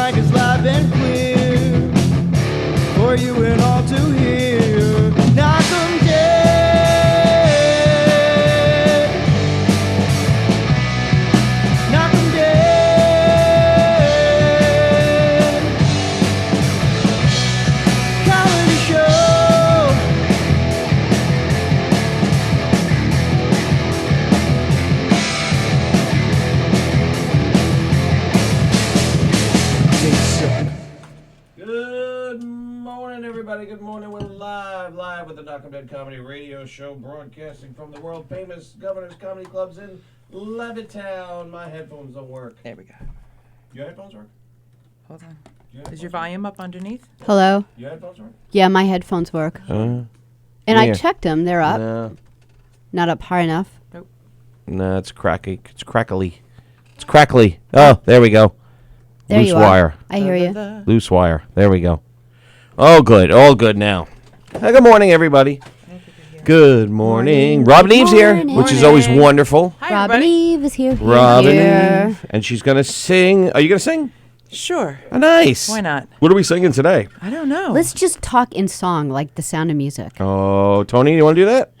mic is live and clear for you and all to hear. Knockem dead. Knockem dead. Comedy show. Good morning, everybody. Good morning. We're live with the Knockem Dead Comedy Radio Show, broadcasting from the world famous Governor's Comedy Clubs in Levittown. My headphones don't work. There we go. Your headphones work? Hold on. Is your volume up underneath? Hello? Your headphones work? Yeah, my headphones work. And I checked them. They're up. No, Not up high enough. no, it's cracky. It's crackly. It's crackly. Oh, there we go. There Loose you are. wire. I hear you. Loose wire. There we go. Oh, good. All good now. Good morning, everybody. Good morning. Robin Eve's here, which is always wonderful. Hi, Robin everybody. Eve is here. Robin here. Eve. And she's going to sing. Are you going to sing? Sure. Oh, nice. Why not? What are we singing today? I don't know. Let's just talk in song, like The Sound of Music. Oh, Tony, you want to do that?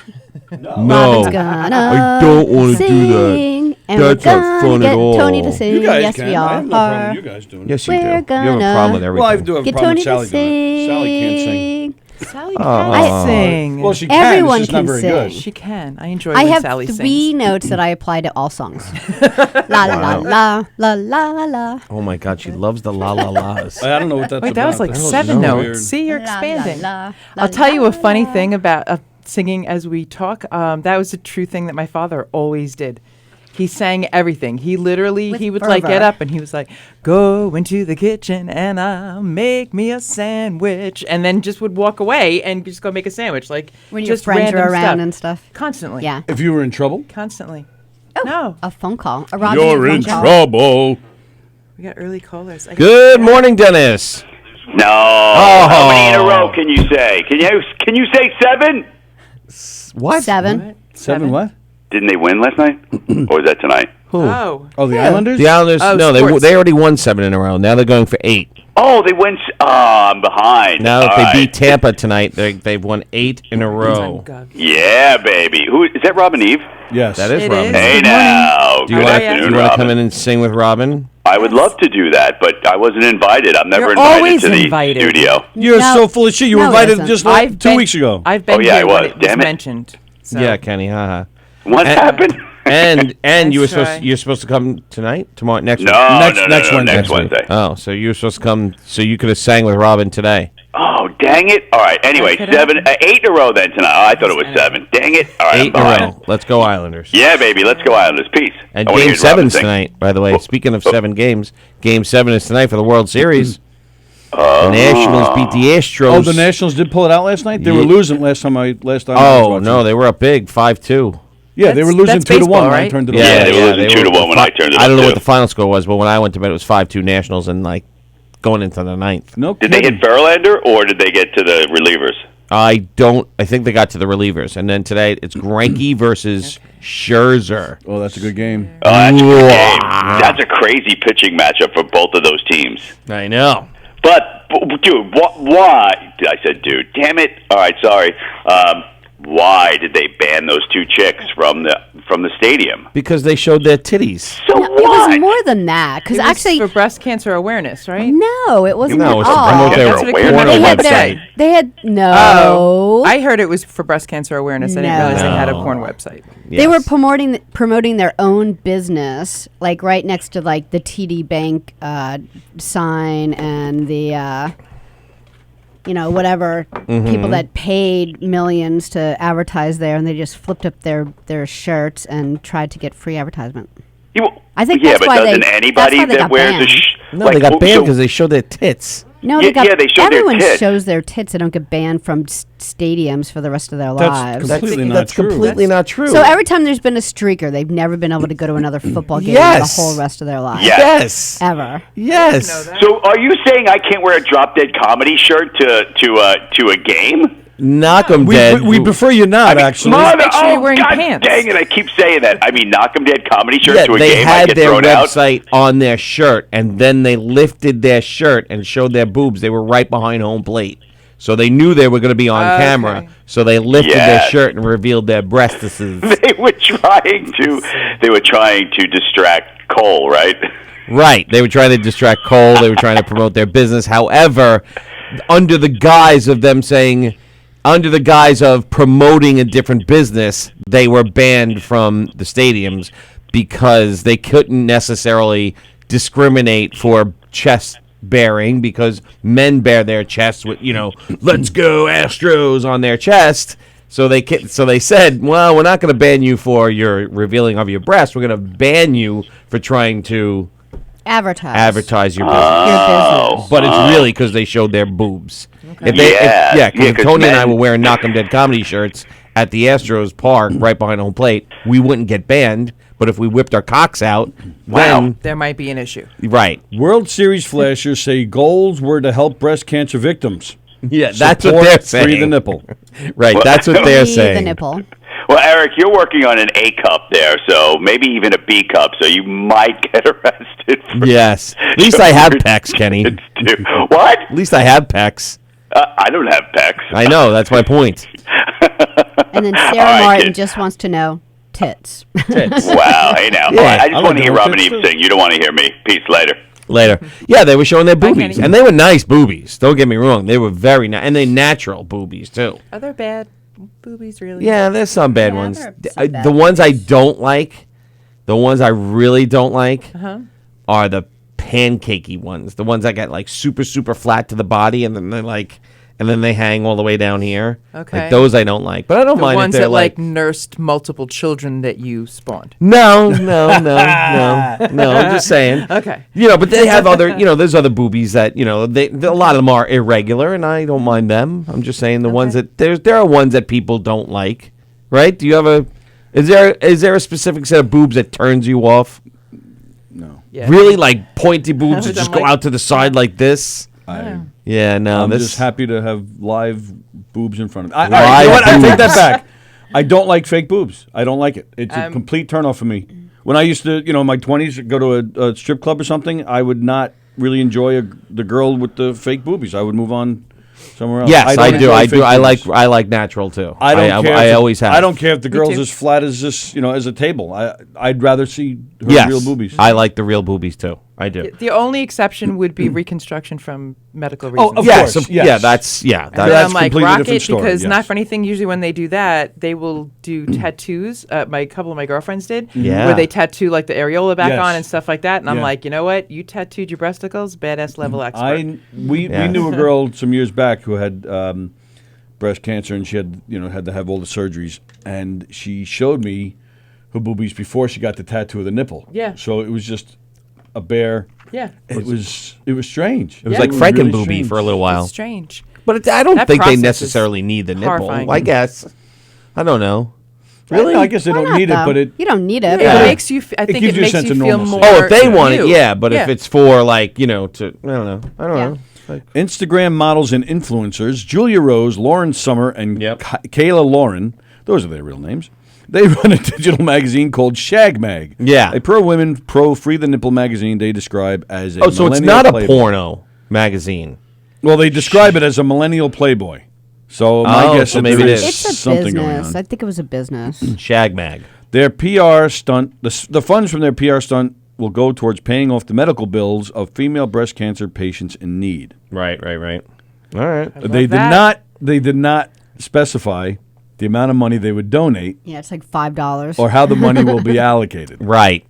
Robin's No. gonna I don't want to do that. sing, and That's we're not gonna fun get at all. Tony to sing. You guys Yes, can. we I all have no problem are. with you guys doing it. Yes, you We're do. You have a gonna problem with everything. Well, I do have a Get problem Tony with Sally to doing sing. it. Sally can't sing. Sally Oh. can sing. Well, she can. Everyone it's just can not very sing. good. She can. I enjoy I when have Sally three sings. notes that I apply to all songs. La la la la la la la. Oh, my God. She loves the la la la's. I don't know what that's Wait, about. that was like That was 7 so notes. weird. See, you're La, expanding. la, la, I'll la, tell you la, a funny la. thing about singing as we talk. That was a true thing that my father always did. He sang everything. He literally, With he would like fervor. get up and he was like, go into the kitchen and I'll make me a sandwich. And then just would walk away and just go make a sandwich. Like, When your just friends are random around stuff. and stuff. Constantly. Yeah. If you were in trouble, Constantly. Oh, No. a phone call. A Robin you're Eve in phone call. trouble. We got early callers. Good morning, Dennis. No. How many in a row can you say? Can you say 7? What? 7. Seven what? Didn't they win last night? Or was that tonight? Who? Oh. Oh, the Islanders? The Islanders, Oh, no, sports. they already won 7 in a row. Now they're going for 8. Oh, they went. I'm behind. Now if All they right. beat Tampa tonight, they've won 8 in a row. Yeah, baby. Who is that? Robin Eve? Yes. That is It Robin. is. Hey Good now. Do you Good want afternoon, to Robin. come in and sing with Robin? I would love to do that, but I wasn't invited. I'm never You're invited always to the invited. studio. You're No. so full of shit. You were No, it invited isn't. just like 2 weeks ago. I've been Oh, yeah, here I when was. it was Damn it. mentioned. So. Yeah, Kenny, haha. What happened? And Nice you're try. supposed to come tonight, tomorrow, next No, week. Next Wednesday. next Wednesday. Oh, so you were supposed to come, so you could have sang with Robin today. Oh, dang it. All right. Anyway, That could 8 in a row then tonight. Oh, I thought it was 7. Dang it. All right. 8 in a I'm behind. row. Let's go Islanders. Yeah, baby. Let's go Islanders. Peace. And I wanna Game hear Robin 7's sing. tonight, by the way. Speaking of 7 games, Game 7 is tonight for the World Series. The Nationals beat the Astros. Oh, the Nationals did pull it out last night? They were Yeah. losing last time I was Oh, watching. no, they were up big, 5-2. Yeah, they were losing That's 2-1 baseball, when I right? turned it Yeah, over. they were losing 2-1 when I turned it I don't up, know too. what the final score was, but when I went to bed, it was 5-2 Nationals, and like going into the 9th. No Did they kidding. hit Verlander or did they get to the relievers? I think they got to the relievers, and then today it's Greinke versus Scherzer. Oh, that's a good game. Oh, that's a good game. Wow. That's a crazy pitching matchup for both of those teams. I know. But, dude, why? I said, dude, damn it. All right, sorry. Why did they ban those 2 chicks from the stadium? Because they showed their titties. So No, it what? was more than that. Because It was actually, for breast cancer awareness, right? no, it wasn't No, at it's to all. promote their That's what it porno came out. They had website. they had no. Oh, I heard it was for breast cancer awareness. I didn't No. realize they had a No. porn website. They were Yes. promoting their own business, like right next to like the TD Bank sign and the whatever people that paid millions to advertise there, and they just flipped up their shirts and tried to get free advertisement. I think yeah, that's but why doesn't that's anybody why they that got wears banned. a No, they got banned because they showed their tits. No, Yeah, they got, yeah, they showed their everyone tits. shows their tits. They don't get banned from stadiums for the rest of their lives. Completely not That's true. completely not true. So every time there's been a streaker, they've never been able to go to another football game Yes. the whole rest of their lives. Yes. Ever. Yes. So are you saying I can't wear a Drop Dead Comedy shirt to a game? Knockem Dead. We prefer you not, actually. Make sure you're wearing God pants. dang it! I keep saying that. I mean, Knockem Dead comedy shirt Yeah, to a they game. I had get their thrown out. website on their shirt, and then they lifted their shirt and showed their boobs. They were right behind home plate. So they knew they were going to be on camera. So they lifted their Yes. shirt and revealed their breastises. They were trying to distract Cole, right? Right. They were trying to distract Cole. They were trying to promote their business. However, under the guise of promoting a different business, they were banned from the stadiums because they couldn't necessarily discriminate for chest bearing, because men bear their chests with, let's go Astros on their chest. So they said, well, we're not going to ban you for your revealing of your breast. We're going to ban you for trying to advertise your business. Your business. But it's really because they showed their boobs. Yeah, Because if 'cause Tony and I men- were wearing Knockem Dead comedy shirts at the Astros park right behind home plate, we wouldn't get banned. But if we whipped our cocks out, then There might be an issue. right. World Series flashers say goals were to help breast cancer victims. Yeah, that's what Support they're saying. Free the nipple. Right, that's what they're Free saying. the nipple. Well, Eric, you're working on an A cup there, so maybe even a B cup, so you might get arrested. For Yes. At least I have pecs, Kenny. It's too. What? At least I have pecs. I don't have pecs. I know, that's my point. And then Sarah All right, Martin kid. just wants to know tits. Wow, hey now. Yeah, I just I want to hear would know Robin tits, Eve too. sing. You don't want to hear me. Peace later. Later. Yeah, they were showing their boobies. Kenny. And they were nice boobies. Don't get me wrong. They were very nice. And they natural boobies, too. Are there bad boobies, really? Yeah, there's some bad Yeah, ones. there are some bad The ones I don't like, the ones I really don't like, are the pancakey ones. The ones that get like super, super flat to the body, and then they hang all the way down here. Okay. Like those I don't like. But I don't The mind ones if they're that like nursed multiple children that you spawned. No. I'm just saying. Okay. But they have other, there's other boobies that, a lot of them are irregular, and I don't mind them. I'm just saying the ones that there are ones that people don't like, right? Do you have is there a specific set of boobs that turns you off? No. Yeah. Really, like pointy boobs that I'm just go like- out to the side like this? Yeah, no. I'm this just happy to have live boobs in front of me. All Live right, you know what? I take that boobs. back. I don't like fake boobs. I don't like it. It's a Um, complete turnoff for me. When I used to, in my 20s, go to a strip club or something, I would not really enjoy the girl with the fake boobies. I would move on somewhere else. Yes, I don't do. enjoy I do. fake I boobs. like natural too. I don't care. I if always have. I don't care if the girl's too. as flat as this, as a table. I'd rather see her Yes, real boobies. I like the real boobies too. I do. The only exception would be reconstruction from medical reasons. of Yes, course, yeah, yes. that's And then That's I'm like, completely rock different it, story, because yes. not for anything, usually when they do that, they will do tattoos. A couple of my girlfriends did. Yeah. Where they tattoo like the areola back Yes. on and stuff like that. And I'm Yeah. like, you know what? You tattooed your breasticles, badass level expert. We knew a girl some years back who had breast cancer, and she had had to have all the surgeries, and she showed me her boobies before she got the tattoo of the nipple. Yeah. So it was just a bare. Yeah. It was strange. It was Yeah. like It really Frankenbooby strange. for a little while. It's strange. But I don't That think they process is necessarily need the nipple. horrifying. I guess. I don't know. Really? I guess they Why don't not, need it, though? but it. You don't need it. It but- makes you. I think gives it you a makes sense you of feel normalcy. more. Oh, if they want it, you. yeah. But if it's for like to, I don't know. I don't Yeah. know. Like, Instagram models and influencers Julia Rose, Lauren Summer, and Yep. Kayla Lauren, those are their real names. They run a digital magazine called Shag Mag. Yeah. A pro-women, pro-free the nipple magazine they describe as a so it's millennial not a playboy. porno magazine. Well, they describe it as a millennial playboy. So my Oh, guess so is maybe there it is is. It's a something going business. on. I think it was a business. Shag mag. Their PR stunt, the funds from their PR stunt will go towards paying off the medical bills of female breast cancer patients in need. Right. All right. They did not specify the amount of money they would donate Yeah, it's like $5. or how the money will be allocated. Right.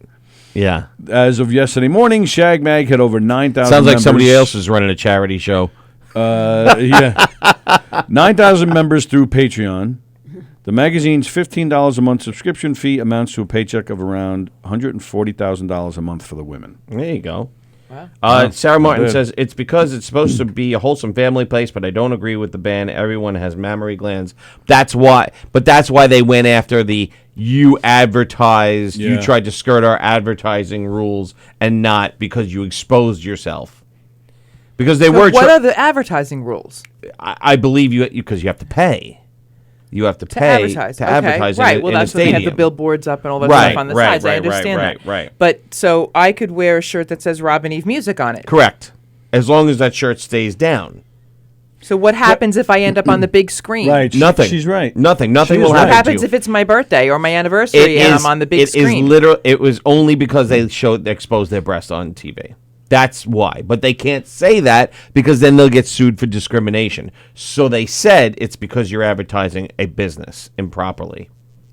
Yeah. As of yesterday morning, Shag Mag had over 9,000 Sounds like members. somebody else is running a charity show. Yeah. 9,000 members through Patreon. The magazine's $15 a month subscription fee amounts to a paycheck of around $140,000 a month for the women. There you go. Sarah Martin Good. says it's because it's supposed to be a wholesome family place, but I don't agree with the ban. Everyone has mammary glands. That's why. But that's why they went after the you advertised. You Yeah. tried to skirt our advertising rules, and not because you exposed yourself. Because they So were. what are the advertising rules? I believe you because you have to pay. You have to To pay advertise. to Okay. advertise right. in, Well, in that's a when they have stadium. the billboards up and all that Right, stuff on the right, sides. I right, understand right, that. right. But so I could wear a shirt that says Rob and Eve Music on it. Correct. As long as that shirt stays down. So what happens if I end up on the big screen? Right. Nothing. She's right. Nothing. Nothing She will is right. happen What happens to you. if it's my birthday or my anniversary and I'm on the big screen? It was only because they exposed their breast on TV. That's why. But they can't say that because then they'll get sued for discrimination. So they said it's because you're advertising a business improperly.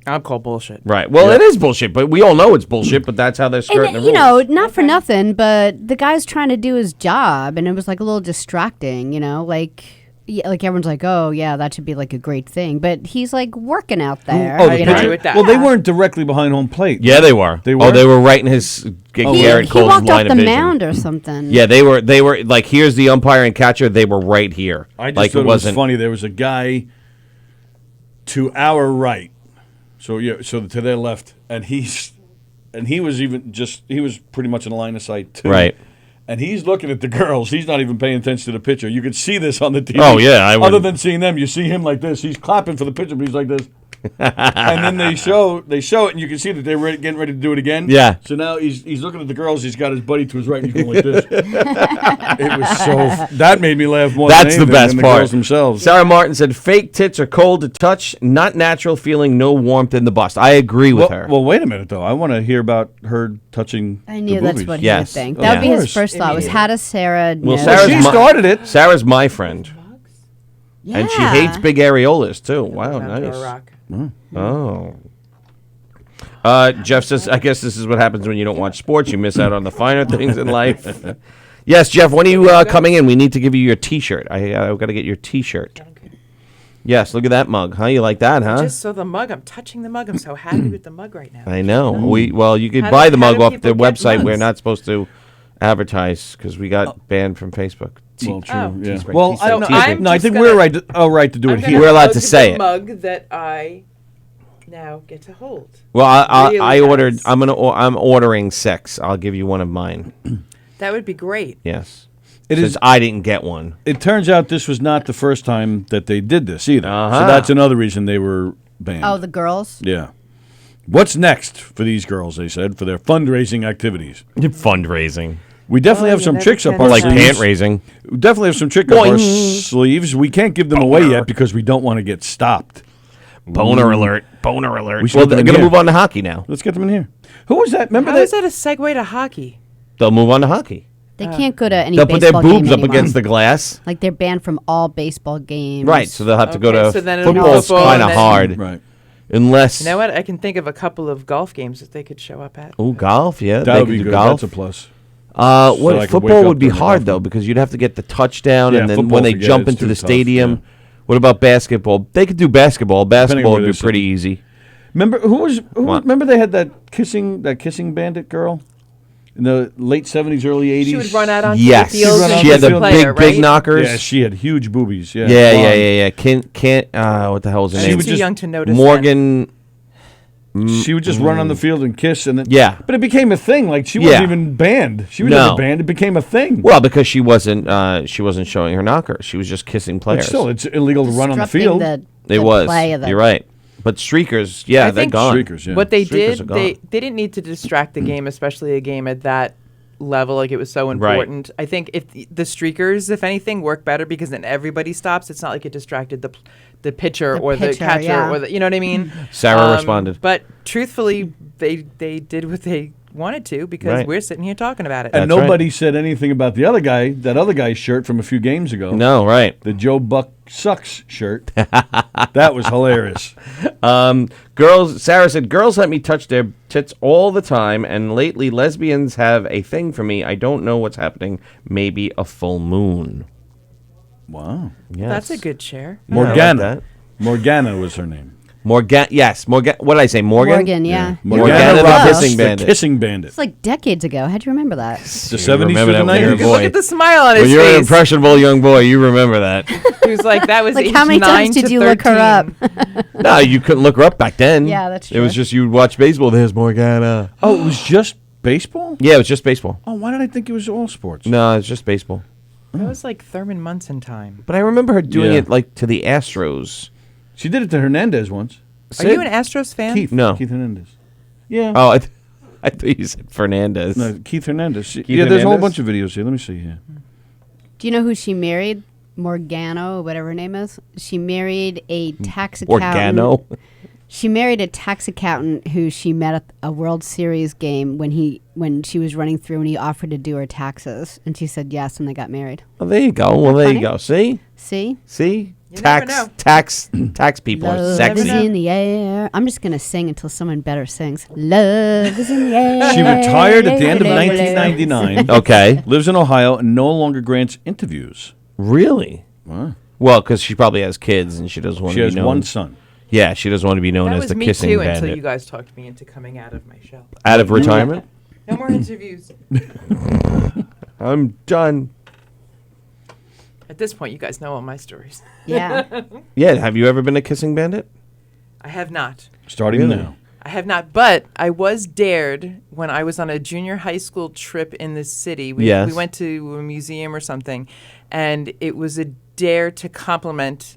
I'll call bullshit. Right. Well, it is bullshit, but we all know it's bullshit, but that's how they're skirting And, the you know, rules. not for nothing, but the guy's trying to do his job, and it was like a little distracting, you know, like. Yeah, like everyone's like, oh yeah, that should be like a great thing, but he's like working out there. Oh, the you pitcher? know, with that. Well, they weren't directly behind home plate. Yeah, they were. They Oh, were? they were right in his He Garrett Cole's walked line off of the vision. mound or something. Yeah, they were like, here's the umpire and catcher. They were right here. I just like thought it was wasn't funny. There was a guy to our right, so to their left, and he was pretty much in the line of sight too. Right. And he's looking at the girls. He's not even paying attention to the pitcher. You could see this on the TV. Oh, yeah, I Other wouldn't- than seeing them, you see him like this. He's clapping for the pitcher, but he's like this. And then they show it, and you can see that they're getting ready to do it again. Yeah. So now he's looking at the girls. He's got his buddy to his right, and he's going like this. It was so. That made me laugh more. That's than the anything, best than part. The girls themselves. Sarah Martin said, "Fake tits are cold to touch, not natural feeling, no warmth in the bust." I agree with her. Well, wait a minute though. I want to hear about her touching. I knew the that's boobies. what Yes. he would think. Of That would be his course. first thought. Was how does Sarah know? Well, Sarah's She started it. Sarah's my friend, yeah. and she hates big areolas too. Wow, Down to a nice. rock. Oh. Jeff says, "I guess this is what happens when you don't watch sports. You miss out on the finer things in life." Yes, Jeff. When are you coming in? We need to give you your T-shirt. I've got to get your T-shirt. Yes, look at that mug. Huh? You like that, huh? Just so the mug, I'm touching the mug. I'm so happy with the mug right now. I know. You could How buy do- the how mug do off people the get website. We're mugs? not supposed to advertise because we got banned from Facebook. Well, true. Oh. Yeah. Teespring, Well, Teespring, So I'm no, I just think gonna- we're right. Right to do it I'm gonna here. We're allowed hug to say the it. mug that I now get to hold. Well, I Really ordered. nice. I'm ordering 6. I'll give you one of mine. That would be great. Yes. It Since is. I didn't get one. It turns out this was not the first time that they did this either. Uh-huh. So that's another reason they were banned. Oh, the girls. Yeah. What's next for these girls? They said for their fundraising activities. Fundraising. We definitely Oh, have you some never tricks up said our that. Like sleeves. pant raising. We definitely have some tricks up our Boing. sleeves. We can't give them away yet because we don't want to get stopped. Boner alert. Boner alert. We should Well, get them they're in going to here. move on to hockey now. Let's get them in here. Who was that? Remember How that? is that a segue to hockey? They'll move on to hockey. They can't go to any They'll put their baseball boobs game up anymore. against the glass. Like they're banned from all baseball games. Right, so they'll have to go Okay, to so then it'll be football's football kind of and then- hard. Right. Unless. You know what? I can think of a couple of golf games that they could show up at. Oh, golf, yeah. That they would could be do good. golf. That's a plus. What I could wake football up would be during the hard golf though game. because you'd have to get the touchdown, Yeah, and then football, when they forget it, jump it's into too the tough, stadium. yeah. What about basketball? They could do basketball. Basketball where would be they're pretty sitting. easy. Remember What? remember they had that kissing bandit girl in the late 70s, early 80s. She would run out onto Yes, the field run and out she had the the field. player, big right? knockers. Yeah, she had huge boobies. Yeah, Yeah. blonde. Can't. What the hell is her She I'm name? would too just- young to notice Morgan. She would just run on the field and kiss, and then Yeah. But it became a thing. Like she Yeah. wasn't even banned. She was No. never banned. It became a thing. Well, because she wasn't showing her knockers. She was just kissing But players. still, it's illegal to run on the Disrupting field. The it was. play of the, You're right. But streakers, yeah, I they're think gone. Streakers, yeah. What they Streakers are did, gone. they didn't need to distract the game, especially a game at that level. Like it was so important. I think if the streakers, if anything, work better because then everybody stops. It's not like it distracted the pitcher The or the pitcher, catcher yeah. or the, you know what I mean. Sarah responded. But truthfully, they did what they wanted to because Right. we're sitting here talking about it. And That's right. nobody said anything about the other guy, that other guy's shirt from a few games ago. No, right. The Joe Buck Sucks shirt. That was hilarious. Girls, Sarah said, girls let me touch their tits all the time, and lately lesbians have a thing for me. I don't know what's happening. Maybe a full moon. Wow. Yes. That's a good chair. Yeah, I like Morgana. that. Morgana was her name. Yes, Morgan. What did I say? Morgan? Morgan, yeah. Morgana the Roberts, Kissing Bandit. The Kissing Bandit. It's like decades ago. How'd you remember that? The You 70s remember to the that when you were a 90s. boy. Look at the smile on his When you're an face. impressionable young boy, you remember that. He was like, that was Like, age how many 9 times did to you look her 13. up? No, you couldn't look her up back then. Yeah, that's It was true. just you'd watch baseball. There's Morgana. Oh, it was just baseball? Yeah, it was just baseball. Oh, why did I think it was all sports? No, it's just baseball. That was like Thurman Munson time. But I remember her doing Yeah. it like to the Astros. She did it to Hernandez once. Are you an Astros fan? Keith. No. Keith Hernandez. Yeah. Oh, I thought you said Fernandez. No, Keith Hernandez. Keith There's a whole Hernandez? bunch of videos here. Let me see here. Do you know who she married? Morgano, whatever her name is. She married a tax accountant. Organo. She married a tax accountant who she met at a World Series game when she was running through and he offered to do her taxes. And she said yes, and they got married. Well, there you go. Well, there funny? you go. See? See? You never know. Tax people are Love sexy. is in the air. I'm just going to sing until someone better sings. Love is in the air. She retired at the end of 1999. Okay. Lives in Ohio and no longer grants interviews. Really? Wow. Well, because she probably has kids and she doesn't want She to be has known. one son. Yeah, she doesn't want to be known That as was the me kissing too bandit. until you guys talked me into coming out of my shell. Out of retirement? No more interviews. I'm done. At this point, you guys know all my stories. Yeah. Yeah, have you ever been a kissing bandit? I have not. Starting Really? now. I have not, but I was dared when I was on a junior high school trip in the city. We Yes. went to a museum or something, and it was a dare to compliment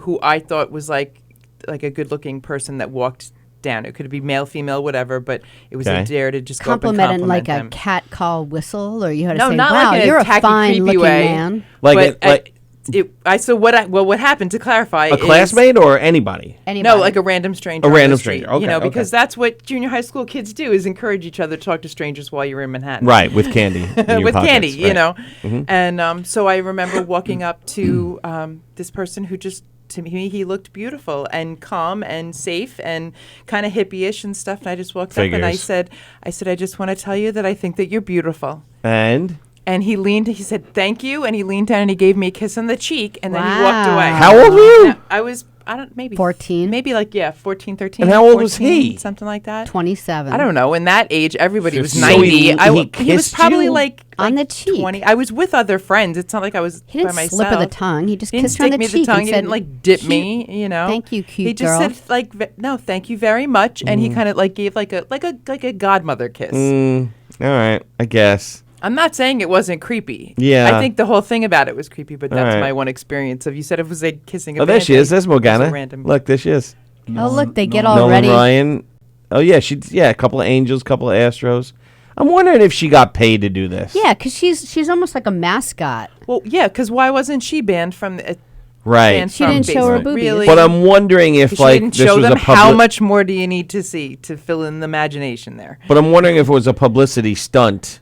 who I thought was like a good-looking person that walked down. It could be male, female, whatever, but it was Okay. a dare to just go up and Compliment in compliment like them. a cat call whistle, or you had to No, say, not wow, like in a you're a tacky, fine creepy looking way. man. Like, But what happened, to clarify, a is classmate or anybody? Anybody. No, like a random stranger. A on the random street, stranger. Okay, you know, okay. because that's what junior high school kids do: is encourage each other to talk to strangers while you're in Manhattan. Right, with candy. in your With pockets, candy, right. you know. Mhm. And so I remember walking up to this person who just, to me, he looked beautiful and calm and safe and kind of hippie-ish and stuff. And I just walked up and I Figures. said, I just want to tell you that I think that you're beautiful. And And he said, thank you. And he leaned down and he gave me a kiss on the cheek. And then he walked Wow. away. how old were you? Maybe 14. Maybe 14, 13. And how old was 14, he? Something like that. 27. I don't know. In that age, everybody was 50. 90. So he he was kissed probably you? like On the cheek. 20. I was with other friends. It's not like I was He didn't by slip myself. of the tongue. He just He didn't kissed her on stick the me cheek the tongue. and He said, didn't like dip "Cute. me. You know. Thank you, cute He just girl." said like, no, thank you very much, and he kind of like gave like a godmother kiss. all right, I guess. I'm not saying it wasn't creepy. Yeah. I think the whole thing about it was creepy, but that's right. my one experience of. You said it was like kissing. A Oh, there she bandit. is. There's It was a Morgana. random- Look, there she is. Oh, look, they get all Nolan ready. Ryan. Oh yeah, a couple of Angels, couple of Astros. I'm wondering if she got paid to do this. Yeah, because she's almost like a mascot. Well, yeah, because why wasn't she banned from the? Right. Banned She from didn't show her baseball? boobies. Really? But I'm wondering if She like didn't this show was them. a How much more do you need to see to fill in the imagination there? But I'm wondering if it was a publicity stunt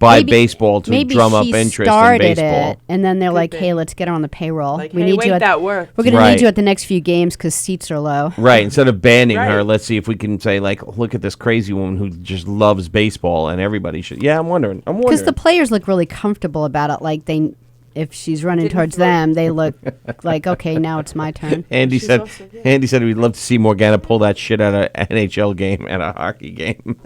by baseball to maybe drum up she interest in started baseball. it, and then they're like, be. "Hey, let's get her on the payroll. Like, we hey, need wait, you. that worked. We're going to Right. need you at the next few games because seats are low." Right. Instead of banning her, Right. let's see if we can say like, look at this crazy woman who just loves baseball, and everybody should. Yeah, I'm wondering. Because the players look really comfortable about it. Like if she's running Didn't towards flirt. them, they look like, okay, now it's my turn. Andy She's said. also- yeah. Andy said we'd love to see Morgana pull that shit out of an NHL game and a hockey game,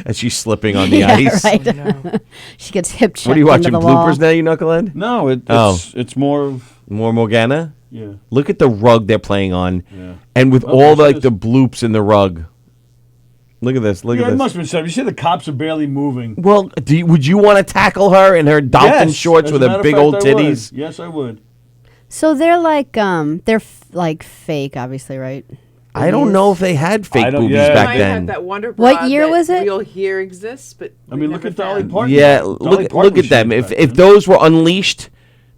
as she's slipping on the Yeah, ice. right. Oh, no. She gets hip checked What are you watching? into the wall. Bloopers now, you knucklehead? No, Oh. it's more of More Morgana. yeah. Look at the rug they're playing on, Yeah. and with Oh, all there she like is. the bloops in the rug. Look at this. Look Yeah, at it this. must have been something. You see the cops are barely moving. Well, would you want to tackle her in her dolphin Yes, shorts as with a her matter of big fact, old I would. titties? Yes, I would. So they're like like fake, obviously, right? I don't know if they had fake I don't- boobies yeah. back Might then. have that wonder What bra year that was it? We'll hear exists, but I mean, we look never at Dolly found. Parton. Yeah, Dolly look Parton at them. was If back then. those were unleashed,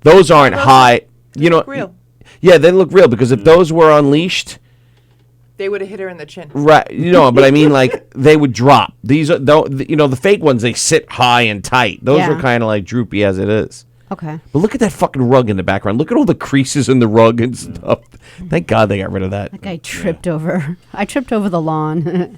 those aren't Those high. You know, look real. Yeah, they look real because if those were unleashed, They would have hit her in the chin. right? You know, but I mean, like they would drop. These are, the fake ones. They sit high and tight. Those Yeah. are kind of like droopy as it is. Okay. But look at that fucking rug in the background. Look at all the creases in the rug and stuff. Thank God they got rid of that. That guy tripped over. I tripped over the lawn.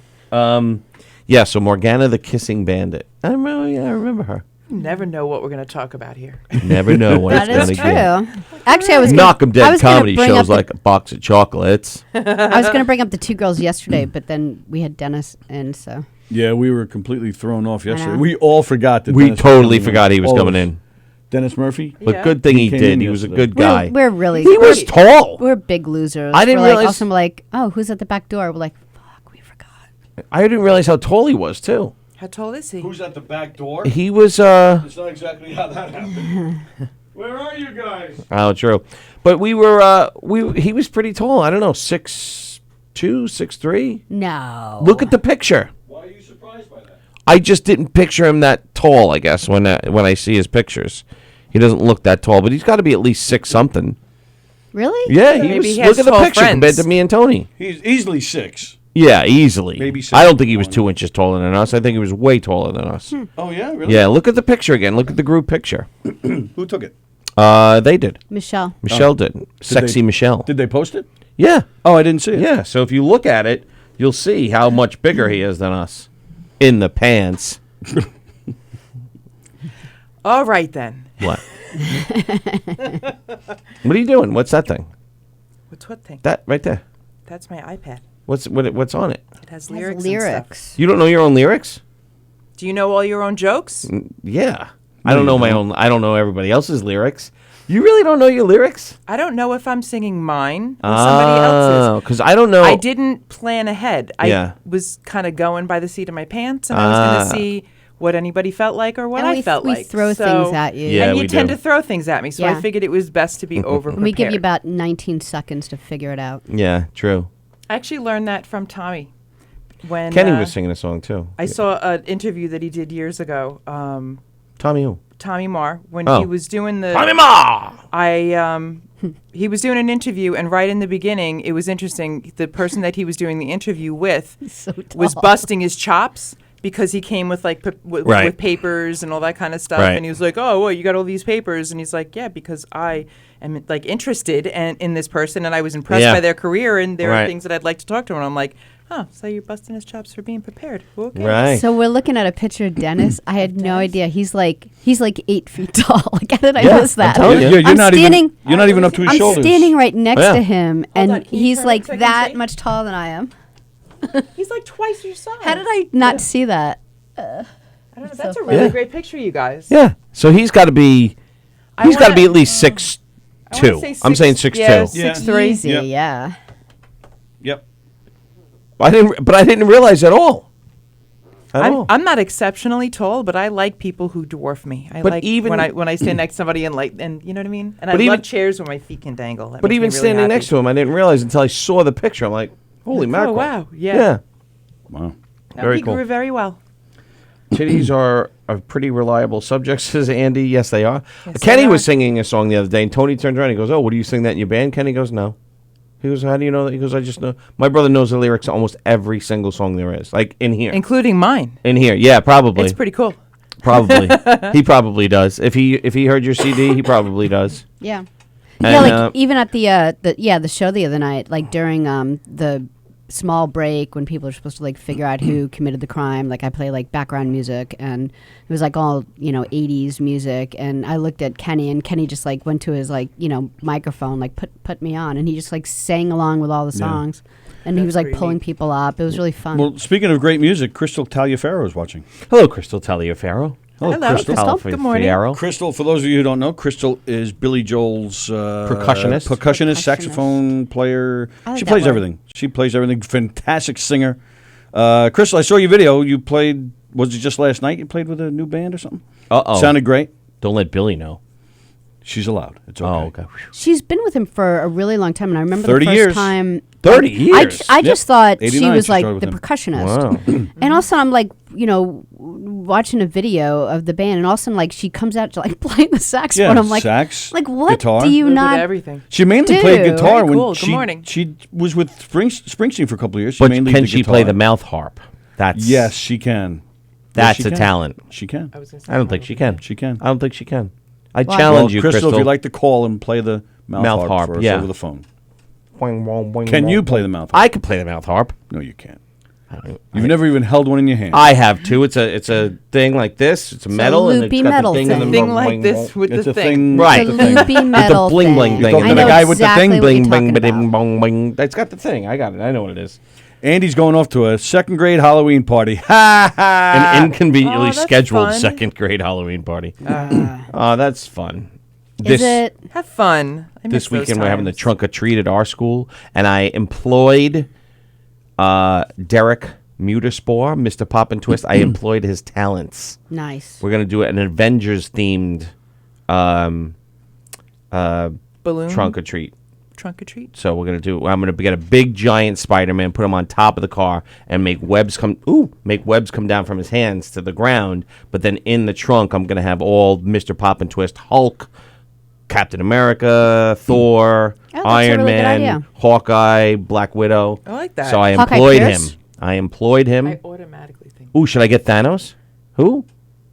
Yeah, so Morgana the Kissing Bandit. I remember her. You never know what we're going to talk about here. Never know what That it's is going to true. Actually, I was be. gonna- Knockem I Dead was gonna comedy bring shows up the- like a box of chocolates. I was going to bring up the two girls yesterday, but then we had Dennis in, so. Yeah, we were completely thrown off yesterday. know. We all forgot that. We Dennis totally was forgot he was All of coming us. in. Dennis Murphy. But Yeah. good thing he came did. in He was a yesterday. good guy. We're really. He was Great. tall. We're big losers. I didn't we're like, realize- Also, I'm like, oh, who's at the back door? We're like, fuck, we forgot. I didn't realize how tall he was too. How tall is he? Who's at the back door? He was It's not exactly how that happened. Oh, true. But we were he was pretty tall. I don't know, 6'2", 6'3". No. Look at the picture. Why are you surprised by that? I just didn't picture him that tall, I guess, when I see his pictures. He doesn't look that tall, but he's got to be at least 6 something. Really? Yeah, he Maybe was. he has Look at the tall picture friends. compared to me and Tony. He's easily 6. Yeah, easily. Maybe I don't think he was 6'1". 2 inches taller than us. I think he was way taller than us. Oh, yeah? Really? Yeah, look at the picture again. Look at the group picture. Who took it? They did. Michelle. Michelle did. Sexy Michelle. Did they post it? Yeah. Oh, I didn't see it. Yeah. So if you look at it, you'll see how much bigger he is than us in the pants. All right then. What? What are you doing? What's that thing? What's what thing? That right there. That's my iPad. What's on it? It has Has lyrics. lyrics. You don't know your own lyrics? Do you know all your own jokes? Yeah. I don't know my own. I don't know everybody else's lyrics. You really don't know your lyrics? I don't know if I'm singing mine or somebody else's. Because I don't know. I didn't plan ahead. Yeah. I was kind of going by the seat of my pants, and I was going to see what anybody felt like or what And I felt we like. throw So- things at you. Yeah, and you we tend do. to throw things at me, so I Yeah. figured it was best to be over And we give you about 19 seconds to figure it out. Yeah, true. I actually learned that from Tommy. When Kenny was singing a song too. I saw an interview that he did years ago. Tommy who? Tommy Marr, when Oh. he was doing the Tommy Ma! he was doing an interview, and right in the beginning, it was interesting. The person that he was doing the interview with So was tall. busting his chops because he came with like Right. with papers and all that kind of stuff, Right. and he was like, "Oh, well, you got all these papers," and he's like, "Yeah, because I am like interested in this person, and I was impressed Yeah. by their career, and there Right. are things that I'd like to talk to him." And I'm like, "Oh, so you're busting his chops for being prepared? Okay." Right. So we're looking at a picture of Dennis. I had no idea. He's like 8 feet tall. Like, how did I Yeah, miss that? I'm telling you. Yeah, you're I'm not standing. even. You're not even up to his I'm shoulders. standing right next Yeah. to him, on, and can you he's turn it like so I can that see? much taller than I am. He's like twice your size. How did I not see that? I don't know. That's so a really funny. great picture, you guys. Yeah. So he's got to be. I He's got to wanna- be at least 6'2". say I'm saying 6'2". Yeah, Yeah. 6'3". Easy, Yep. yeah. Yep. I didn't realize at all. At all. I'm not exceptionally tall, but I like people who dwarf me. I But like even- when I stand next to somebody and you know what I mean. And But I even- love chairs where my feet can dangle. That But makes even me really standing happy. next to him, I didn't realize until I saw the picture. I'm like, holy Oh, mackerel! wow, yeah. Yeah. Wow. No, Very he cool. grew very well. Titties are a pretty reliable subject, says Andy. Yes, they are. Yes, Kenny they was are. singing a song the other day, and Tony turned around and he goes, "Oh, what do you sing that in your band?" Kenny goes, "No." He goes, "How do you know that?" He goes, "I just know." My brother knows the lyrics to almost every single song there is, like in here. Including mine. In here, yeah, probably. It's pretty cool. Probably. He probably does. If he heard your CD, he probably does. Yeah. And, Yeah, like even at the show the other night, like during the small break when people are supposed to like figure out who committed the crime, like I play like background music, and it was like all 80s music, and I looked at Kenny, and Kenny just like went to his like microphone, like put me on, and he just like sang along with all the songs, and he That's was like pretty pulling neat. people up. It was really fun. Well, speaking of great music, Crystal Taliaferro is watching. Hello, Crystal Taliaferro. Hello, Crystal. Crystal. Good morning. Taliaferro. Crystal, for those of you who don't know, Crystal is Billy Joel's Percussionist. saxophone player. I like She that plays word. everything. She plays everything. Fantastic singer. Crystal, I saw your video. You played, was it just last night you played with a new band or something? Uh-oh. Sounded great. Don't let Billy know. She's allowed. It's okay. Oh, okay. She's been with him for a really long time, and I remember 30 the first years. time. 30 I years? just thought she 89 was she like started with the him. percussionist. Wow. And also, I'm like, watching a video of the band, and all of a sudden, like, she comes out to like play the saxophone. Yeah, I'm like, sax, what guitar. do you A little bit of not? everything. She mainly Dude. played guitar Very when cool. Good she morning. she was with Springsteen for a couple of years. She But mainly can did she guitar. play the mouth harp? That's Yes, she can. That's Yes, she a can. talent. She can. I was gonna say I don't think she can. She can. I don't think she can. I Why? challenge you, Crystal, Crystal. if you'd like to call and play the mouth harp for us yeah. over the phone. Boing, boing, boing, Can boing, you boing. play the mouth harp? I can play the mouth harp. No, you can't. I don't- You've never even held one in your hand. I have two. It's a thing like this. It's a metal and it's loopy got metal the thing in the thing. Thing boing, like boing, this boing. with it's the a thing. thing. Right. The It's a thing. loopy metal bling bling thing. thing. You're I talking to know the guy with the exactly thing, what you're Bling, bling, talking bing, about. bong, bing. It's got the thing. I got it. I know what it is. Andy's going off to a second grade Halloween party. Ha ha! An inconveniently Oh, that's scheduled fun. second grade Halloween party. Oh, that's fun. Is it? Have fun. I miss This those weekend we're having the times. trunk or treat at our school, and I employed Derek Muterspore, Mr. Pop and Twist. I employed his talents. Nice. We're gonna do an Avengers themed Balloon trunk or treat. Trunk or treat. So I'm gonna get a big giant Spider-Man, put him on top of the car, and make webs come down from his hands to the ground. But then in the trunk, I'm gonna have all Mr. Pop and Twist, Hulk, Captain America, Thor, Oh, that's a Iron really good Man, idea. Hawkeye, Black Widow. I like that. So I Hawkeye employed Pierce? him. I employed him. I automatically think. Ooh, should I get Thanos? Who?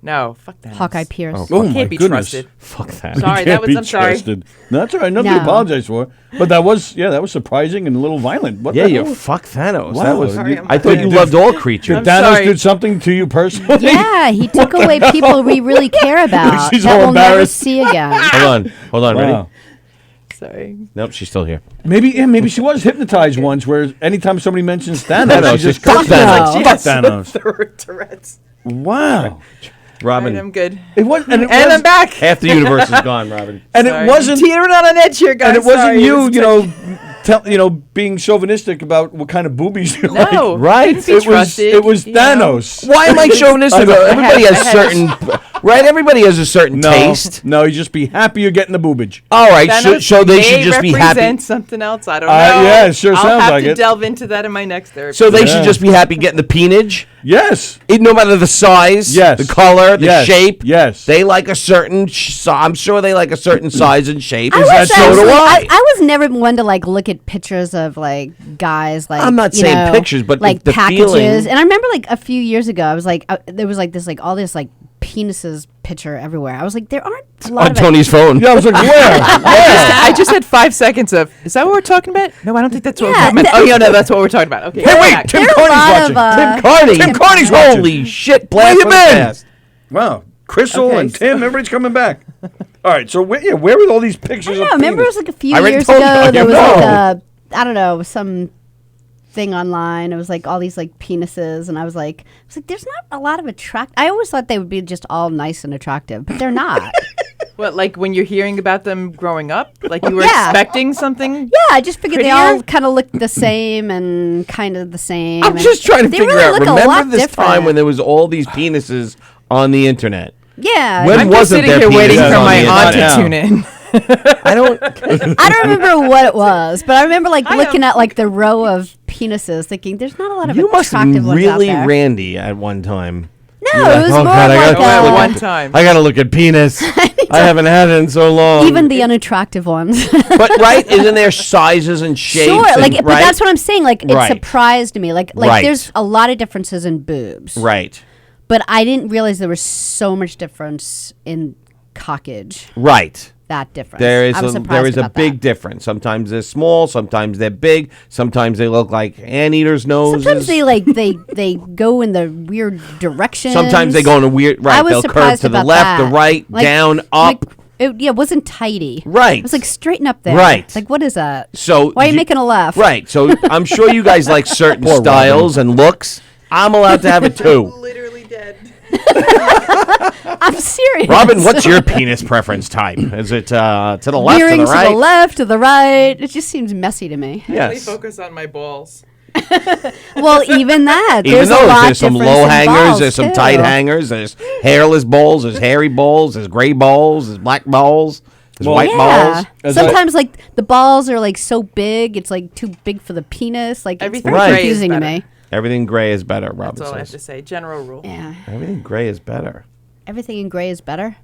No, fuck that. Hawkeye Pierce. Oh, my Can't be goodness. trusted. Fuck that. Sorry, Can't that was. be I'm sorry. trusted. No, that's all right. Nothing No. to apologize for. But that was surprising and a little violent. What Yeah, the you hell? fuck Thanos. Wow. That was. Sorry, I'm I thought you Did- loved all Did creatures. I'm Thanos sorry. did something to you personally? Yeah, he took away people we really care about She's that all we'll never embarrassed. see again. Hold on, ready? Wow. Sorry. Nope, she's still here. Maybe she was hypnotized once, where anytime somebody mentions Thanos, Thanos, she just just cuts fuck Thanos. no. Fuck Thanos. Tourette's. Wow. Robin, Right, I'm good. It was, and it And was, I'm back. half the universe is gone, Robin. and Sorry. it wasn't, teetering on an edge here, guys. and it wasn't Sorry. you, It's being chauvinistic about what kind of boobies you like. No, Right. couldn't be It was, trusted, it was you know. Thanos. Why am I chauvinistic? I know. Everybody I has had- certain, right? Everybody has a certain No, taste. no, you just be happy you're getting the boobage. All right, Thanos so they may should just be represent happy. something else. I don't know. Yeah, it sure I'll sounds have like to it. delve into that in my next therapy. So they Yeah. should just be happy getting the peenage. Yes. No matter the size, Yes. the color, the Yes. shape. Yes. They like a certain. I'm sure they like a certain size and shape. I Is that wish so do I? I was never one to like look at pictures of like guys like I'm not you saying know, pictures, but like the packages. feeling. And I remember like a few years ago, I was like there was like this like all this like penises picture everywhere. I was like, there aren't a lot On of Tony's phone. Yeah, I was like, where? I just had 5 seconds of. Is that what we're talking about? No, I don't think that's what we're Yeah, talking about. Oh, yeah, no, that's what we're talking about. Okay. Hey, wait, back. Tim There are a Carney's lot watching. of, Tim Carney. Tim Carney's watching. Holy shit! Blast you from the been? past. Wow. Crystal Okay, and so- Tim, everybody's coming back. All right, so where were all these I pictures don't of know. Remember, it penis? was like a few I already years told you, ago. I There was know. like a I don't know some thing online. It was like all these like penises, and I was like, there's not a lot of attract. I always thought they would be just all nice and attractive, but they're not. What, like when you're hearing about them growing up? Like you were Yeah. expecting something? Yeah, I just figured they all Prettier? kind of looked the same and kind of the same. I'm and just trying to they figure really out. look a Remember lot this different. time when there was all these penises on the internet? Yeah, When I'm just wasn't sitting there here waiting penises for on my the aunt internet? to tune in. I don't. I don't remember what it was, but I remember like I looking am- at like the row of penises, thinking there's not a lot of You must have attractive been ones really out there. randy at one time. No, You're it like, was "Oh, more God, I like gotta Oh, look one at- time. I gotta look at penis. I haven't had it in so long. even the unattractive ones. But right, isn't there sizes and shapes? Sure, and, like, right? but that's what I'm saying. Like, it Right. surprised me. Like, Right. there's a lot of differences in boobs, Right, but I didn't realize there was so much difference in cockage. right. That difference. There is I was a surprised about big that. difference. Sometimes they're small, sometimes they're big, sometimes they look like anteaters' noses. Sometimes they go in the weird directions. Sometimes they go in a weird I right. was They'll curve surprised to the about left, that. the right, Like- down, up. like, it wasn't tidy. Right. It was like straighten up there. Right. Like, what is that? So Why are you making a left? Right. So I'm sure you guys like certain Poor styles and looks. I'm allowed to have it too. Literally dead. I'm serious. Robin, what's your penis preference type? Is it to the left, Veering to the right? to the left, to the right. It just seems messy to me. I only Yes. focus on my balls. Well, even that. Even there's a though lot there's some difference low in hangers, balls, there's some too. tight hangers, there's hairless balls, there's hairy balls, there's gray balls, there's black balls, there's Well, white Yeah. balls. As Sometimes, like, the balls are, like, so big, it's, like, too big for the penis. Like, it's Everything very Right. gray is confusing to better. me. Everything gray is better, Robin That's all I have to says. say. General rule. Yeah. Everything gray is better. Everything in gray is better?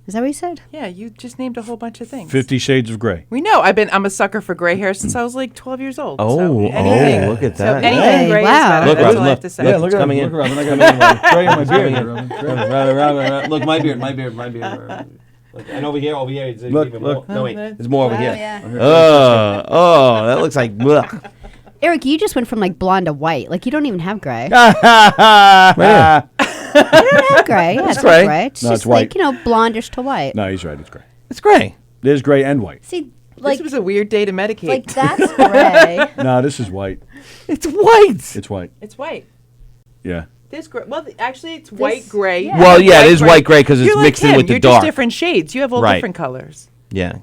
Is that what you said? Yeah, you just named a whole bunch of things. 50 Shades of Grey. We know. I'm a sucker for gray hair since I was like 12 years old. Oh, so anything, look at so that. anything Hey, gray wow. is better. Look, That's Robin, all I have look. to say. Yeah, look at coming in. Robin. I got gray on my beard here, Robin. Robin. Look, my beard. Look, and over here, it's Look, even look. more. No, wait, there's more over Wow, here. yeah. Oh, that looks like. Blech. Eric, you just went from, like, blonde to white. Like, you don't even have gray. Yeah. You don't have gray. Yeah, it's gray. not gray. It's No, just it's white. like, you know, blondish to white. No, he's right. It's gray. It's gray. There's gray and white. See, like, This was a weird day to medicate. like that's gray. No, this is white. It's white. It's white. it's white. Yeah. This gray. Well, actually, it's white gray. yeah. Well, yeah, it is white gray because it's You're mixed like in him. with the You're dark. just different shades. You have all Right. different colors. Yeah.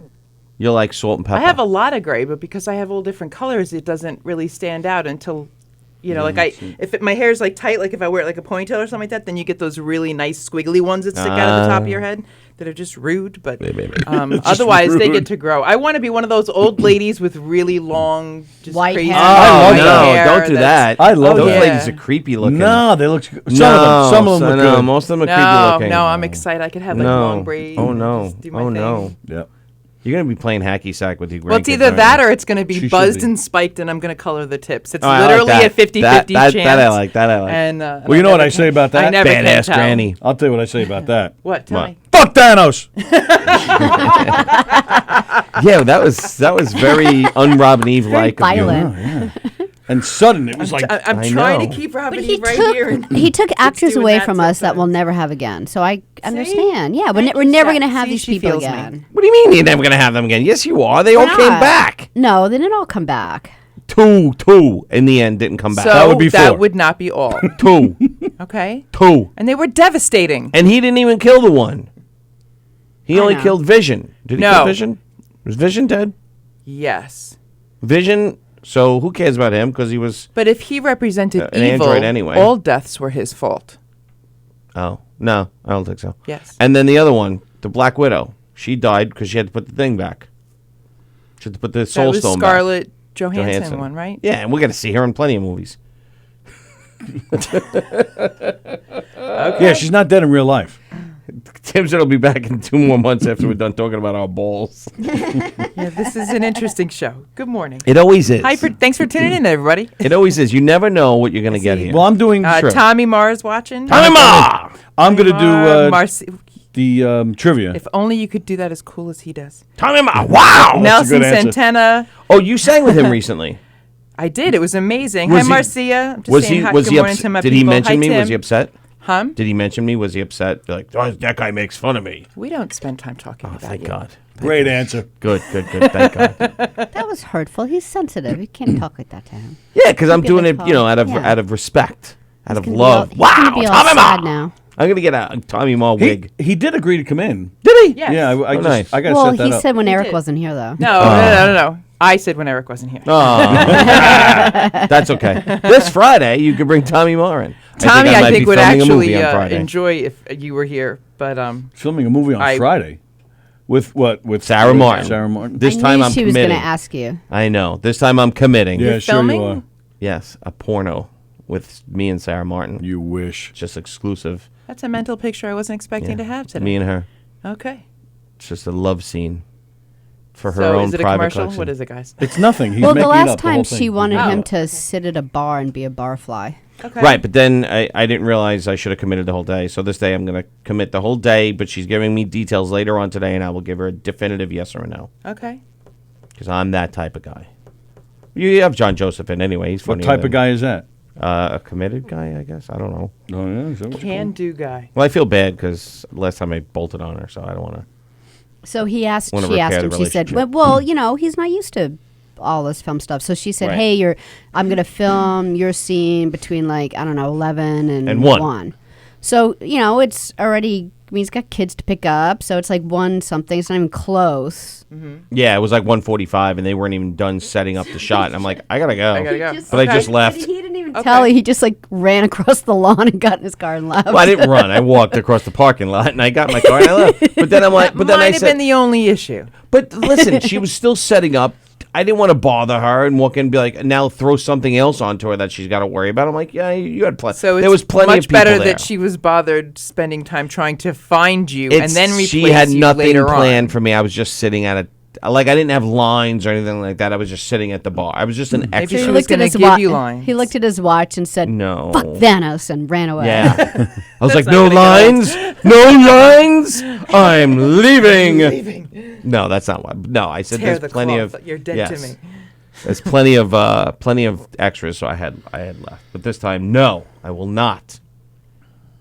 You're like salt and pepper. I have a lot of gray, but because I have all different colors, it doesn't really stand out until, you know, my hair is like tight, like if I wear it like a ponytail or something like that, then you get those really nice squiggly ones that stick out of the top of your head. that are just rude, but Just otherwise they rude. get to grow. I want to be one of those old ladies with really long, just White crazy hair. Oh, white no, hair don't do that's- that. I love Those that. ladies are creepy looking. No, they look. Some of them no, look good. most of them are No, creepy looking. no, I'm excited. I could have like long braids. Oh and no. just do my Oh thing. no. Yeah. You're gonna be playing hacky sack with your grandkids. Well, it's either aren't that you? or it's going to be She should buzzed be. and spiked, and I'm going to color the tips. It's Oh, I like literally that. a 50-50 That chance. I like. That I like. And, Well, you know what I say about that? I never can Badass tell. granny. I'll tell you what I say about that. What? Tell What? me. Fuck Thanos. Yeah, that was very un-Robin Eve like. violent. And sudden, it was like. I'm I trying know. to keep Robin But he Eve right took here. and- he took actors doing away that from us that we'll sometimes. never have again. So I understand. Yeah, Thank we're you, never Seth. going to have See, these she people feels me. again. What do you mean you're never gonna have them again? Yes, you are. They all Why came not? back. No, they didn't all come back. Two in the end didn't come back. So That would be four. would not be all. Two. Okay. Two. And they were devastating. And he didn't even kill the one. He I only know. killed Vision. Did he No. kill Vision? Was Vision dead? Yes. Vision. So who cares about him? Because he was. But if he represented An evil, android anyway. all deaths were his fault. Oh no, I don't think so. Yes. And then the other one, the Black Widow, she died because she had to put the thing back. She had to put the That Soul was Stone Scarlett back. Johansson one, right? Yeah, and we're gonna see her in plenty of movies. Yeah, she's not dead in real life. Tim said he'll be back in 2 more months after we're done talking about our balls. Yeah, this is an interesting show. Good morning. It always is. Thanks for tuning in, everybody. It always is. You never know what you're gonna get here. Well, I'm doing. Tommy Marr's watching. Tommy Ma! I'm going to do Marcy. trivia. If only you could do that as cool as he does. Tommy Ma! Wow! Nelson good answer. Santana. Oh, you sang with him recently. I did. It was amazing. Was Hi, he- Marcia. I'm just Was saying he? hi, Was good he? morning to my Did he people. mention Hi, me? Tim. Was he upset? Huh? Did he mention me? Was he upset? Like, oh, that guy makes fun of me. We don't spend time talking Oh, about thank you. God. Great answer. Good. Thank God. That was hurtful. He's sensitive. You can't talk like that to him. Yeah, because I'm Maybe doing they it, call- out of yeah. out of respect, out of He's gonna love. be all- he's Wow, gonna be all Tommy sad Ma! now. I'm gonna get a Tommy Ma wig. He did agree to come in. Did he? Yes. Yeah, I Oh, just nice. I got to Well, set that he up. said when He Eric did. wasn't here, though. No. I said when Eric wasn't here. Oh, that's okay. This Friday, you could bring Tommy Ma in. Tommy, I I might think be would filming a actually movie on Friday. enjoy if you were here. But Filming a movie on I- Friday. With what? With Sarah Martin. Sarah Martin. This I time knew I'm she was going committing. to ask you. I know. This time I'm committing. Yeah, You're sure filming? you are. Yes, a porno with me and Sarah Martin. You wish. Just exclusive. that's a mental picture I wasn't expecting Yeah. to have today. Me and her. Okay. It's just a love scene for her So own is it a private commercial? collection. What is it, guys? It's nothing. He's Well, the making it last up, the whole time thing. she wanted Oh. him to sit at a bar and be a barfly. Okay. Right, but then I didn't realize I should have committed the whole day. So this day I'm going to commit the whole day, but she's giving me details later on today, and I will give her a definitive yes or a no. Okay. Because I'm that type of guy. You have John Joseph in anyway. He's What funny. type of guy is that? A committed guy, I guess. I don't know. Oh, yeah. Is that what you call Can him? do guy. Well, I feel bad because last time I bolted on her, so I don't want to. So he asked. Wanna She asked repair him. the She said, relationship. "Well, he's not used to all this film stuff." So she said, Right. "Hey, I'm going to film your scene between 11 and 1. So it's already. I mean, he's got kids to pick up, so it's like 1 something. It's not even close. Yeah, it was like 1:45, and they weren't even done setting up the shot. And I'm like, I gotta go. I gotta go. But I just left. He didn't even Okay. tell. He just ran across the lawn and got in his car and left. Well, I didn't run. I walked across the parking lot, and I got in my car and I left. But then I'm like, but then Might I have said, been the only issue. but listen, she was still setting up. I didn't want to bother her and walk in and be like, now throw something else onto her that she's got to worry about. I'm like, yeah, you had plenty. So it's there was plenty much of people better there. that she was bothered spending time trying to find you and then replace she had you nothing later planned on. for me. I was just sitting at I didn't have lines or anything like that. I was just sitting at the bar. I was just an Maybe extra. she He was looked at gonna his give watch. you lines. He looked at his watch and said, No. "Fuck Thanos," and ran away. Yeah. I was like, not no gonna lines, no lines. I'm leaving. No, that's not what. No, I said Tear there's the plenty cloth. of. You're dead yes. to me. There's plenty of extras, so I had left. But this time, no, I will not.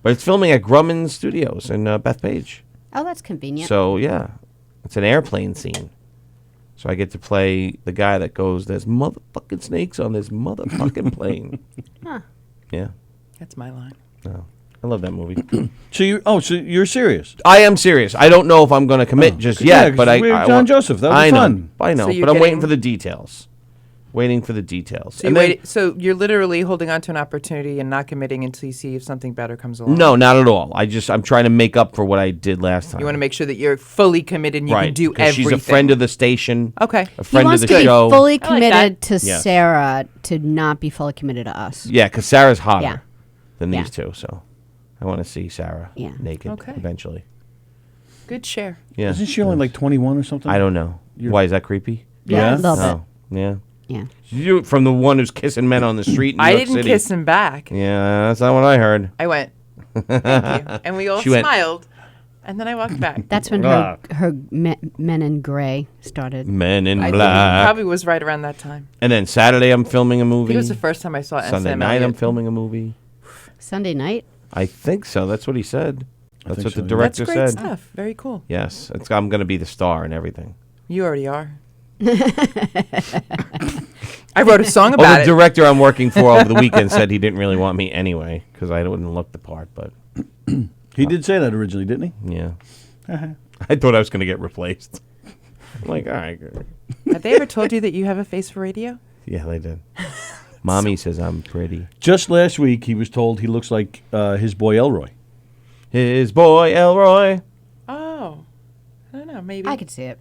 But it's filming at Grumman Studios in Bethpage. Oh, that's convenient. So yeah, it's an airplane scene. So I get to play the guy that goes, "There's motherfucking snakes on this motherfucking plane." Huh. Yeah, That's my line. no, I love that movie. So you're serious? I am serious. I don't know if I'm going to commit just Yeah, yet, 'cause but we have I John want- Joseph. That would I be know, fun. I know, So you're but I'm waiting getting- for the details. Waiting for the details. So, And you then- wait, so you're literally holding on to an opportunity and not committing until you see if something better comes along. No, not at all. I'm trying to make up for what I did last time. You want to make sure that you're fully committed and you right, can do 'cause everything. she's a friend of the station. Okay. A He friend of wants the to be show. fully that. committed to Yes. Sarah to not be fully committed to us. Yeah, because Sarah's hotter Yeah. than Yeah. these two, so I want to see Sarah Yeah. naked Okay. eventually. Good share. Yeah. Isn't she only like 21 or something? I don't know. Why is that creepy? Yeah. A little bit. Oh, yeah. Yeah. You from the one who's kissing men on the street in New I York didn't City. kiss him back. Yeah, that's not what I heard. I went, thank you. And we all She went- smiled. And then I walked back. That's when her Men in Gray started. Men in I think it Black. probably was right around that time. And then Saturday I'm filming a I movie. think it was the first time I saw Sunday SM night I'm Elliott. filming a movie. Sunday night? I think so. That's what he said. That's think what so, the yeah. director That's great said. stuff. Very cool. Yes, I'm going to be the star and everything. You already are. I wrote a song Well, about the it. director I'm working for over the weekend said he didn't really want me anyway because I wouldn't look the part. But He did say that originally, didn't he? yeah, I thought I was going to get replaced. I'm like, all right, good. Have they ever told you that you have a face for radio? Yeah, they did. Mommy says I'm pretty. Just last week, he was told he looks like his boy Elroy. His boy Elroy. Oh. I don't know. Maybe. I could see it.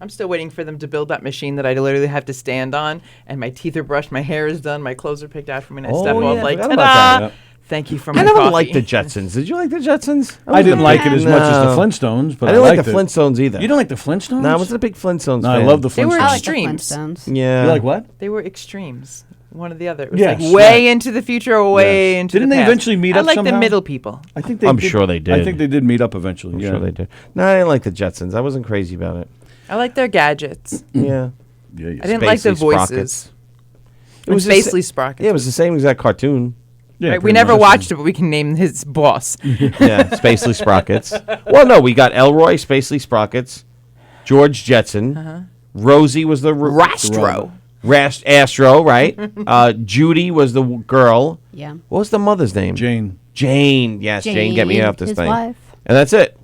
I'm still waiting for them to build that machine that I literally have to stand on, and my teeth are brushed, my hair is done, my clothes are picked out for me, and I step Oh, off yeah, like, forgot ta-da! about that. Thank you for my I never coffee. liked the Jetsons. Did you like the Jetsons? I didn't like it as much as the No. Flintstones, but I didn't like liked the it. Flintstones either. You don't like the Flintstones? No, I wasn't a big Flintstones No, fan. I love the Flintstones. They were I like the Extremes. Flintstones. Yeah. You like what? They were extremes. One or the other. It was Yes, like way right. into the future or way Yes. into Didn't the they past. eventually meet I up like the somehow? middle people. I think they I'm did- sure they did. I think they did meet up eventually. I'm yeah. sure they did. No, I didn't like the Jetsons. I wasn't crazy about it. I like their gadgets. Yeah. Yeah, yeah. I didn't like the Spacely voices. Sprockets. It was the sa- Spacely Sprockets. Yeah, it was the same exact cartoon. Yeah, Right, we pretty never much. watched it, but we can name his boss. Yeah, Spacely Sprockets. Well, no, we got Elroy, Spacely Sprockets, George Jetson. Rosie was the Rastro. Astro, right? Judy was the girl. Yeah. What was the mother's name? Jane. Jane. Yes, Jane, get me off this his thing. wife. And that's it.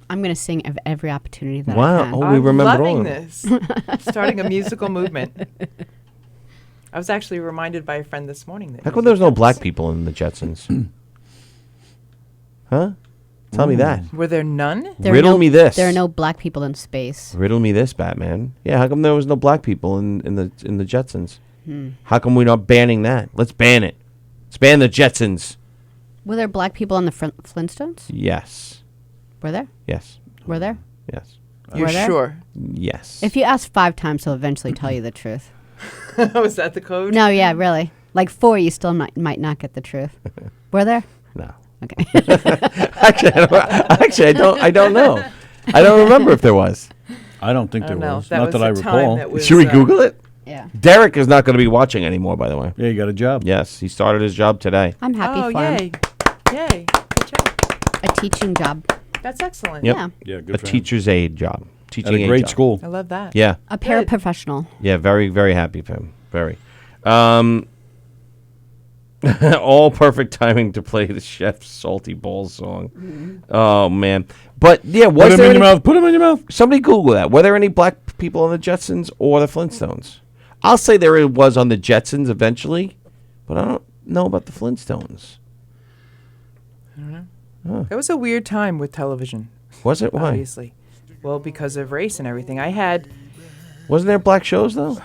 I'm going to sing every opportunity that I Wow. can. Oh, we I'm remembered all loving of it. this. Starting a musical movement. I was actually reminded by a friend this morning that How come there was no black people in the Jetsons? Huh? Tell me that. were there none? There are Riddle no- me this. There are no black people in space. Riddle me this, Batman. Yeah, how come there was no black people in the Jetsons? How come we're not banning that? Let's ban it. Let's ban the Jetsons. Were there black people on the Flintstones? Yes. Were there? Yes. Were there? Yes. You're Were there? sure? Yes. If you ask 5 times, he'll eventually tell you the truth. Was that the code? No, yeah, really. Like 4, you still might not get the truth. Were there? No. Okay. Actually, I don't know. I don't remember if there was. I don't think I there don't know. was. That Not was that I a time recall. that was, Should we Google it? Yeah. Derek is not going to be watching anymore, by the way. Yeah, you got a job. Yes, he started his job today. I'm happy Oh, for him. yay. Yay. Good job. A teaching job. That's excellent. Yep. Yeah. Yeah, A good for him. teacher's aide job. At Teaching a aide great job. school. I love that. Yeah. A Good. paraprofessional. Yeah, very, very happy for him. Very. All perfect timing to play the Chef's Salty Balls song. Oh, man. But, yeah, Put was him there in your any... mouth. Put him in your mouth. Somebody Google that. Were there any black people on the Jetsons or the Flintstones? I'll say there was on the Jetsons eventually, but I don't know about the Flintstones. It was a weird time with television, Was it? Why? obviously. Well, because of race and everything. Wasn't there black shows, though?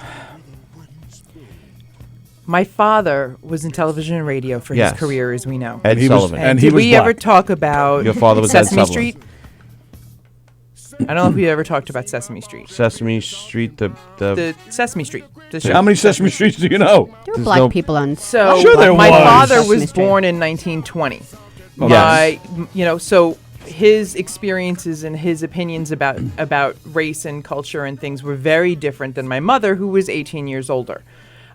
My father was in television and radio for Yes. his career, as we know. Ed He was- Sullivan. and And he did was we ever black. talk about Your father was Ed Sesame Sullivan. Street? I don't know if we ever talked about Sesame Street. Sesame Street, The Sesame Street. The How many Sesame Streets do you know? There were There's black no- people on. So Sure there my was. father Sesame was Street. born in 1920. Yes. So his experiences and his opinions about race and culture and things were very different than my mother, who was 18 years older.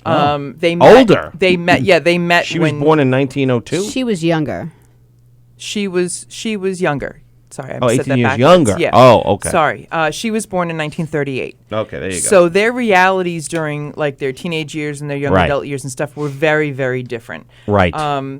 They met, Older? They met. Yeah, they met She was when born in 1902. She was younger. she was younger. Sorry, I Oh, said 18 that years backwards. younger. Yeah. Oh, okay. Sorry. She was born in 1938. Okay, there you go. So their realities during like their teenage years and their young Right. adult years and stuff were very, very different. Right.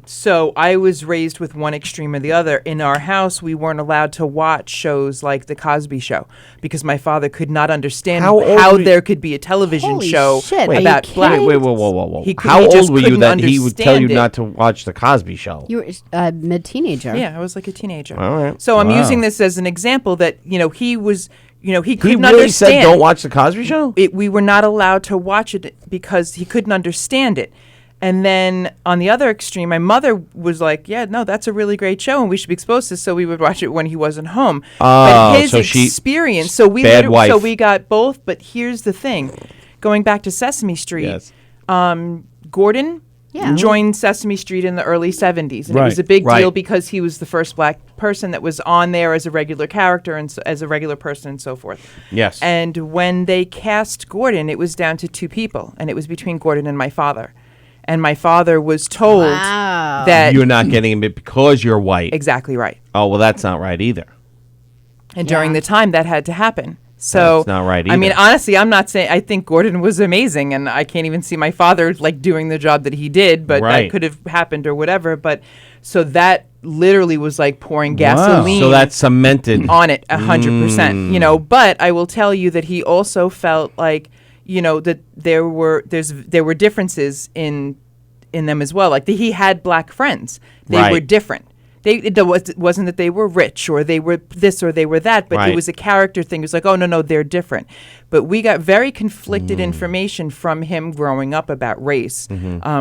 So I was raised with one extreme or the other. In our house, we weren't allowed to watch shows like The Cosby Show because my father could not understand How old how were you- there could be a television Holy show shit, are you about kidding? black. Wait, whoa. He could- How he just old were you couldn't that he would tell you understand it. not to watch The Cosby Show? You were mid-teenager. Yeah, I was like a teenager. All right. So I'm Wow. using this as an example that he was, he He couldn't really understand. said don't watch The Cosby Show? We were not allowed to watch it because he couldn't understand it. And then on the other extreme, my mother was like, "Yeah, no, that's a really great show, and we should be exposed to." So we would watch it when he wasn't home. Oh, but his so she- experience, so we bad wife. so we got both. But here's the thing, going back to Sesame Street, Yes. Gordon Yeah. joined Sesame Street in the early 70s, and it was Right. a big deal Right. because he was the first black person that was on there as a regular character and as a regular person and so forth. Yes. And when they cast Gordon, it was down to two people, and it was between Gordon and my father. And my father was told Wow. that You're not getting it because you're white. exactly right. Oh, well, that's not right either. And during Yeah. the time, that had to happen. So That's not right I mean, either. honestly, I'm not saying I think Gordon was amazing, and I can't even see my father like doing the job that he did, but Right. that could have happened or whatever. But so that literally was like pouring gasoline. So that's cemented. on it 100%. But I will tell you that he also felt like that there were differences in them as well. Like he had black friends. They were Right. different. It wasn't that they were rich or they were this or they were that, but Right. it was a character thing. It was like, oh, no, they're different. But we got very conflicted information from him growing up about race,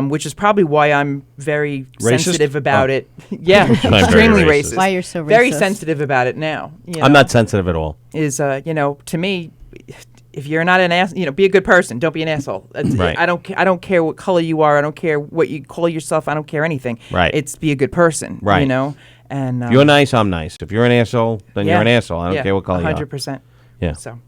which is probably why I'm very Racist? sensitive about Oh. it. Yeah, very extremely racist. racist. Why you're so Very racist. sensitive about it now. I'm not sensitive at all. Is to me, if you're not an ass, be a good person. Don't be an asshole. Right. I don't care what color you are. I don't care what you call yourself. I don't care anything. Right. It's be a good person. Right. And If you're nice, I'm nice. If you're an asshole, then you're an asshole. I don't care what color you are. 100%. Yeah. So.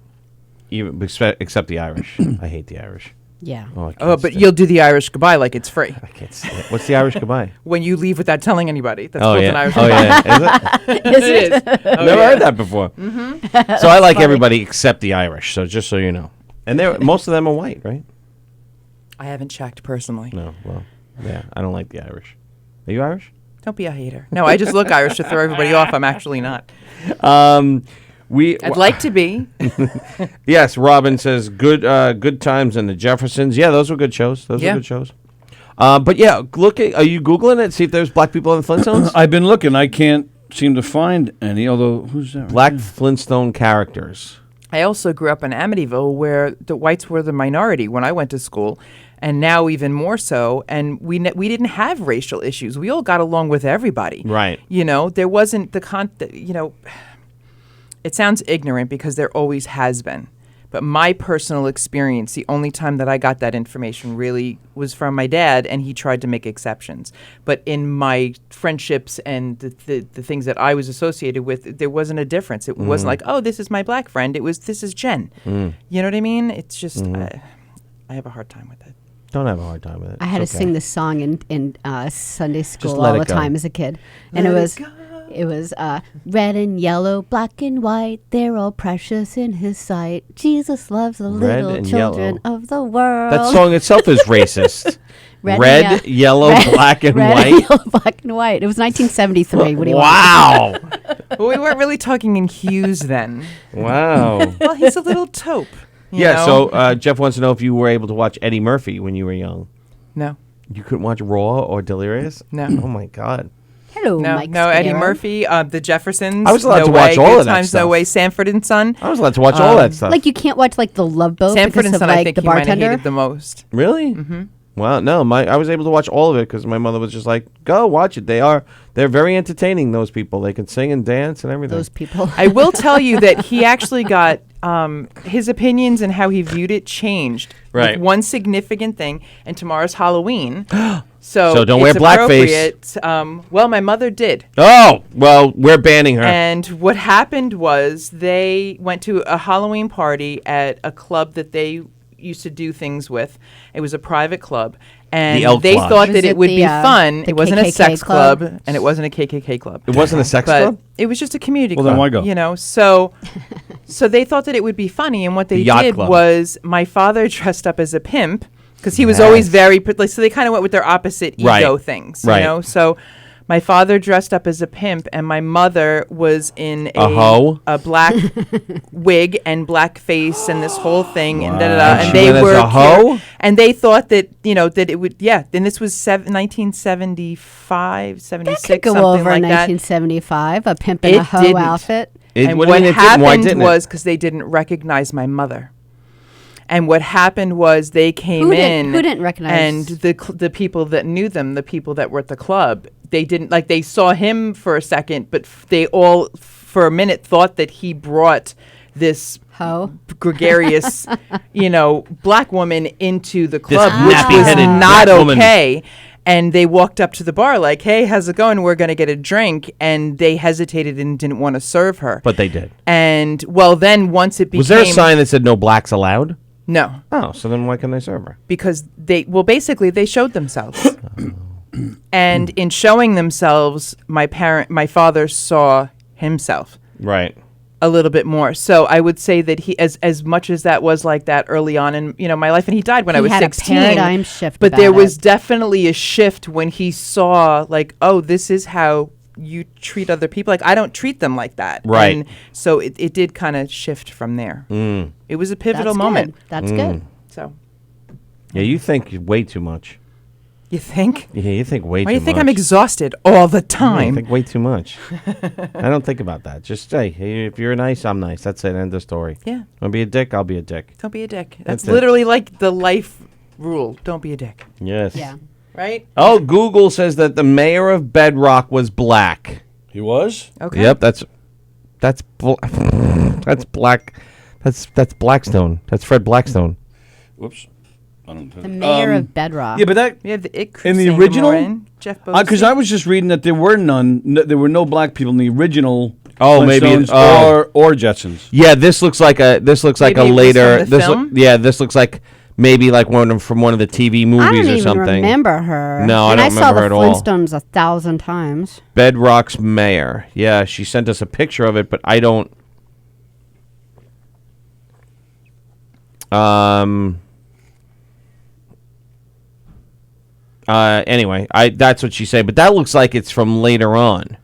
Even except the Irish. I hate the Irish. Yeah. Oh, I can't Oh, but stand- you'll do the Irish goodbye like it's free. I can't stand it. What's the Irish goodbye? When you leave without telling anybody. That's Oh called yeah. an Irish Oh goodbye. yeah. Is it? It is. Oh, Never yeah. heard that before. Mm-hmm. So I like everybody except the Irish. So just so you know, and most of them are white, right? I haven't checked personally. No. Well, yeah. I don't like the Irish. Are you Irish? Don't be a hater. No, I just look Irish to throw everybody off. I'm actually not. I'd like to be. Yes, Robin says good times and the Jeffersons. Yeah, those were good shows. Those Yeah. were good shows. But yeah, are you Googling it? See if there's black people in the Flintstones? I've been looking. I can't seem to find any. Although who's that? right Black there? Flintstone characters. I also grew up in Amityville where the whites were the minority when I went to school, and now even more so. And we didn't have racial issues. We all got along with everybody. Right. There wasn't it sounds ignorant because there always has been. But my personal experience, the only time that I got that information really was from my dad, and he tried to make exceptions. But in my friendships and the things that I was associated with, there wasn't a difference. It wasn't like, oh, this is my black friend. It was, this is Jen. You know what I mean? It's just, I have a hard time with it. Don't have a hard time with it. I had It's to okay. sing this song in Sunday school let all it the go. time as a kid, and it was red and yellow, black and white. They're all precious in His sight. Jesus loves the Red little and children yellow. of the world. That song itself is racist. Red Red, and yellow, black, and red white. and yellow, black and white. It was 1973. What do you want? Wow. But we weren't really talking in hues then. Wow. Well, he's a little taupe. you Yeah, know? so Jeff wants to know if you were able to watch Eddie Murphy when you were young. No. You couldn't watch Raw or Delirious? No. Oh, my God. Hello, No, Mike. no, Eddie Scarrow. Murphy, the Jeffersons. I was allowed no to way, watch all Good of that Times, stuff. No Way, Sanford and Son. I was allowed to watch all that stuff. Like you can't watch like the Love Boat Sanford because and of Son, I like think the he might have bartender. hated the most. Really? Mm-hmm. Wow, no, I was able to watch all of it because my mother was just like, go watch it. They're very entertaining, those people. They can sing and dance and everything. Those people. I will tell you that he actually got his opinions and how he viewed it changed. Right. With one significant thing, and tomorrow's Halloween. So don't wear it's blackface. appropriate. Well, my mother did. Oh, well, we're banning her. And what happened was they went to a Halloween party at a club that they used to do things with. It was a private club, and Elk they Lodge. thought Was that it it would the, be fun. the It wasn't a KKK sex club? club, and it wasn't a KKK club. It wasn't a sex But club? it was just a community Well, club. then why go? You know, so they thought that it would be funny, and what they Yacht did club. was my father dressed up as a pimp because he was always very so they kind of went with their opposite Right. ego things. Right. You know, so my father dressed up as a pimp, and my mother was in A hoe? a black wig and black face and this whole thing and da da Wow. da. And And she they went as were a hoe? and they thought that that it would Then this was 1975, 76, That could go something over like in that. 1975. A pimp in a It hoe didn't. outfit. And What what do you mean it didn't? happened Why didn't it? was because they didn't recognize my mother. And what happened was they came in. Who didn't recognize? And the people that knew them, the people that were at the club, they didn't they saw him for a second, but they all for a minute thought that he brought this Hoe. gregarious, black woman into the club, which was nappy-headed not black woman. okay. And they walked up to the bar like, "Hey, how's it going? We're going to get a drink." And they hesitated and didn't want to serve her. But they did. And well, then once it became Was there a sign that said no blacks allowed? No, Oh, so then why couldn't they serve her? because basically they showed themselves. And in showing themselves, my father saw himself Right. a little bit more. So I would say that he, as much as that was like that early on in my life, and he died when I He was had a 16. paradigm shift But there about was it. definitely a shift when he saw oh, this is how you treat other people. Like I don't treat them like that. Right. And so it did kind of shift from there. It was a pivotal That's moment. Good. That's good. So Yeah, you think way too much. you think? Yeah, you think way too much. Why do you think I'm exhausted all the I time? think way too much. I don't think about that. Just say, hey, if you're nice, I'm nice. That's it. End of story. Yeah. I'll be a dick. I'll be a dick. Don't be a dick. That's That's it. literally like the life rule. Don't be a dick. Yes. Yeah. Right? Oh, Google says that the mayor of Bedrock was black. He was? Okay. Yep, that's that's black. That's Blackstone. That's Fred Blackstone. Whoops. I don't The mayor of Bedrock. Yeah, but that We have the It in the Saint original, Morin, Jeff because Bosey. I was just reading that there were there were no black people in the original. Oh, maybe Flintstones oh. or Jetsons. Yeah, this looks like a Maybe a it was later. from the This film? this looks like maybe like from one of the TV I movies don't or even something. remember her. No, I and don't I saw remember the at all. Flintstones 1,000 times. Bedrock's mayor. Yeah, she sent us a picture of it, but I don't. Anyway, that's what she said, but that looks like it's from later on.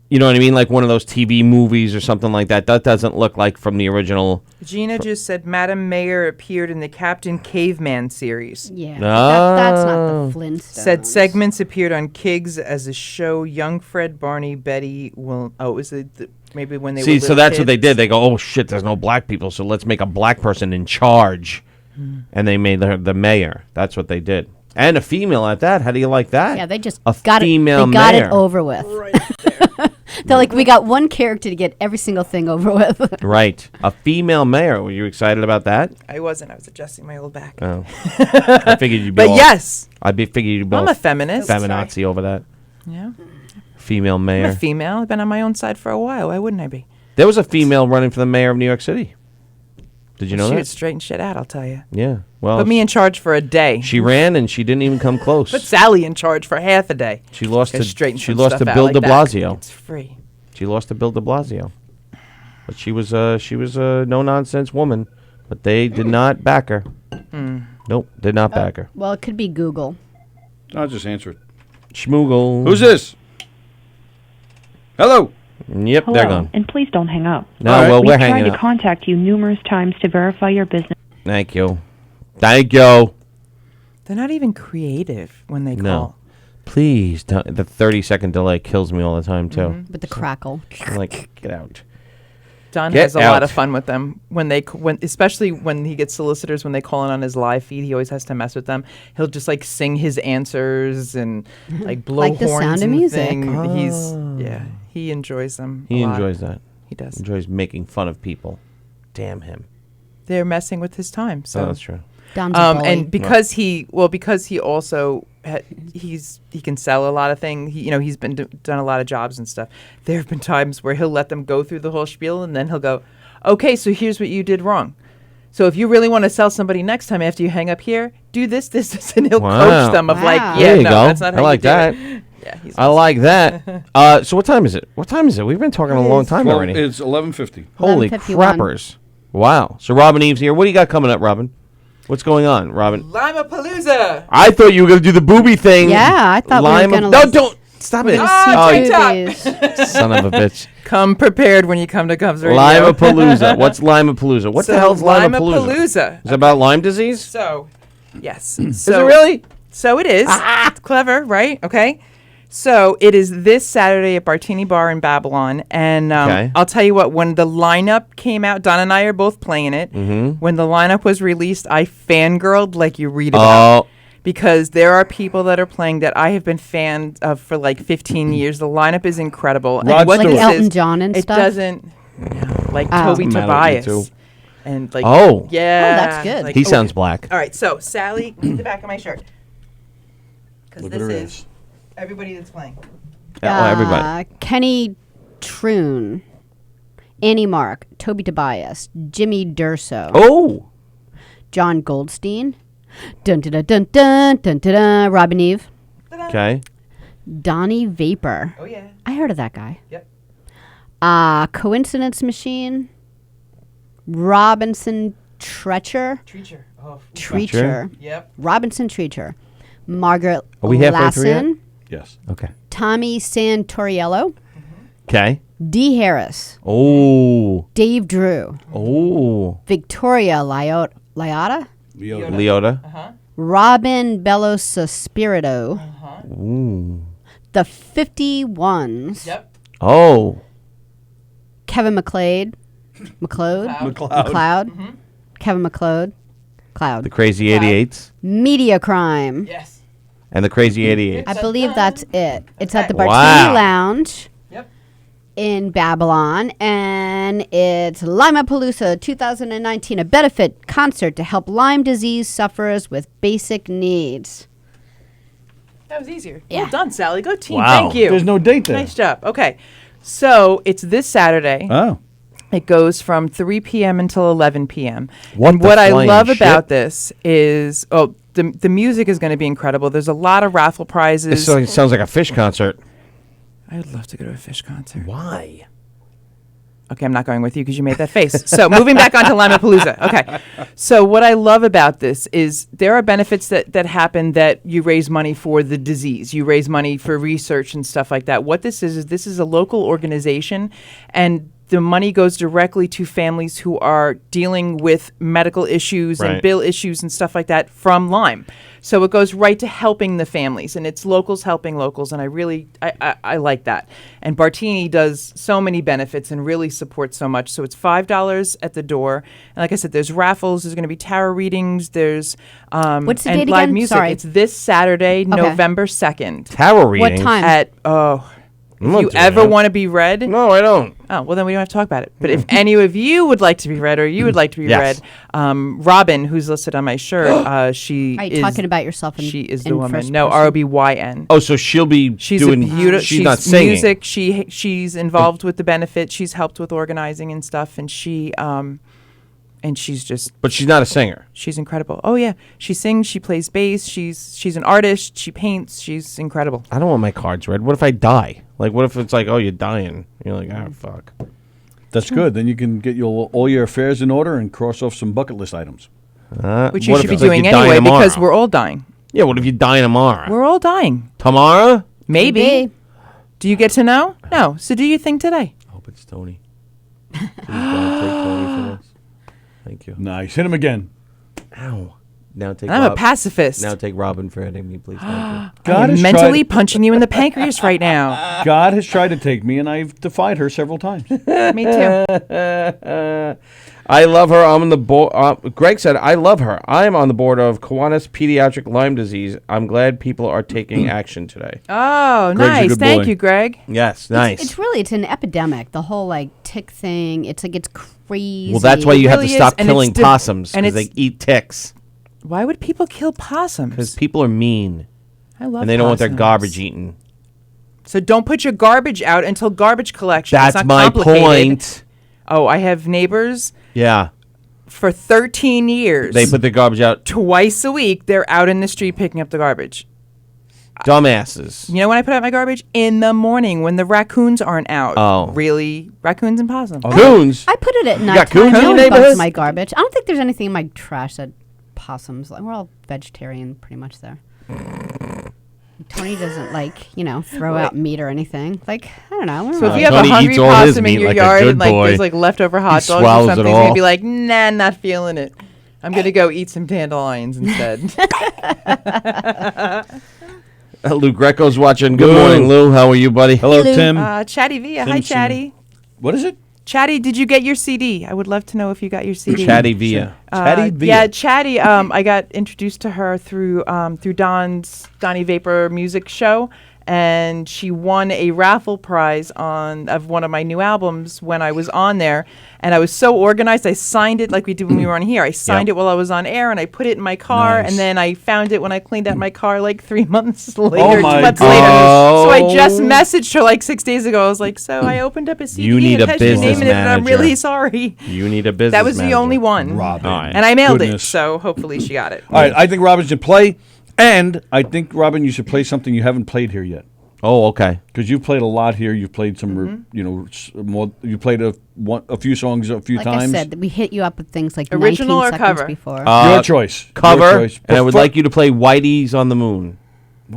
You know what I mean? Like one of those TV movies or something like that. That doesn't look like from the original. Gina just said Madam Mayor appeared in the Captain Caveman series. Yeah. That's not the Flintstones. Said segments appeared on Kiggs as a show. Young Fred, Barney, Betty. Well, it was maybe when they were See, so little that's what they kids. did. They go, oh shit, there's no black people, so let's make a black person in charge. And they made her the mayor. That's what they did. And a female at that. How do you like that? Yeah, they just a got female it. They got mayor. it over with. They're like, we got one character to get every single thing over with. Right. A female mayor. Were you excited about that? I wasn't. I was adjusting my old back. Oh. I figured you'd be But all, yes, figured you'd be I'm all a feminist. feminazi over that. Yeah, Female I'm mayor. a female. I've been on my own side for a while. Why wouldn't I be? There was a female running for the mayor of New York City. Did you know She that? would straighten shit out, I'll tell you. Yeah. Well, Put me in charge for a day. she ran and she didn't even come close. Put Sallie in charge for half a day. She lost Gotta to straighten she some lost to stuff out Bill like De that. Blasio. It's free. She lost to Bill De Blasio. But she was a no nonsense woman. But they did not back her. Nope, did not back her. Well, it could be Google. I'll just answer it. Schmoogle. Who's this? Hello. Yep, Hello, they're gone. and please don't hang up. No, All right. well, we're We've tried hanging to up. contact you numerous times to verify your business. Thank you. Thank you. They're not even creative when they No. call. Please don't. The 30-second delay kills me all the time, too. With the crackle. I'm like, get out. Don Get has a lot out. of fun with them especially when he gets solicitors when they call in on his live feed. He always has to mess with them. He'll just like sing his answers and like blow Like The horns Sound of and Music. thing. He enjoys them. He a lot. enjoys that. He does. Enjoys making fun of people. Damn him. They're messing with his time. So Oh, that's true. Don's a bully. and because he also he can sell a lot of things. He's been done a lot of jobs and stuff. There have been times where he'll let them go through the whole spiel and then he'll go, "Okay, so here's what you did wrong." So if you really want to sell somebody next time after you hang up here, do this, and he'll Wow. coach them of like, Wow. yeah, There you no, go. that's not how I like you do that. it. Yeah, he's I like that. So what time is it? What time is it? We've been talking a long time Well, already. it's 11:50. Holy 11:51. crappers. Wow. So Robin Eve's here. What do you got coming up, Robin? What's going on, Robin? Limapalooza. I thought you were going to do the booby thing. Yeah, I thought we were Lima- gonna No, listen- don't. Stop it. Ah, you TikTok. son of a bitch. Come prepared when you come to Cubs Radio. Limapalooza. What's Limapalooza? What So the hell's Limapalooza? Is it about Lyme disease? So, yes. Is it really? So it is. It's clever, right? Okay. So it is this Saturday at Bartini Bar in Babylon. And Okay. I'll tell you what, when the lineup came out, Don and I are both playing it. Mm-hmm. When the lineup was released, I fangirled like you read about. Oh, Because there are people that are playing that I have been fans of for like 15 years. The lineup is incredible. Rod and what Stewart. this Like Elton is, John and it stuff? doesn't like Oh. Toby Doesn't matter what you Tobias. do. And like Oh. yeah, Oh, that's good. like, he okay. sounds black. All right, so Sallie, read the back of my shirt. Because Look at this her is ass. everybody that's playing. Oh, everybody. Kenny Troon, Annie Mark, Toby Tobias, Jimmy Durso, Oh. John Goldstein, dun dun dun dun dun dun dun, dun Robin Eve, Okay. Donnie Vapor. Oh yeah. I heard of that guy. Yep. Coincidence Machine, Robinson Treacher, Treacher. Oh. Treacher, Yep. Robinson Treacher, Margaret Are we halfway through yet? Lassen, Yes. Okay. Tommy Santoriello, Okay. Dee Harris, Oh. Dave Drew, Oh. Victoria Liotta, Leota. Robin Bellosuspirito, Ooh. The 51s, Yep. Oh. Kevin McLeod, McLeod, Kevin McLeod, Cloud, The Crazy 88s Media Crime. Yes. and the Crazy 88s. I believe that's it. It's at the Okay. Bartini Wow. Lounge Yep. in Babylon, and it's Limapalooza 2019, a benefit concert to help Lyme disease sufferers with basic needs. That was easier. Yeah. Well done, Sallie. Go team. Wow. Thank you. There's no date there. Nice job. Okay. So it's this Saturday. Oh. It goes from 3 p.m. until 11 p.m. What and the what I flying love shit? about this is, the music is going to be incredible. There's a lot of raffle prizes. It sounds like a fish concert. I would love to go to a fish concert. Why? Okay, I'm not going with you because you made that face. So moving back onto Limapalooza. Okay. So what I love about this is there are benefits that happen that you raise money for the disease. You raise money for research and stuff like that. What this is a local organization, and the money goes directly to families who are dealing with medical issues and Right. bill issues and stuff like that from Lyme. So it goes right to helping the families, and it's locals helping locals, and I like that. And Bartini does so many benefits and really supports so much. So it's $5 at the door, and like I said, there's raffles. There's going to be tarot readings. There's What's the and date live again? music. Sorry. It's this Saturday, November 2nd. Tarot readings. time? At I'm if not you doing ever that. want to be read, No, I don't. oh, well, then we don't have to talk about it. But if any of you would like to be read or you would like to be Yes. read, Robin, who's listed on my shirt, she Are you is talking about yourself in she is in the woman. first No, person? ROBYN. Oh, so she'll be She's doing. a beautiful. She's not singing. music. She's involved with the benefit. She's helped with organizing and stuff, and she's just But she's not a singer. she's incredible. Oh yeah, she sings. She plays bass. She's an artist. She paints. She's incredible. I don't want my cards read. What if I die? Like, what if it's like, oh, you're dying? You're like, oh, fuck. That's good. Then you can get all your affairs in order and cross off some bucket list items. Which you what should if be it's like doing you die anyway because tomorrow? we're all dying. Yeah, what if you die tomorrow? We're all dying. Tomorrow? Maybe. Maybe. Do you get to know? No. So do you think today? I hope it's Tony. Please God, take Tony for this. Thank you. Nice. Hit him again. Ow. Now take I'm a Rob- pacifist. Now take Robin for hitting me, please. Thank I God am has mentally tried, punching you in the pancreas right now. God has tried to take me, and I've defied her several times. Me too. you. I love her. I'm on the board. Greg said, I love her. I am on the board of Kiwanis Pediatric Lyme Disease. I'm glad people are taking action today. Oh, Greg's a nice. good Thank boy. you, Greg. Yes, nice. It's an epidemic. The whole like tick thing. It's crazy. Well, that's why you have to really stop is, and it's killing possums and because they it's- eat ticks. Why would people kill possums? Because people are mean I love and they don't want their possums. garbage eaten. So don't put your garbage out until garbage collection. It's That's not my complicated. point. Oh, I have neighbors. Yeah. for 13 years. They put the garbage out. Twice a week, they're out in the street picking up the garbage. Dumbasses. You know when I put out my garbage? In the morning when the raccoons aren't out. Oh. Really? Raccoons and possums. Coons. I put it at night. got coons in No your one bugs neighborhood? my garbage. I don't think there's anything in my trash that possums. Like, we're all vegetarian pretty much there. Tony doesn't throw out meat or anything. Like, I don't know. So if you have Tony a hungry eats all his possum in meat your like a yard good and boy. there's leftover hot dogs or swallows it something, he's going to all. be like, nah, not feeling it. I'm going to go eat some dandelions instead. Lou Greco's watching. Good morning, Lou. How are you, buddy? Hello, Lou. Tim. Chatty Via. Hi, Simpson. Chatty. What is it? Chatty, did you get your CD? I would love to know if you got your CD. Chatty Via. Chatty Via. Yeah, Chatty. I got introduced to her through Donnie Vapor music show, and she won a raffle prize of one of my new albums when I was on there. And I was so organized. I signed it like we did when we were on here. I signed it while I was on air, and I put it in my car. Nice. And then I found it when I cleaned out my car 3 months later, Oh 2 my months God. later. So I Oh. just messaged her 6 days ago. I was like, so I opened up a CD. You need and a it has your name business in it, and I'm manager. really sorry. You need a business That was the manager. only one. Robin. All right. And I mailed it, Goodness. so hopefully she got it. All right, I think Robin should play, and I think, Robin, you should play something you haven't played here yet. Oh, okay. Because you've played a lot here. You've played some, more. You played a few songs a few Like times. I said, we hit you up with things like Original 19 or seconds cover? before. Your choice. Cover. Your choice. And I would But like you to play Whitey's on the Moon.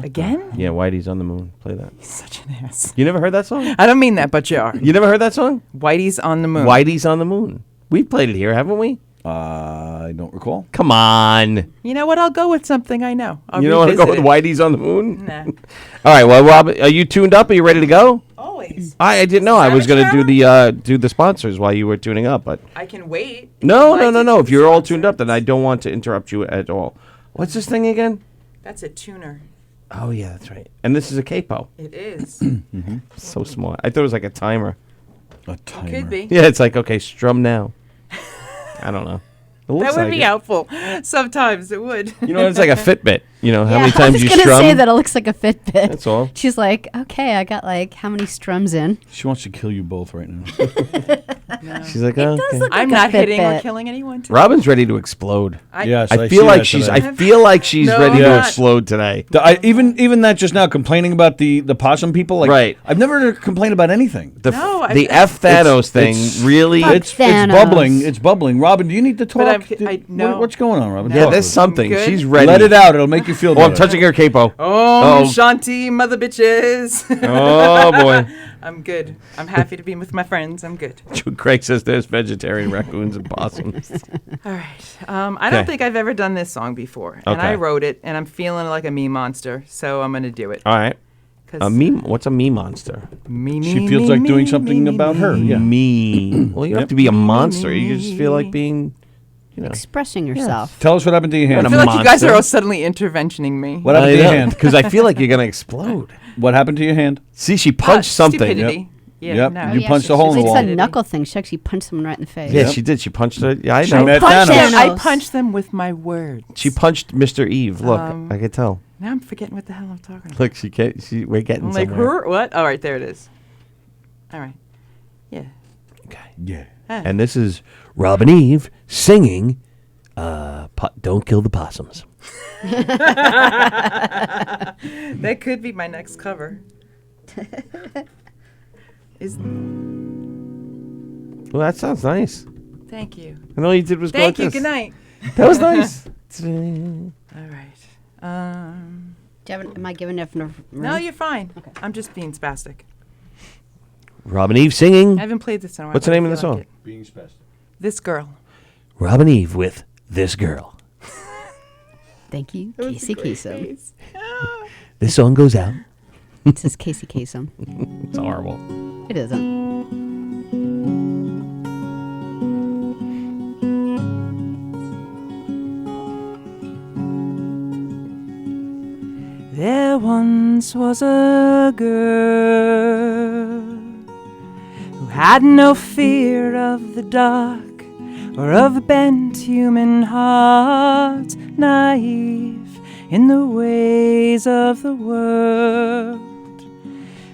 Again? Yeah, Whitey's on the Moon. Play that. Such an ass. You never heard that song? I don't mean that, but you are. You never heard that song? Whitey's on the moon. Whitey's on the Moon. We've played it here, haven't we? I don't recall. Come on. You know what? I'll go with something I know. I'll You don't want to go with revisit Whitey's on the Moon? it. Nah. All right. Well, Rob, are you tuned up? Are you ready to go? Always. I didn't know. I that was what going you're to do the sponsors while you were tuning up, but I can wait. no. Like to If do you're all sponsors. tuned up, then I don't want to interrupt you at all. What's this thing again? That's a tuner. Oh yeah, that's right. And this is a capo. It is. So smart. I thought it was like a timer. A timer. Could be. Yeah, it's like okay, strum now. I don't know. It looks That would like be it. helpful. Sometimes it would. You know, it's like a Fitbit. You know, how Yeah, many I times was you gonna strum? say that it looks like a Fitbit. That's all. She's like, okay, I got how many strums in? She wants to kill you both right now. She's like, oh, okay. I'm like a not hitting or Fitbit. killing anyone. Today. Robin's ready to explode. Yes, I see feel like that she's. today. I feel like she's No, ready I'm to not. explode today. Even that just now complaining about the possum people. Like, Right. I've never heard her complain about anything. The No, the I- F Thanos thing it's- really. Fuck It's Thanos. bubbling. It's bubbling. Robin, do you need to talk? But no. What's going on, Robin? No. yeah, Talk there's to us. something. Good. She's ready. Let it out. It'll make you feel Oh, better. I'm touching her capo. Oh, Oh. Shanti, mother bitches. Oh boy. I'm good. I'm happy to be with my friends. I'm good. Craig says there's vegetarian raccoons and possums. All right. I don't Okay. think I've ever done this song before, and Okay. I wrote it, and I'm feeling like a me monster, so I'm gonna do it. All right. 'Cause A me? What's a me monster? me, She me, feels me, like me, doing me, something me, about me. her. Yeah. Me. Well, you don't have to be a monster. You just feel like being, you know. Expressing yourself. Tell us what happened to your I hand. feel like you guys monster. are all suddenly interventioning me. What happened to your hand? Because I feel like you're gonna explode. What happened to your hand? See, she punched something. Stupidity. Yeah, Yep. no. You yeah, punched she- a hole in the It's wall. a knuckle thing. She actually punched someone right in the face. Yeah, Yep. she did. She punched her. Yeah, I She know. met Punch Thanos. them. I Thanos. punched them with my words. She punched Mr. Eve. Look, I could tell. Now I'm forgetting what the hell I'm talking about. Look, she can't. We're getting I'm like, somewhere. what? All right, there it is. All right. Yeah. Okay. Yeah. And this is Robin Eve singing Don't Kill the Possums. That could be my next cover. Is Well, that sounds nice. Thank you. And all you did was Thank go you. like this. Good night. That was nice. All right. Am I giving enough room? No, you're fine. I'm just being spastic. Robin Eve singing. I haven't played this in a while. What's the but I name of the feel song? like it. Being spastic. This girl. Robin Eve with This Girl. Thank you, Casey Kasem. This song goes out. It says Casey Kasem. It's horrible. It isn't. There once was a girl who had no fear of the dark or of a bent human heart, naive in the ways of the world.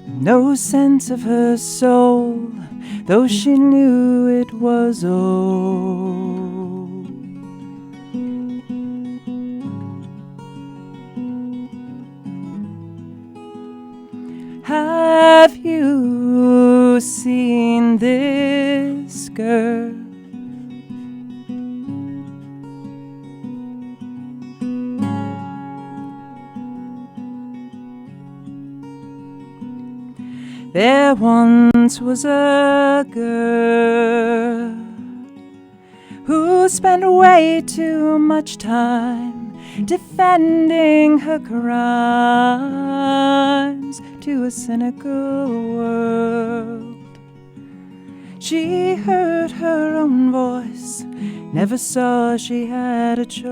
No sense of her soul, though she knew it was old. There once was a girl who spent way too much time defending her crimes to a cynical world. She heard her own voice, never saw she had a choice.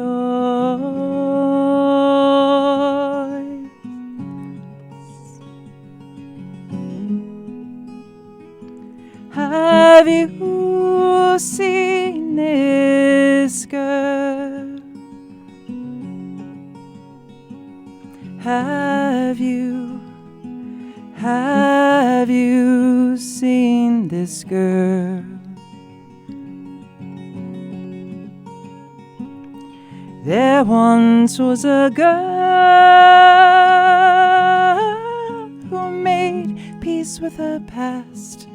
Have you seen this girl? Have you seen this girl? There once was a girl who made peace with her past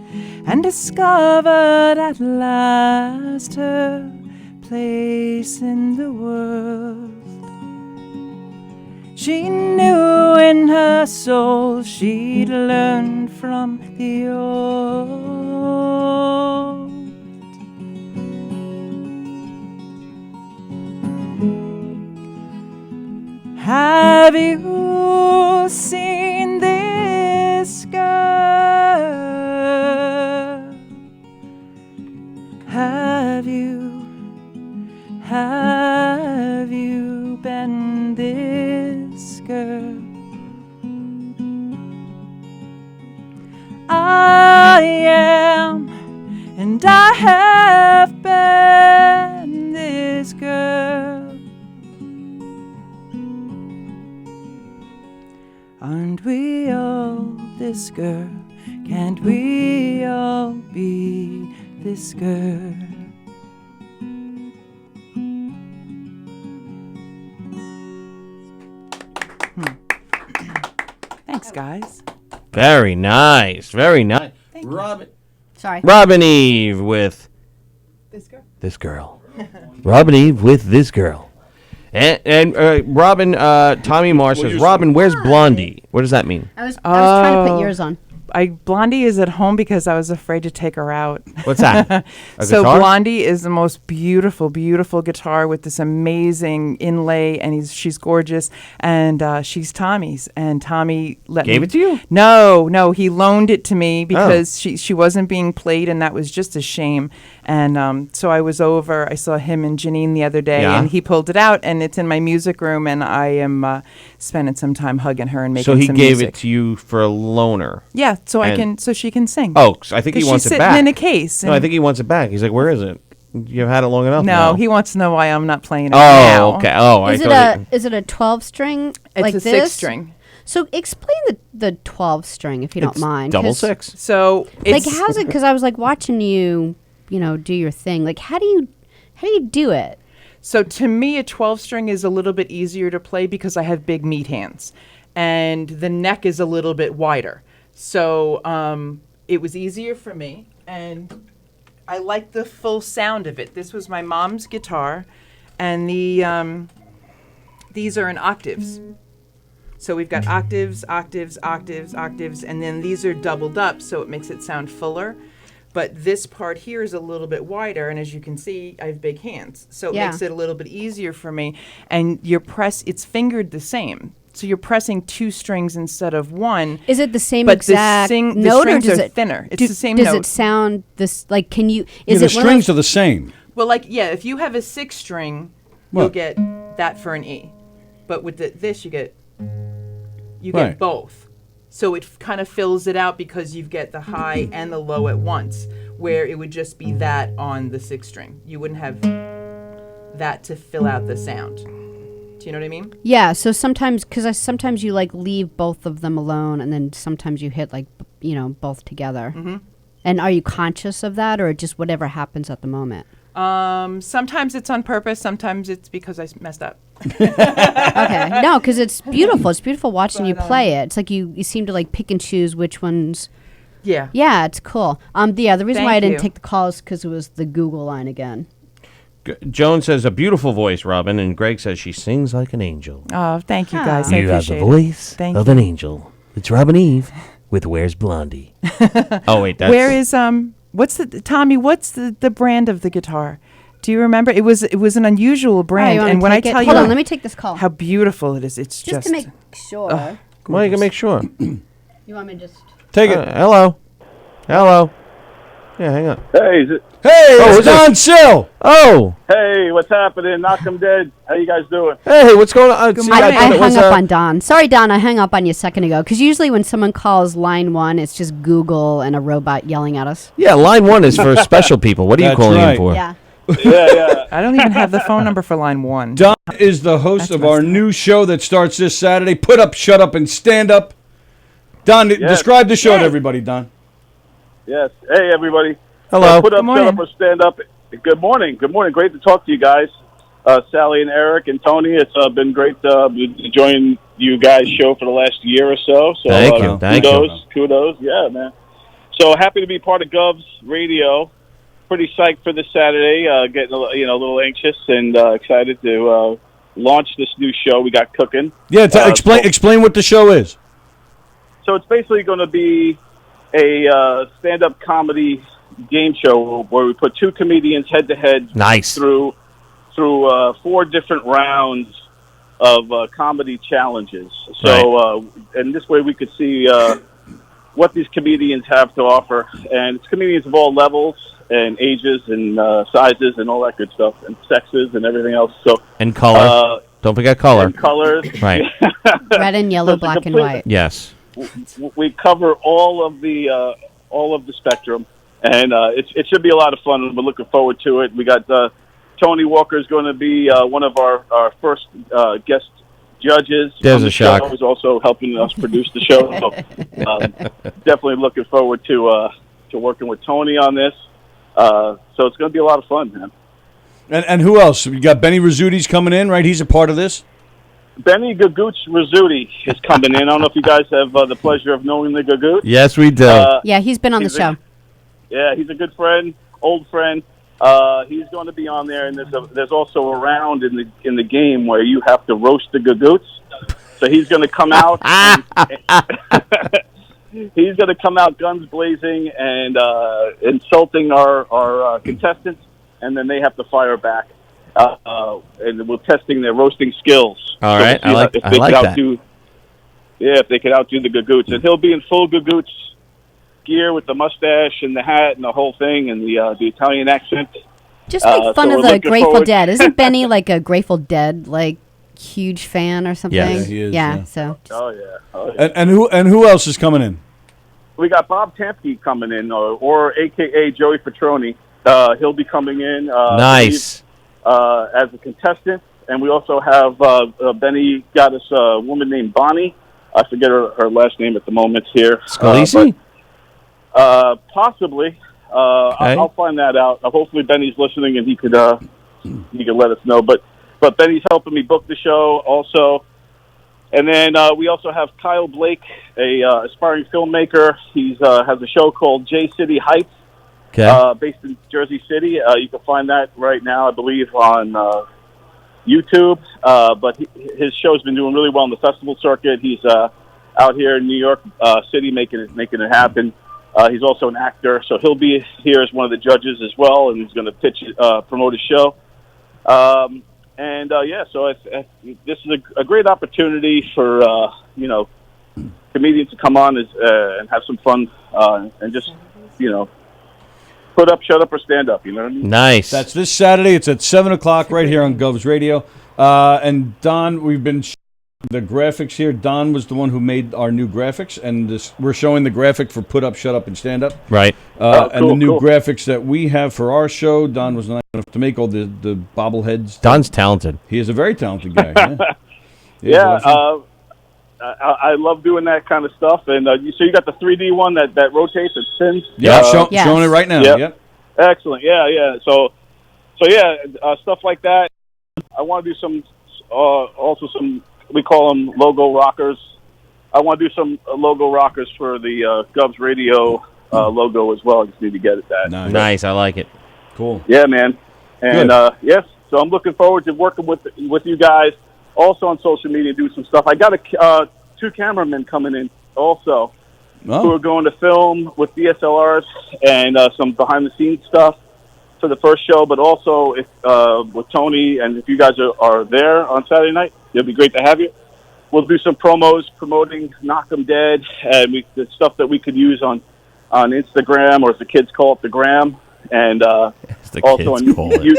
and discovered at last her place in the world. She knew in her soul she'd learned from the old. Have you seen this girl? Have you been this girl? I am, and I have been this girl. Aren't we all this girl? Can't we all be this girl? Thanks, guys. Very nice. Very nice. Robin. Sorry. Robin Eve with This girl. this girl. Robin Eve with this girl. And Robin, Tommy Marsh says, Robin, where's Blondie? What does that mean? I was trying to put yours on. Blondie is at home because I was afraid to take her out. What's that? A So guitar? Blondie is the most beautiful, beautiful guitar with this amazing inlay, and she's gorgeous, and she's Tommy's. And Tommy Gave it to you? No, he loaned it to me because she wasn't being played, and that was just a shame. And so I was over. I saw him and Janine the other day, Yeah. and he pulled it out, and it's in my music room, and I am spending some time hugging her and making some music. So he gave it to you for a loaner. Yeah, so she can sing. Oh, so I think he 'Cause wants she's it sitting back. in a case. No, I and- think he wants it back. He's like, where is it? You've had it long enough. No, now. he wants to know why I'm not playing it Oh, now. okay. Oh, Is it a 12 string It's like a this? 6-string. So explain the 12 string if you don't mind. double 'cause, six. So Like it's how's it? Because I was like watching you, do your thing. Like how do you do it? So to me, a 12-string is a little bit easier to play because I have big meat hands, and the neck is a little bit wider. So it was easier for me, and I like the full sound of it. This was my mom's guitar, and these are in octaves. So we've got octaves, octaves, octaves, octaves, and then these are doubled up, so it makes it sound fuller. But this part here is a little bit wider, and as you can see, I have big hands. So it Yeah. makes it a little bit easier for me. And it's fingered the same. So you're pressing 2 strings instead of 1. Is it the same But exact the note, or strings does are it thinner? It's the same Does note. it sound this like? Can you? Yeah, Is the it one of strings those- are the same. Well, if you have a 6-string, you'll What? get that for an E. But with this, you get Right. both. So it kind of fills it out because you get the high and the low at once, where it would just be that on the 6-string. You wouldn't have that to fill out the sound. Do you know what I mean? Yeah. So sometimes, sometimes you like leave both of them alone, and then sometimes you hit both together. Mm-hmm. And are you conscious of that, or just whatever happens at the moment? Sometimes it's on purpose. Sometimes it's because I messed up. Okay. No, because it's beautiful. It's beautiful watching you But, play it. It's like you seem to like pick and choose which ones. Yeah. Yeah, it's cool. The reason why I Thank didn't you. take the call is because it was the Google line again. Joan says, a beautiful voice, Robin. And Greg says, she sings like an angel. Oh, thank you guys. Ah. I You have the appreciate it. voice Thank of you. an angel. It's Robin Eve with Where's Blondie. Oh wait, that's Where is what's the Tommy? What's the brand of the guitar? Do you remember? It was an unusual brand, you and when I tell you, hold on, let me take this call. how beautiful it is, it's Just to make sure. Well, you can make sure. You want me to just? Take it. Hello. Hello. Yeah, hang on. Hey, is it, Hey, Oh, it's is it- Don Sill. Oh, hey, what's happening? Knockem dead. How you guys doing? hey, what's going on? See, morning. I thought I it was, hung up on Don. Sorry, Don. I hung up on you a second ago because usually when someone calls line 1, it's just Google and a robot yelling at us. Yeah, line 1 is for special people. What are you That's calling right. in for? Yeah. Yeah. I don't even have the phone number for line 1. Don is the host of our new show that starts this Saturday. Put up, shut up, and stand up. Don, describe the show to everybody, Don. Yes. Hey, everybody. Hello. Put up, Good shut up, morning. or stand up. Good morning. Good morning. Great to talk to you guys. Sallie and Eric and Tony. It's been great enjoying you guys' show for the last year or so. So Thank you. Thank you. Kudos. Yeah, man. So happy to be part of Gov's Radio. Pretty psyched for this Saturday. Getting a little anxious and excited to launch this new show we got cooking. Yeah, explain what the show is. So it's basically going to be a stand-up comedy game show where we put two comedians head-to-head Nice. through 4 different rounds of comedy challenges. So, and this way we could see what these comedians have to offer. And it's comedians of all levels and ages and sizes and all that good stuff, and sexes and everything else. So And color. Don't forget color. and colors. Right. Red and yellow, So it's a black and complete- white. Yes. We cover all of the spectrum, and it should be a lot of fun. We're looking forward to it. We got Tony Walker is going to be one of our first guest judges. There's on the a shock. show. He's also helping us produce the show. So, definitely looking forward to working with Tony on this. So it's going to be a lot of fun, man. And who else? We got Benny Rizzuti's coming in, right? He's a part of this. Benny Gagooch Rizzuti is coming in. I don't know if you guys have the pleasure of knowing the Gagooch. Yes, we do. Yeah, he's been on the he's show. Yeah, he's a good friend, old friend. He's going to be on there, and there's also a round in the game where you have to roast the Gagoots. So he's going to come out. He's going to come out guns blazing and insulting our contestants, and then they have to fire back. And we're testing their roasting skills. All right, we'll see I like that. If they could outdo the Gagoots. And he'll be in full Gagoots gear with the mustache and the hat and the whole thing and the Italian accent. Just make fun so of we're the looking Grateful forward- Dead. Isn't Benny like a Grateful Dead huge fan or something? Yes. Yeah, he is, Yeah, yeah. so Oh, yeah. And who else is coming in? We got Bob Tampke coming in, or a.k.a. Joey Petroni. He'll be coming in. Nice. As a contestant. And we also have Benny got us a woman named Bonnie. I forget her last name at the moment here. Scalisi? Possibly. Okay. I'll find that out. Hopefully Benny's listening and he could let us know. But Benny's helping me book the show also. And then we also have Kyle Blake, a aspiring filmmaker. He's has a show called J City Heights, based in Jersey City. You can find that right now, I believe, on YouTube. But his show's been doing really well in the festival circuit. He's out here in New York City making it happen. He's also an actor, so he'll be here as one of the judges as well, and he's going to promote his show. So this is a great opportunity for comedians to come on and have some fun and just put up, shut up, or stand up. You know what I mean? Nice. That's this Saturday. It's at 7:00 right here on Gov's Radio. And Don, we've been the graphics here. Don was the one who made our new graphics, and we're showing the graphic for Put Up, Shut Up, and Stand Up. right. And the new graphics that we have for our show. Don was nice enough to make all the bobbleheads. Don's talented. He is a very talented guy. Yeah. I love doing that kind of stuff. And so you got the 3D one that rotates and spins. Yeah, Yes. showing it right now. Yep. Yep. Excellent. Yeah. So stuff like that. I want to do some, also some, we call them logo rockers. I want to do some logo rockers for the Gov's Radio logo as well. I just need to get at that. Nice. I like it. Cool. Yeah, man. And yes, so I'm looking forward to working with you guys. Also on social media, do some stuff. I got 2 cameramen coming in also. who are going to film with DSLRs and some behind-the-scenes stuff for the first show. But also, if with Tony, and if you guys are there on Saturday night, it'll be great to have you. We'll do some promos promoting Knockem Dead and the stuff that we could use on Instagram, or as the kids call it, the gram. And also on you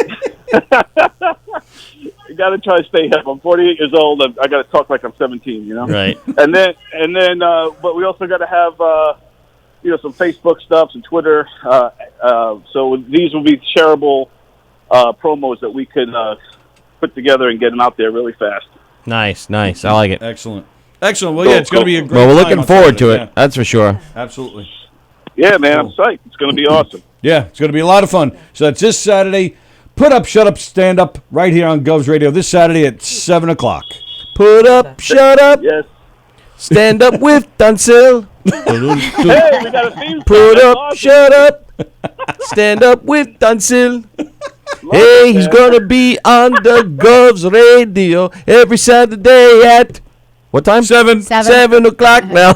got to try to stay hip. I'm 48 years old. I got to talk like I'm 17, you know? Right. And then, but we also got to have, some Facebook stuff, some Twitter. So these will be shareable promos that we could put together and get them out there really fast. Nice. I like it. Excellent. Well, yeah, it's going to be a great Well, we're time looking on forward Saturday, to it. That's for sure. Absolutely. Yeah, man, I'm psyched. It's going to be awesome. Yeah, it's going to be a lot of fun. So that's this Saturday. Put up, shut up, stand up, right here on Govs Radio this Saturday at 7 o'clock. Put up, shut up, Yes. stand up with Dunsill. Hey, we got a theme song. Put That's up, awesome. shut up, stand up with Dunsill. Hey, he's gonna be on the Govs Radio every Saturday at what time? 7 o'clock now.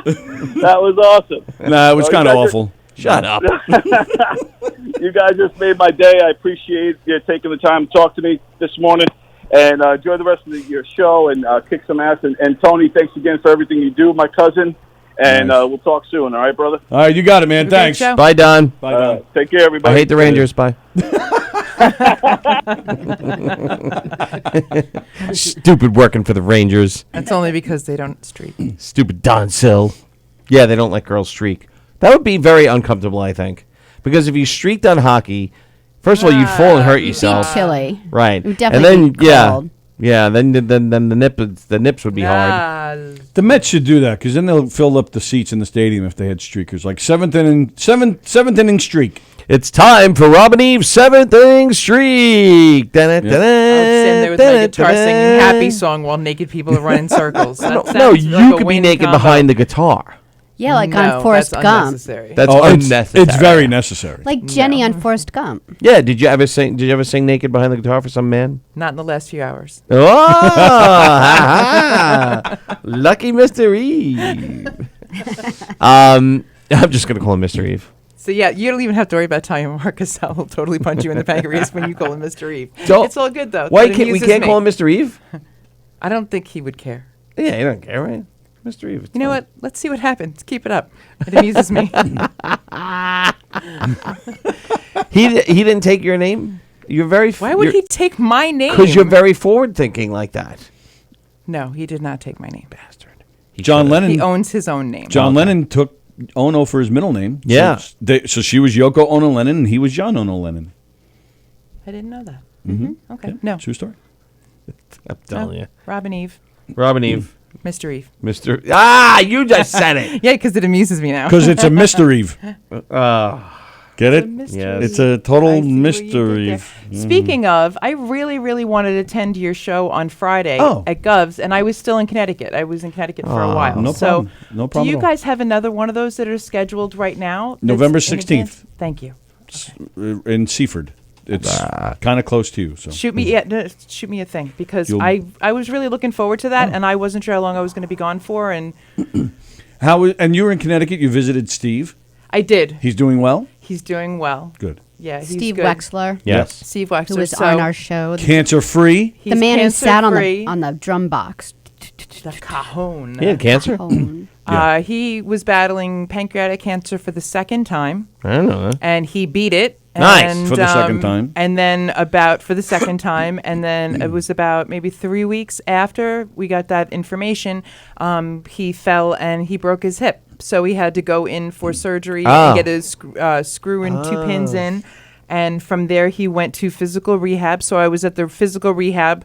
That was awesome. Nah, it was Well, kind of you guys awful. Shut up. You guys just made my day. I appreciate you taking the time to talk to me this morning. And enjoy the rest of your show and kick some ass. And Tony, thanks again for everything you do, my cousin. And Nice. we'll talk soon, all right, brother? All right, you got it, man. Have a great Thanks. show. Bye, Don. Bye, Don. Take care, everybody. I hate the Rangers. Bye. Stupid working for the Rangers. That's only because they don't streak. Stupid Don Sill. Yeah, they don't let girls streak. That would be very uncomfortable, I think. Because if you streaked on hockey, first of all, you'd fall and hurt Be yourself. chilly. Right. It would And definitely then, be cold. then the nips would be hard. The Mets should do that because then they'll fill up the seats in the stadium if they had streakers. Like seventh inning streak. It's time for Robin Eve's 7th inning streak. I'll stand there with my guitar singing happy song while naked people are running circles. That No, sounds you like a could be winning naked combo. behind the guitar. Yeah, like No, on Forrest that's Gump. unnecessary. That's it's unnecessary. very necessary. Like Jenny on Forrest Gump. Yeah, did you ever sing naked behind the guitar for some man? Not in the last few hours. Oh, ha, ha. Lucky Mr. Eve. I'm just going to call him Mr. Eve. So yeah, you don't even have to worry about telling Marcus. I'll totally punch you in the pancreas when you call him Mr. Eve. Don't- It's all good though. Why It can't we amuses can't me. call him Mr. Eve? I don't think he would care. Yeah, you don't care, right? Mr. Eve. it's You know fine. what? Let's see what happens. Keep it up. It amuses me. He didn't take your name? You're very Why would he take my name? Because you're very forward thinking like that. No, he did not take my name. Bastard. John Lennon. He owns his own name. John Lennon took Ono for his middle name. Yeah. So she was Yoko Ono Lennon and he was John Ono Lennon. I didn't know that. Mm-hmm. Okay. No. True story. I'm telling you. Robin Eve. Robin Eve. Mr. Eve. Mr. You just said it. Yeah, because it amuses me now. Because it's a mystery. Get it? mystery. Yes. It's a I total see what you did mystery. there. Speaking of, I really, really wanted to attend your show on Friday Oh. at Govs, and I was still in Connecticut. I was in Connecticut for a while. No so problem. No problem do you at all. guys have another one of those that are scheduled right now? that's November in 16th. advance? Thank you. In Seaford. It's kind of close to you. So Shoot me, shoot me a thing because You'll- I was really looking forward to that, and I wasn't sure how long I was going to be gone for, and and you were in Connecticut. You visited Steve. I did. He's doing well. He's doing well. Good. Yeah, he's Steve good. Wexler, Yes. Steve Wexler, who was so on our show. Cancer free. he's The man who sat cancer-free. on the drum box. the cajon. He had cancer? Oh. He was battling pancreatic cancer for the second time, I don't know. and he beat it. Nice. And, For the second time. And then for the second time, and then it was about maybe 3 weeks after we got that information, he fell and he broke his hip. So he had to go in for surgery and get a screw and 2 pins in. And from there, he went to physical rehab. So I was at the physical rehab,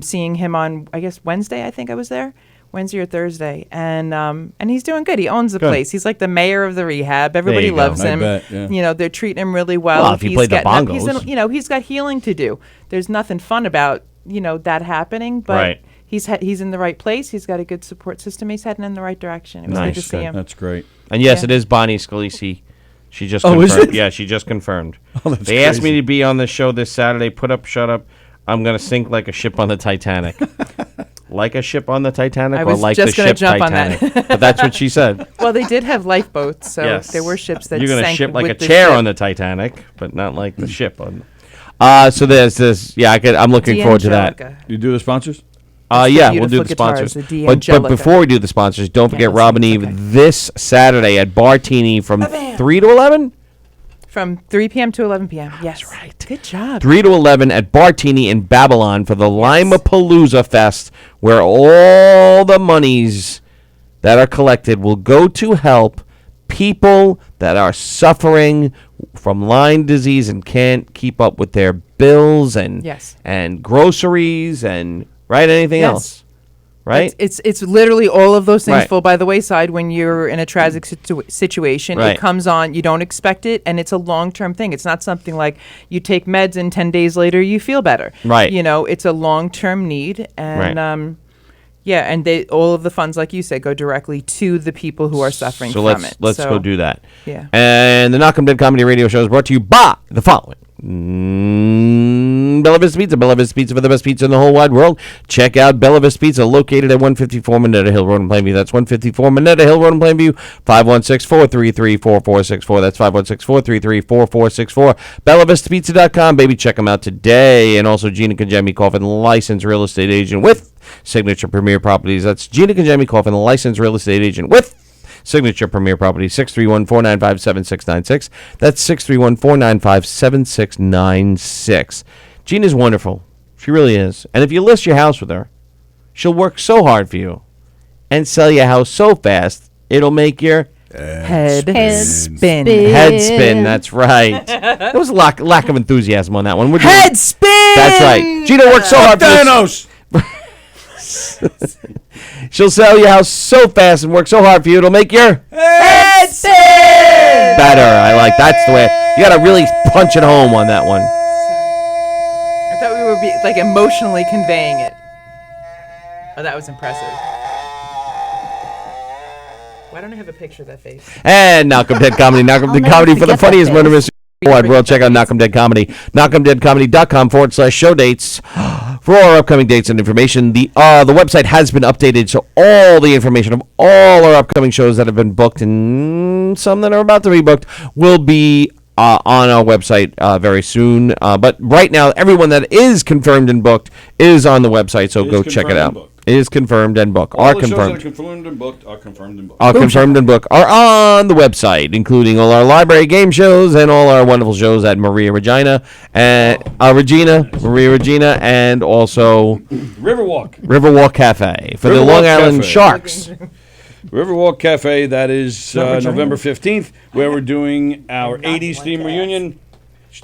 seeing him on, I guess, Wednesday, I think I was there. Wednesday or Thursday, and he's doing good. He owns the place. He's like the mayor of the rehab. Everybody you go. loves I him. bet, yeah. You know, they're treating him really well. Well, if he played the he's bongos. he's got healing to do. There's nothing fun about that happening, but Right. he's in the right place. He's got a good support system. He's heading in the right direction. It was Nice. good to see him. That's great. And yes, Yeah. it is Bonnie Scalisi. She just Oh, confirmed. is it? Yeah, she just confirmed. Oh, that's They asked me crazy. to be on the show this Saturday. Put up, shut up. I'm going to sink like a ship on the Titanic. like a ship on the Titanic I or was like just the gonna ship jump on that. Titanic? But that's what she said. Well, they did have lifeboats, so Yes. there were ships that You're gonna sank ship like with a the chair ship. on the Titanic, but not like the ship on. So there's this. Yeah, I'm looking forward to that. D'Angelica. You do the sponsors? It's the We'll do the beautiful sponsors. guitars, the But D'Angelica. before we do the sponsors, don't forget listen, Rob and it's Eve okay. this Saturday at Bartini from 3 to 11. From 3 p.m. to 11 p.m. Yes. That's right. Good job. 3 to 11 at Bartini in Babylon for the Limapalooza Fest, where all the monies that are collected will go to help people that are suffering from Lyme disease and can't keep up with their bills and Yes. and groceries and anything Yes. else. Right? It's literally all of those things Right. fall by the wayside when you're in a tragic situation. Right. It comes on, you don't expect it, and it's a long-term thing. It's not something like you take meds and 10 days later you feel better. Right. You know, it's a long-term need, and and all of the funds, like you said, go directly to the people who are suffering So from it. let's go do that. Yeah. And the Knockem Dead Comedy Radio Show is brought to you by the following. Bella Vista Pizza. Bella Vista Pizza for the best pizza in the whole wide world. Check out Bella Vista Pizza, located at 154 Minetta Hill Road in Plainview. That's 154 Minetta Hill Road in Plainview. 516-433-4464. That's 516-433-4464. BellaVistaPizza.com, baby. Check them out today. And also Gina Kajemi Coffin, licensed real estate agent with Signature Premier Properties. That's Gina Kajemi Coffin, licensed real estate agent with Signature Premier Properties, 631-495-7696. That's 631-495-7696. Gina's wonderful. She really is. And if you list your house with her, she'll work so hard for you and sell your house so fast, it'll make your Head spin. head spin. That's right. There was a lack of enthusiasm on that one. Head spin! That's right. Gina worked so hard for this. Thanos! She'll sell your house so fast and work so hard for you, it'll make your Head spin! better. I like that's the way. You got to really punch it home on that one. I thought we were like emotionally conveying it. Oh, that was impressive. Why don't I have a picture of that face? And Knockem Dead Comedy. Knockem Dead never Comedy for the forget that funniest face. murder mystery in the wide world. Check out Knockem Dead Comedy. KnockemDeadComedy.com/show dates for all our upcoming dates and information. The website has been updated, so all the information of all our upcoming shows that have been booked and some that are about to be booked will be on our website very soon. But right now, everyone that is confirmed and booked is on the website, so go check it out. It is confirmed and booked. All Are the shows that confirmed. are confirmed and booked are confirmed and booked. Are confirmed and booked are on the website, including all our library game shows and all our wonderful shows at Maria Regina and Maria Regina, and also Riverwalk Cafe for the Riverwalk Long Island Cafe. Sharks. Riverwalk Cafe, that is November 15th, where we're doing our 80s theme reunion,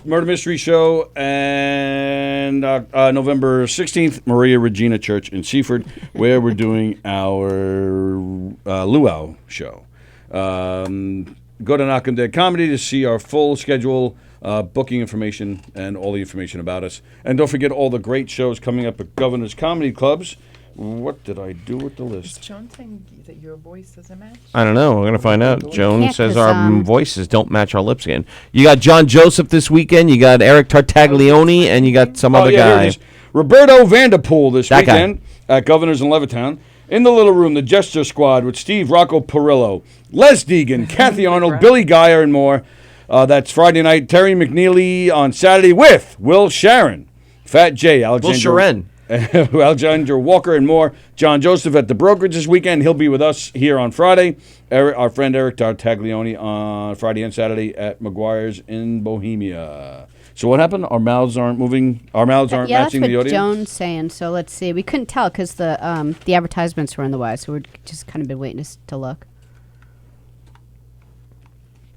Murder Mystery Show, and November 16th, Maria Regina Church in Seaford, where we're doing our luau show. Go to Knockem Dead Comedy to see our full schedule, booking information, and all the information about us. And don't forget all the great shows coming up at Governor's Comedy Clubs. What did I do with the list? Is Joan saying that your voice doesn't match? I don't know. We're going to find out. Joan Yeah, says 'cause, our voices don't match our lips again. You got John Joseph this weekend. You got Eric Tartaglione, and you got some other Here guy. it is. Roberto Vanderpool this That guy. weekend at Governor's in Levittown. In the Little Room, the Jester Squad with Steve Rocco Perillo, Les Deegan, Kathy Arnold, Billy Geyer, and more. That's Friday night. Terry McNeely on Saturday with Will Sharon, Fat J, Alexander Walker, and more. John Joseph at the Brokerage this weekend. He'll be with us here on Friday. Our friend Eric Tartaglione on Friday and Saturday at McGuire's in Bohemia. So what happened? Our mouths aren't moving. Our mouths aren't matching the that's what audience. Joan's saying. So let's see. We couldn't tell because the advertisements were in the way, so we're just kind of been waiting to look.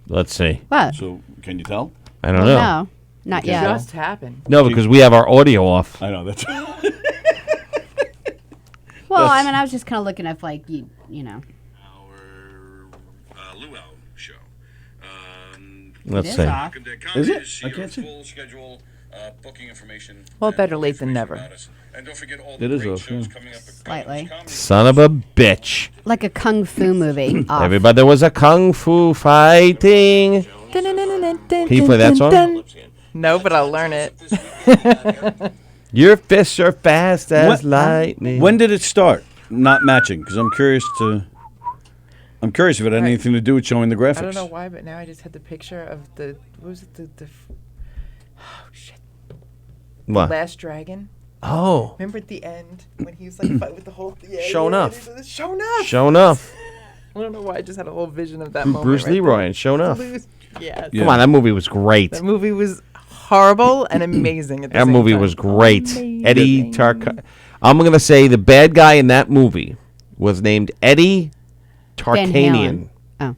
Let's see. What? So can you tell? I don't know. No, not yet. Just happened. No, because we have our audio off. I know that's. Well, I mean, I was just kind of looking at like you know. Our luau show. Let's It is see. off. Is it? I can't see. Full schedule, booking information. Well, better late than never. And don't forget all It the is great off, shows yeah. coming up at Slightly. Governor's Comedy Son of a bitch. Like a kung fu movie. Off. Everybody, there was a kung fu fighting. Can you play that song? No, but I'll learn it. Your fists are fast as lightning. When did it start? Not matching, because I'm curious if it had anything to do with showing the graphics. I don't know why, but now I just had the picture of the what was it? Oh shit! What? Last Dragon. Oh. Remember at the end when he was like fight with the whole Show enough. Show enough. Show enough. I don't know why I just had a whole vision of that moment. Bruce right Leroy there. and Show Enough. Yes. Come on, that movie was great. That movie was horrible and amazing at the That same movie time. was great. Amazing. Eddie I'm going to say the bad guy in that movie was named Eddie Van Tarkanian. Halen. Oh.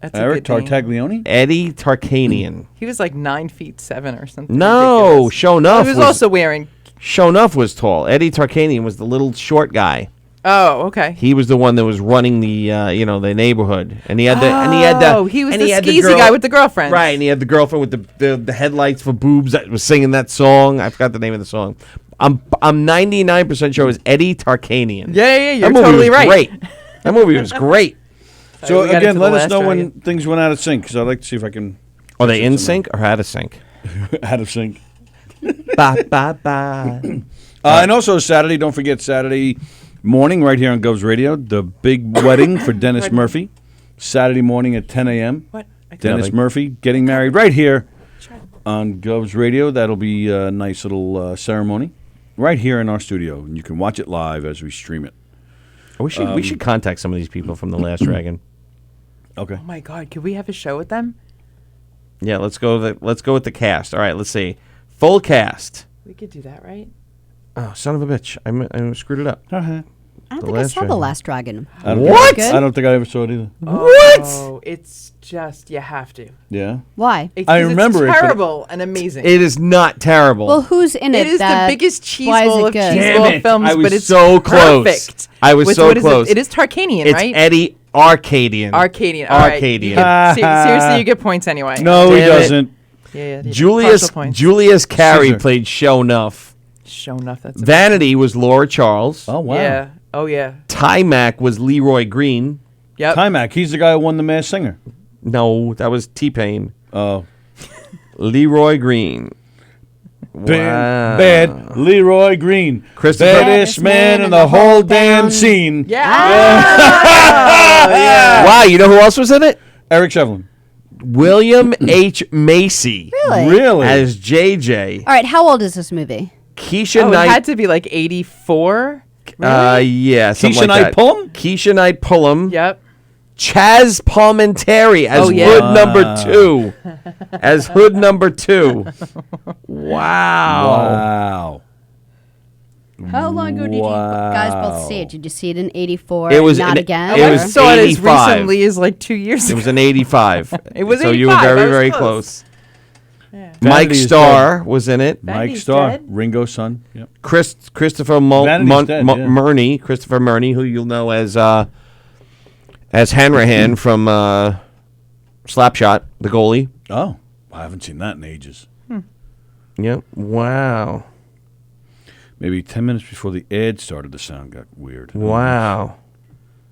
That's a Eric good name. Tartaglione? Eddie Tarkanian. He was like 9'7" or something. No, ridiculous. Show Enough He was also wearing. Show Enough was tall. Eddie Tarkanian was the little short guy. Oh, okay. He was the one that was running the the neighborhood, and he had Oh, he was the skeezy girl- guy with the girlfriend. right? And he had the girlfriend with the headlights for boobs that was singing that song. I forgot the name of the song. I'm 99% sure it was Eddie Tarkanian. Yeah, you're that movie totally was right. Great. That movie was great. So we got again, into let The us Last know when Dragon. things went out of sync, because I'd like to see if I can. Are they in sync or out of sync? Out of sync. Ba ba ba. And also Saturday, don't forget Saturday morning right here on Gov's Radio, the big wedding for Dennis Murphy. Saturday morning at 10 a.m. What? Dennis Nothing. Murphy getting married right here on Gov's Radio. That'll be a nice little ceremony right here in our studio, and you can watch it live as we stream it. We should contact some of these people from The Last Dragon. Okay. Oh my God! Could we have a show with them? Yeah, let's go with the cast. All right, let's see. Full cast. We could do that, right? Oh, son of a bitch! I screwed it up. Uh-huh. I don't The think I Last saw The Dragon. Last Dragon. I don't What? Think, I don't think I ever saw it either. What? Oh, it's just you have to. Yeah. Why? I remember it, It's but- terrible and amazing. It is not terrible. Well, who's in it? It is the that- biggest why is cheeseball it of good? Damn cheeseball it. films, I was but it's so close. perfect. I was so What is close. It is Tarkanian, it's right? Eddie Arcadian. Arcadian. All right. Arcadian. You get- seriously, you get points anyway. No, he Damn it. doesn't. Yeah. Julius Partial points. Carey Scissor. played Show Enough. Show enough. That's a Vanity was Laura Charles. Oh, wow. Yeah. Oh yeah. Timac was Leroy Green. Yep. Timac, he's the guy who won the Masked Singer. No, that was T-Pain. Oh. Leroy Green. Wow. Bad Leroy Green. Christopher- Baddest man in the whole damn scene. Yeah. Wow, you know who else was in it? Eric Shevlin. William H. Macy Really? as JJ. All right, how old is this movie? Keisha Oh, it Knight. had to be like 84. Yeah, something Keisha like Knight that. Pullum? Keisha Knight Pullum. Yep. Chaz Palminteri as Oh, yeah. Hood number 2. As Hood number 2. Wow. Wow. How long ago did you guys both see it? Did you see it in '84? It was not in- again. it I was saw it as 85. recently as like 2 years It ago. was an 85. It was So you were 85. I very, was very close. close. Yeah. Mike Vanity is Starr was in it. Mike Vanity's Starr, dead? Ringo's son. Yep. Christopher Vanity's dead, yeah. Murney, Christopher Murney, who you'll know as Hanrahan from Slapshot, the goalie. Oh, I haven't seen that in ages. Yep. Wow. Maybe 10 minutes before the ad started, the sound got weird. Wow.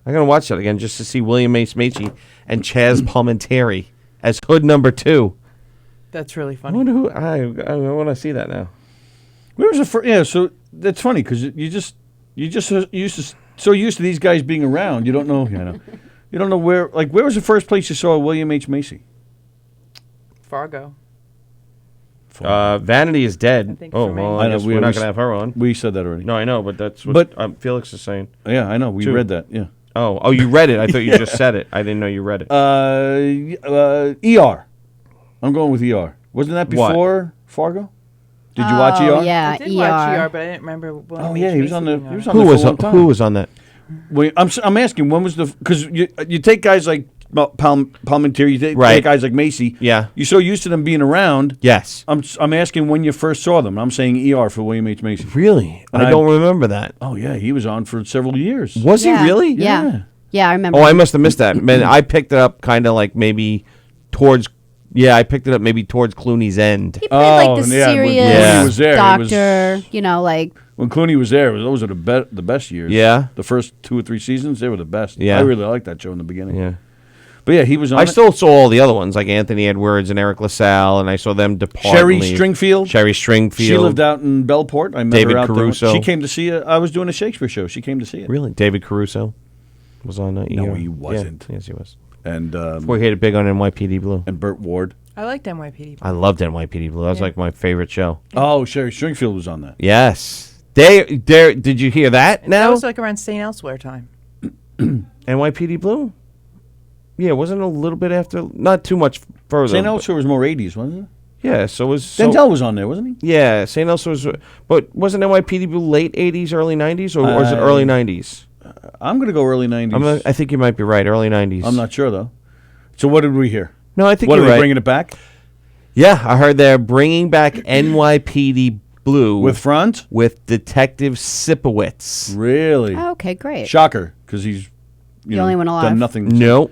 I'm going to watch that again just to see William H. Macy and Chaz Palminteri as Hood number 2. That's really I funny. wonder who. I want to see that now. Where was the first? Yeah, so that's funny because you just so used to these guys being around, you don't know. You don't know where. Like, where was the first place you saw William H. Macy? Fargo. Vanity is dead. I think Oh, for me. well, I I know, guess we we're not always- going to have her on. We said that already. No, I know, but that's what But- Felix is saying. Yeah, I know. We Two. read that. Yeah. Oh, you read it. I thought you just said it. I didn't know you read it. ER. I'm going with ER. Wasn't that What? before Fargo? Did you watch Oh, ER? yeah, I did watch ER, but I didn't remember. Oh yeah, he was on the. He was on Who there was for a long time. who was on that? Wait, I'm asking when was the because you take guys like Palminteri, you take Right. guys like Macy. Yeah. You're so used to them being around. Yes. I'm asking when you first saw them. I'm saying ER for William H. Macy. Really? And I don't remember that. Oh yeah, he was on for several years. Was he really? Yeah. Yeah, I remember. Oh, I must have missed that. Man, I picked it up kind of like maybe towards. Yeah, I picked it up maybe towards Clooney's end. He played like the yeah, when serious Clooney was there, he was- doctor, like When Clooney was there, those are the best years. Yeah. The first 2 or 3 seasons, they were the best. Yeah. I really liked that show in the beginning. Yeah. But yeah, he was on I it. still saw all the other ones, like Anthony Edwards and Eric LaSalle, and I saw them depart. Sherry and leave. Stringfield. Sherry Stringfield. She lived out in Bellport. I met David her out Caruso. there. She came to see it. I was doing a Shakespeare show. She came to see it. Really? David Caruso was on that. No, he wasn't. Yeah. Yes, he was. And We hated big on NYPD Blue. and Burt Ward. I liked NYPD. I loved NYPD Blue. That was like my favorite show. Oh, Sherry Stringfield was on that. Yes. Did you hear that That now? was like around St. Elsewhere time. NYPD Blue? Yeah, wasn't it a little bit after, not too much further. St. Elsewhere was more 80s, wasn't it? Yeah, so was... Denzel was on there, wasn't he? Yeah, St. Elsewhere was... But wasn't NYPD Blue late 80s, early 90s? Or was it early 90s? I'm going to go early 90s. I think you might be right, early 90s. I'm not sure, though. So what did we hear? No, I think What, you're are they right. bringing it back? Yeah, I heard they're bringing back NYPD Blue With Franz? with Detective Sipowicz. Really? Oh, okay, great. Shocker, because he's The only one alive. done nothing. No,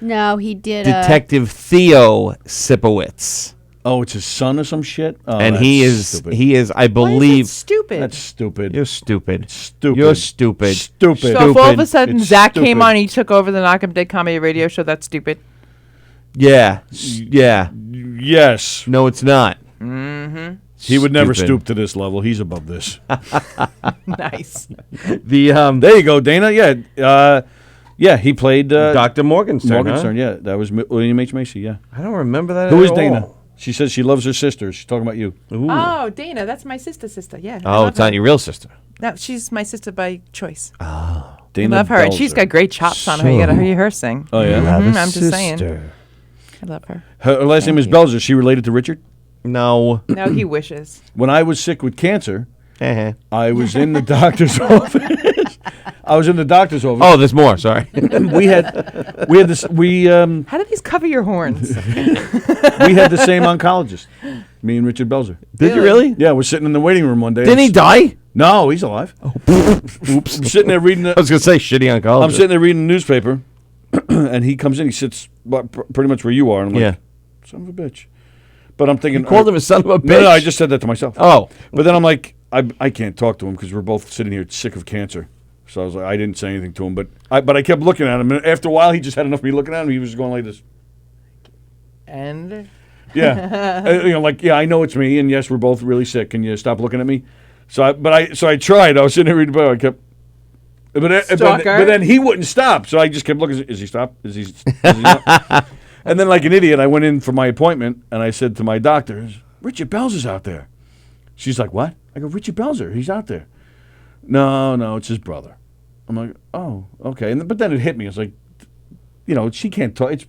No, he did. Detective Theo Sipowicz, Oh, it's his son or some shit? Oh, and that's he is stupid. I believe Stupid. That's stupid. you're stupid. Stupid. You're stupid. Stupid. So if all of stupid. a sudden It's Zach came stupid. on and he took over the Knockem Dead Comedy Radio Show, that's stupid. Yeah, yeah. Yes. No, it's not. He would never Stupid. stoop to this level. He's above this. Nice. The There you go, Dana. Yeah. Yeah, he played Dr. Morgenstern. Morgenstern. Huh? Yeah, that was William H. Macy, yeah. I don't remember that. Who at is all. Dana? She says she loves her sister. She's talking about you. Ooh. Oh, Dana, that's my sister. Yeah. I Oh, love it's her. not your real sister. No, she's my sister by choice. Dana I love her, and she's Belzer. got great chops on her. You gotta hear her sing. Oh, yeah? I'm just saying. I love her. Her last name is you. Belzer. Is she related to Richard? No. No, he wishes. When I was sick with cancer, Uh-huh. I was in the doctor's office. I was in the doctor's office. Oh, there's more. Sorry. We had this. We How do these cover your horns? had the same oncologist. Me and Richard Belzer. Did you really? Yeah, we're sitting in the waiting room one day. Didn't he die? No, he's alive. Oops. I'm sitting there reading. I was gonna say shitty oncologist. I'm sitting there reading the newspaper, and he comes in. He sits pretty much where you are. And I'm like, Yeah. son of a bitch. But I'm thinking, You called him a son of a bitch. No, I just said that to myself. Oh. But then I'm like, I can't talk to him because we're both sitting here sick of cancer. So I was like, I didn't say anything to him, but I kept looking at him, and after a while, he just had enough of me looking at him. He was going like this. And Yeah, like, yeah, I know it's me, and yes, we're both really sick. Can you stop looking at me? So I tried. I was sitting there reading the book. I kept, but then he wouldn't stop. So I just kept looking. Is he stop? Is he not? And then, like an idiot, I went in for my appointment, and I said to my doctor, "Richard Belzer's out there." She's like, "What?" I go, "Richard Belzer, he's out there." No, it's his brother. I'm like, "Oh, okay." But then it hit me. I was like, she can't talk. It's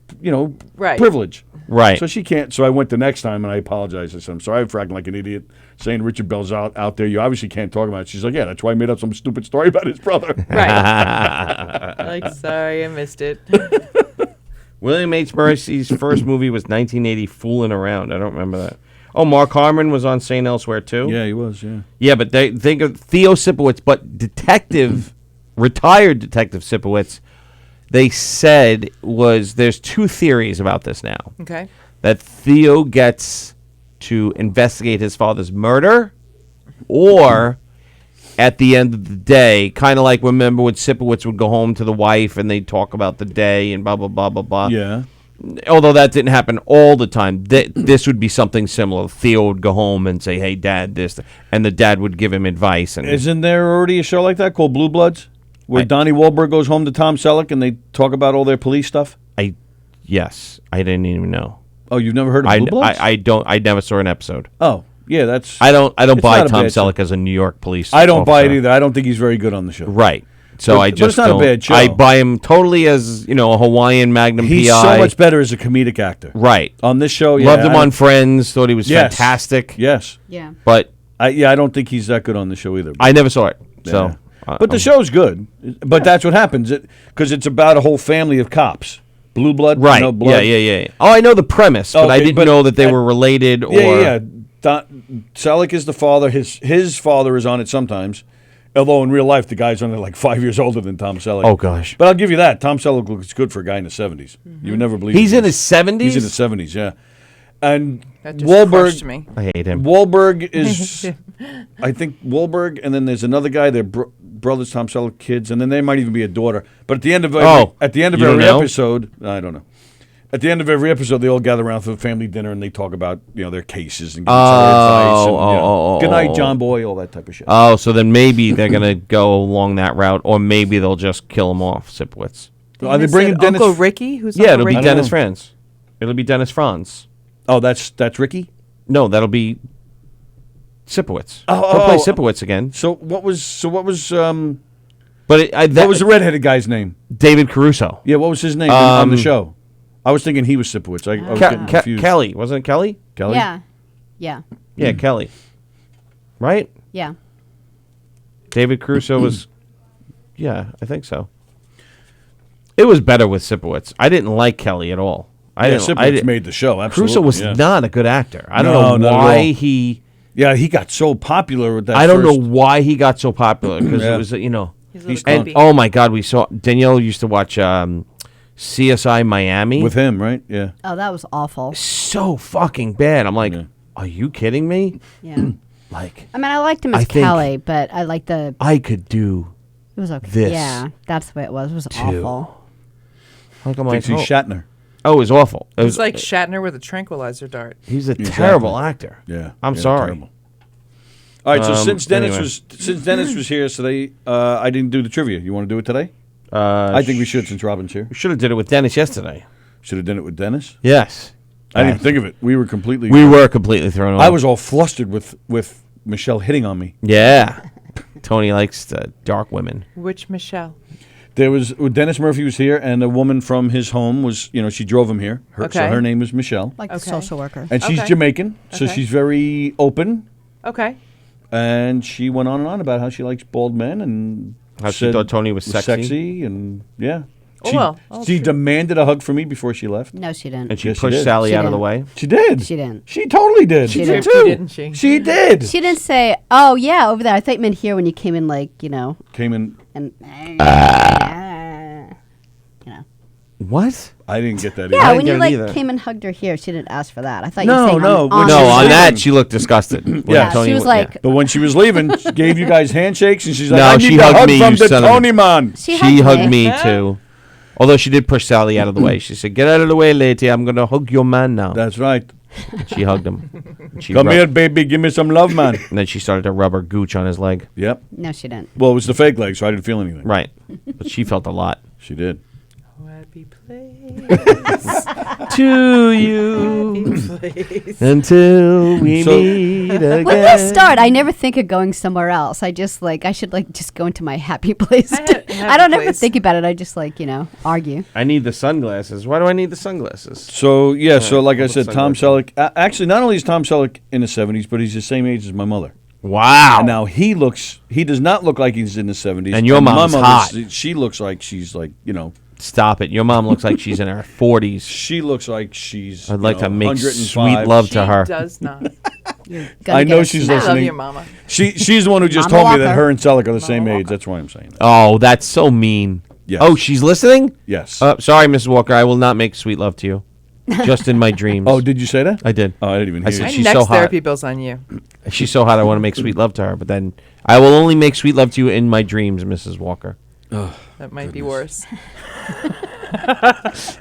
Right. privilege. Right. So she can't. So I went the next time and I apologized. I said, "I'm sorry for acting like an idiot, saying Richard Bell's out there. You obviously can't talk about it." She's like, "Yeah, that's why I made up some stupid story about his brother." right. Like, sorry, I missed it. William H. Macy's first movie was 1980, Fooling Around. I don't remember that. Oh, Mark Harmon was on St. Elsewhere, too? Yeah, he was, yeah. Yeah, but they think of Theo Sipowicz, but retired Detective Sipowicz, they said there's two theories about this now. Okay. That Theo gets to investigate his father's murder, or at the end of the day, kind of like, remember when Sipowicz would go home to the wife and they'd talk about the day and blah, blah, blah, blah, blah. Yeah. Although that didn't happen all the time, this would be something similar. Theo would go home and say, "Hey, Dad, this," and the dad would give him advice. And Isn't there already a show like that called Blue Bloods, where Donnie Wahlberg goes home to Tom Selleck and they talk about all their police stuff? Yes, I didn't even know. Oh, you've never heard of Blue Bloods? I never saw an episode. Oh, yeah, that's. I don't It's buy not a Tom bad show. Selleck as a New York police. I don't buy it officer. either. I don't think he's very good on the show. Right. So But- I but just it's not a don't. bad show. I buy him totally as a Hawaiian Magnum He's PI. so much better as a comedic actor. Right. On this show, yeah. Loved him on Friends. Thought he was Yes. fantastic. Yes. Yeah. But I don't think he's that good on the show either. I never saw it. Yeah. So. But the show's good. But that's what happens because it's about a whole family of cops. Blue blood, Right. blood. Yeah. Oh, I know the premise, but I Okay, didn't but know that they that- were related. Or Yeah. Selleck is the father. His father is on it sometimes. Although in real life, the guy's only like 5 years older than Tom Selleck. Oh, gosh. But I'll give you that. Tom Selleck looks good for a guy in the 70s. You would never believe He's it. in his 70s? He's in his 70s, yeah. And That just crushed me. I hate him. Wahlberg is, I think Wahlberg, and then there's another guy. They're brothers, Tom Selleck kids, and then there might even be a daughter. But at the end of every You don't every know? episode, I don't know. At the end of every episode, they all gather around for a family dinner and they talk about their cases and give each other advice. And, Good night, John Boy, all that type of shit. Oh, so then maybe they're gonna go along that route, or maybe they'll just kill him off, Sipowicz. Are they bringing Dennis? Uncle Ricky? Who's Yeah, Uncle it'll be Ricky? Dennis Franz. It'll be Dennis Franz. Oh, that's Ricky. No, that'll be Sipowicz. Oh, He'll play Sipowicz again. So what was But what was the redheaded guy's name? David Caruso? Yeah, what was his name on the show? I was thinking he was Sipowicz. I was getting confused. Kelly, wasn't it Kelly? Kelly? Yeah. Yeah. Yeah, Kelly. Right? Yeah. David Caruso was. Yeah, I think so. It was better with Sipowicz. I didn't like Kelly at all. Sipowicz made the show. Absolutely. Caruso was not a good actor. I don't know why he. Yeah, he got so popular with that. I don't know why he got so popular because it was He's and oh my God, we saw Danielle used to watch CSI Miami with him, right? Yeah. Oh, that was awful. So fucking bad. I'm like, are you kidding me? Yeah. Like, I mean, I liked him as think Kelly, but I liked the. I could do. It was okay. This Yeah, that's the way it was. It was awful. How come Thinks he's Shatner. Oh, it was awful. It was like Shatner with a tranquilizer dart. He's a terrible actor. Yeah. I'm sorry. Terrible. All right, so since Dennis anyway. was here today, I didn't do the trivia. You want to do it today? I think we should since Robin's here. We should have did it with Dennis yesterday. Should have done it with Dennis. Yes. I didn't think of it. We were completely. We were completely thrown off. I was all flustered with Michelle hitting on me. Yeah. Tony likes the dark women. Which Michelle? There was Dennis Murphy was here, and a woman from his home was, she drove him here. So Okay. her name was Michelle, Like the social worker. and she's Okay. Jamaican, so Okay. she's very open. Okay. And she went on and on about how she likes bald men and How she said thought Tony was sexy. and yeah. Oh, She, well. she demanded a hug from me before she left. No, she didn't. And she Yes, she pushed did. Sally She out of the didn't. way. She did. She didn't. She totally did. She did did. too, didn't she? She did. She didn't say, "Oh yeah, over there." I thought you meant here when you came in, Came in. and. What? I didn't get that. Yeah, either. when you get it either. came and hugged her here, she didn't ask for that. I thought No, you were saying no, on no, No, the on show. that she looked disgusted. When Yeah, Tony she was w- yeah. like, But when she was leaving, she gave you guys handshakes, and she's like, No, "I need she the hugged hug me, from you the son of a- Tony man." she She hugged me. me too. Although she did push Sally out of the way. She said, "Get out of the way, lady. I'm going to hug your man now." That's right. She hugged him. She Come rubbed- here, baby. Give me some love, man. And then she started to rub her gooch on his leg. Yep. No, she didn't. Well, it was the fake leg, so I didn't feel anything. Right. But she felt a lot. She did. Happy place To you place. until we So- meet again. When I start, I never think of going somewhere else. I just I should just go into my happy place. I don't ever think about it. I just argue. I need the sunglasses. Why do I need the sunglasses? So yeah, so like I I'll said, put Tom sunglasses Selleck. Actually, not only is Tom Selleck in his 70s, but he's the same age as my mother. Wow. And now he does not look like he's in his 70s. And your my mom's mother's- hot. She looks like she's Stop it. Your mom looks like she's in her 40s. she looks like she's. I'd like to make 105. sweet love She to her. does not. I know she's I love listening. your mama. She's the one who just Mama told me that Walker. her and Selleck are the same Mama age. Walker. That's why I'm saying that. Oh, that's so mean. Yes. Oh, she's listening? Yes. Sorry, Mrs. Walker. I will not make sweet love to you. Just in my dreams. Oh, did you say that? I did. Oh, I didn't even I hear said you. she's My so next hot. therapy bill's on you. She's so hot, I want to make sweet love to her. But then I will only make sweet love to you in my dreams, Mrs. Walker. That might be worse.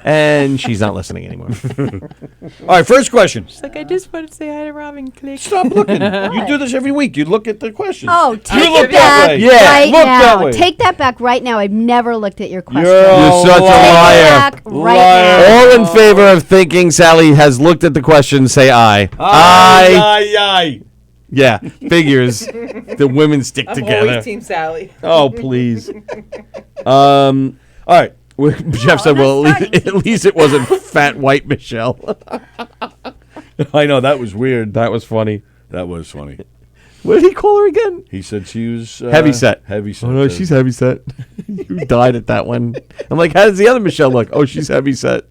And she's not listening anymore. All right, first question. She's like, I just want to say hi to Robin. Click. Stop looking. You do this every week. You look at the questions. Oh, take you look it that back way. Yeah, right look now. that way. Take that back right now. I've never looked at your question. You're such a Take it liar. back right Liar. now. All in favor of thinking Sally has looked at the question, say aye. Aye. Yeah, figures. The women stick I'm together. always Team Sally. Oh, please. All right. Jeff said, well, at least it wasn't fat white Michelle. I know, that was weird. That was funny. That was funny. What did he call her again? He said she was... Heavy set. Heavy set. Oh, no, she's heavy set. You died at that one. I'm like, how does the other Michelle look? Oh, she's heavy set.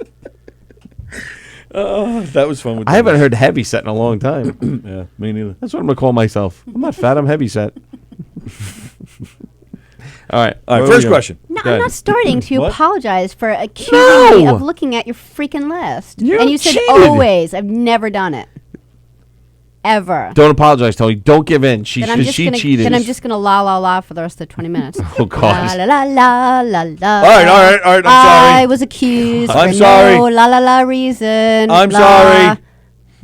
That was fun. With I haven't heard heavy set in a long time. Yeah, me neither. That's what I'm going to call myself. I'm not fat, I'm heavy set. All right. All where right, we first go? question. No, Go I'm ahead. not starting to What? apologize for accusing me No! of looking at your freaking list. You and you said cheated. always. I've never done it. ever. Don't apologize, Tony. Don't give in. She cheated. Then I'm just gonna la la la for the rest of the 20 minutes. Oh God. La la la la la. All right. I'm sorry. I was accused I'm for sorry. no la la la reason. I'm La. sorry.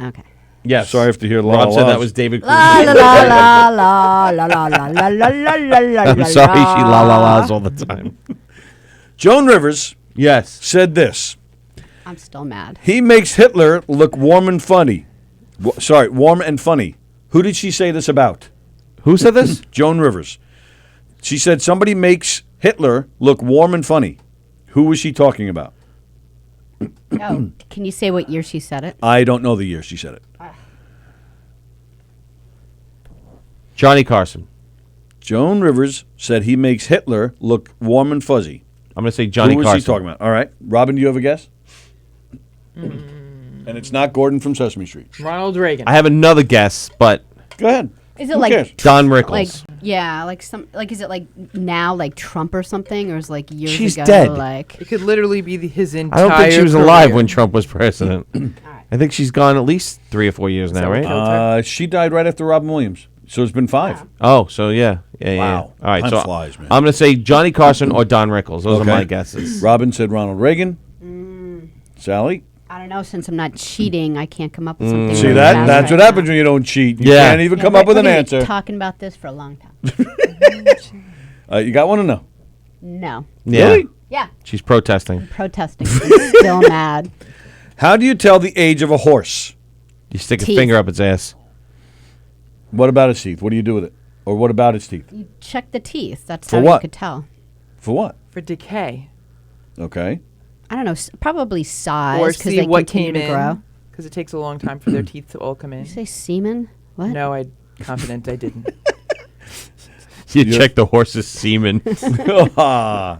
Okay. Yes. Sorry, I have to hear la Rob la said la. that was David Cruz. La la la la la la la la la la la la. I'm sorry, she la la la's all the time. Joan Rivers Yes. said this. I'm still mad. He makes Hitler look warm and funny. Warm and funny. Who did she say this about? Who said this? Joan Rivers. She said somebody makes Hitler look warm and funny. Who was she talking about? Oh, can you say what year she said it? I don't know the year she said it. Johnny Carson. Joan Rivers said he makes Hitler look warm and fuzzy. I'm going to say Johnny Who was Carson. she talking about? All right. Robin, do you have a guess? And it's not Gordon from Sesame Street. Ronald Reagan. I have another guess, but Go ahead. Is it Who like cares? Don Rickles. like is it like now like Trump or something, or is like years She's ago dead. like It could literally be his entire I don't think she was alive career. when Trump was president. I think she's gone at least 3 or 4 years now, right? She died right after Robin Williams. So it's been 5. Oh, so yeah. Wow. All right, Time so flies, man. I'm going to say Johnny Carson or Don Rickles. Those are my guesses. Robin said Ronald Reagan. Sally? I don't know, since I'm not cheating, I can't come up with something. See really that? fast That's right what now. happens when you don't cheat. You Yeah. can't even Yeah, come we're- up with we're an gonna be answer. Talking about this for a long time. You got one or no? No. Yeah. Really? Yeah. She's protesting. Protesting. I'm still mad. How do you tell the age of a horse? You stick a Teeth. finger up its ass. What about its teeth? What do you do with it? Or what about its teeth? You check the teeth. That's For how what? you could tell. For what? For decay. Okay. I don't know. Probably size. Or 'cause see they what continue came to grow. in. Because it takes a long time for their teeth to all come in. Did you say semen? What? No, I'm confident I didn't. You check the horse's semen. Ah.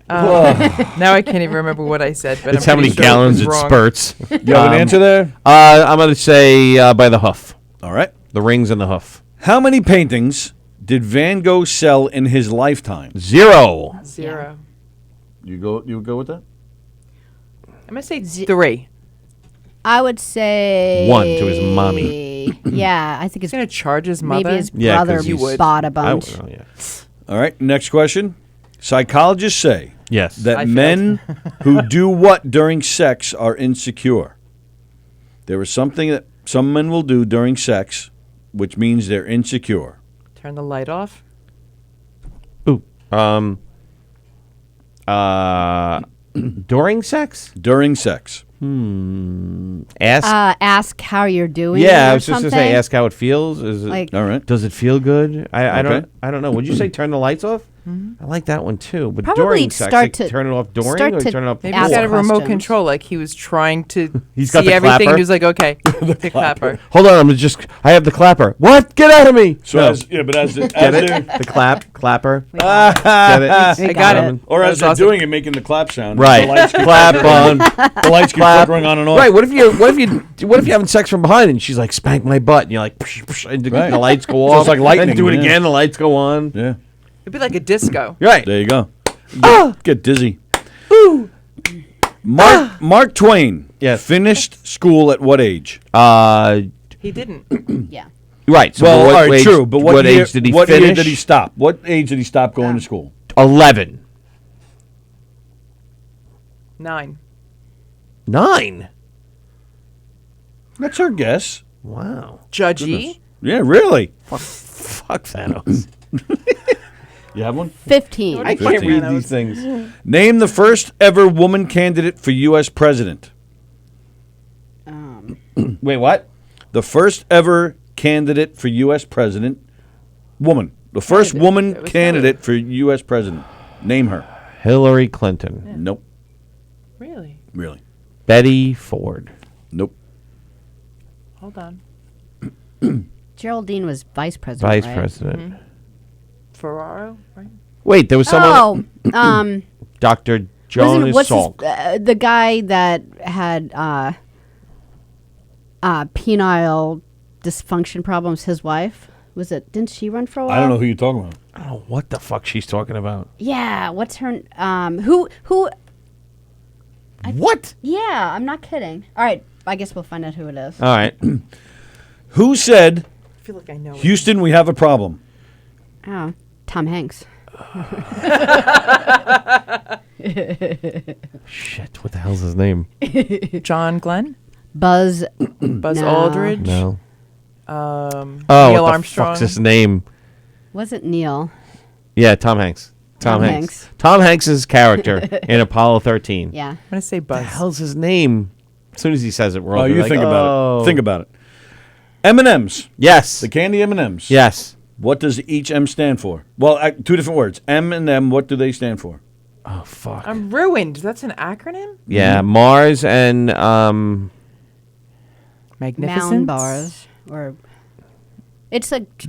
Now I can't even remember what I said. But It's I'm how many pretty sure gallons was it wrong. spurts. You have an answer there? I'm going to say by the hoof. All right. The rings and the hoof. How many paintings did Van Gogh sell in his lifetime? 0. 0. You go with that? I'm going to say 3. I would say 1 to his mommy. Yeah, I think He's his going to charge his mother. maybe his Yeah, 'cause brother he's- bought a I bunch. would, oh, yeah. All right. Next question. Psychologists say Yes. I that failed. men who do what during sex are insecure. There is something that some men will do during sex, which means they're insecure. Turn the light off. Ooh. During sex? During sex. Ask. Ask how you're doing. Yeah, or I was just going to say, something. ask how it feels. Is it? Like- All right. Does it feel good? I Okay. don't know. Would you say turn the lights off? I like that one too. But Probably during sex, start like, to- turn it off during start or to turn it off Maybe before? he's got a remote questions. control. Like he was trying to He's got see the everything. clapper? He was like, okay, the clapper. Hold on, I have the clapper. What? Get out of me! So No. but as Get it? The clapper. We got it. Get it? I got it. it. or That as was they're awesome. doing it, making the clap sound. Right. The lights keep Clap on. the lights keep Clap. flickering on and off. Right. What if you're having sex from behind and she's like, spank my butt, and you're like, psh, psh, and Right. the lights go So off. it's like lightning, Then do it yeah. again. The lights go on. Yeah. It'd be like a disco. Right. There you go. Get dizzy. Mark Twain Yes. finished school at what age? He didn't. Yeah. Right. So Well, what all right, age, true. But what year, age did he what finish? year did he stop? What age did he stop going to school? 11. 9. 9. That's our guess. Wow. Judgy. Yeah, really. Fuck Thanos. You have one? 15. I can't read these things. Name the first ever woman candidate for U.S. president. Wait, what? The first ever candidate for U.S. president. Woman. The first Candidate. woman It was candidate for U.S. president. Name her. Hillary Clinton. Nope. Really? Really. Betty Ford. Nope. Hold on. Geraldine was vice president. Vice right? President. Ferraro, right? Wait, there was someone. Oh, Dr. Jonas what's Salk. the guy that had penile dysfunction problems? His wife was it? Didn't she run for a while? I don't know who you're talking about. I don't know what the fuck she's talking about. Yeah, what's her? Who? What? Yeah, I'm not kidding. All right, I guess we'll find out who it is. All right. Who said, I feel like I know. Houston, we have a problem? Oh, Tom Hanks. Shit, what the hell's his name? John Glenn, Buzz. Buzz No. Aldridge, No. Neil What the Armstrong. fuck's his name? Wasn't Neil? Yeah, Tom Hanks. Tom Tom Hanks. Hanks. Tom Hanks' character in Apollo 13. Yeah. I'm gonna say What the Buzz. hell's his name? As soon as he says it, we're all Oh, gonna you be think like, about oh. it. Think about it. M&M's. Yes. The candy M&M's. Yes. What does each M stand for? Well, two different words. M and M, what do they stand for? Oh, fuck. I'm ruined. That's an acronym. Yeah, Mars and Magnificent Mound bars. Or it's like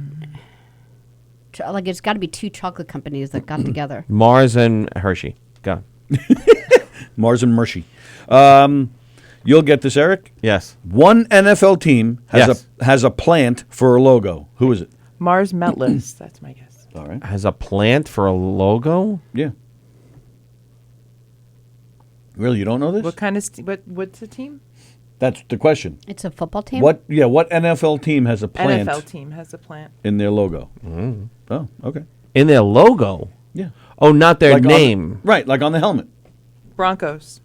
it's got to be two chocolate companies that got together. Mars and Hershey. Go. Mars and Hershey. You'll get this, Eric. Yes. One NFL team Yes. has a plant for a logo. Who is it? Mars Metless. That's my guess. All right. Has a plant for a logo? Yeah. Really, you don't know this? What kind of what's the team? That's the question. It's a football team. What NFL team has a plant NFL team has a plant. in their logo? Oh, okay. In their logo? Yeah. Oh, not their Like on- name. right, like on the helmet. Broncos.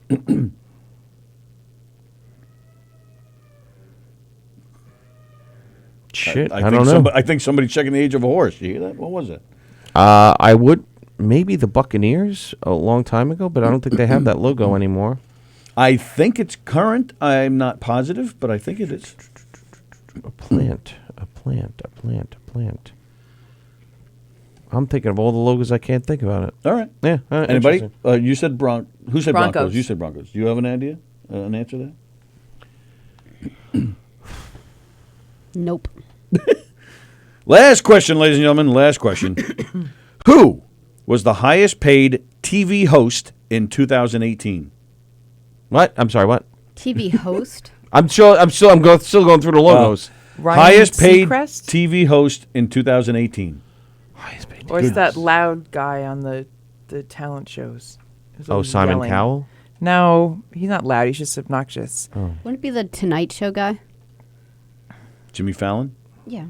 Shit, I, think don't know. I think somebody's checking the age of a horse. You hear that? What was it? I would maybe the Buccaneers a long time ago, but I don't think they have that logo anymore. I think it's current. I'm not positive, but I think it is. A plant. I'm thinking of all the logos I can't think about it. All right. Yeah. Anybody? interesting. You said Who said Broncos? Broncos. You said Broncos. Do you have an idea? An answer there? Nope. Last question, ladies and gentlemen. Last question. Who was the highest paid TV host in 2018? What? I'm sorry. What? TV host. I'm still going through the logos. Ryan Highest paid Seacrest? TV host in 2018. Highest paid. Or is that loud guy on the talent shows? Who's Oh, always Simon yelling? Cowell. No, he's not loud. He's just obnoxious. Wouldn't it be the Tonight Show guy? Jimmy Fallon. Yeah.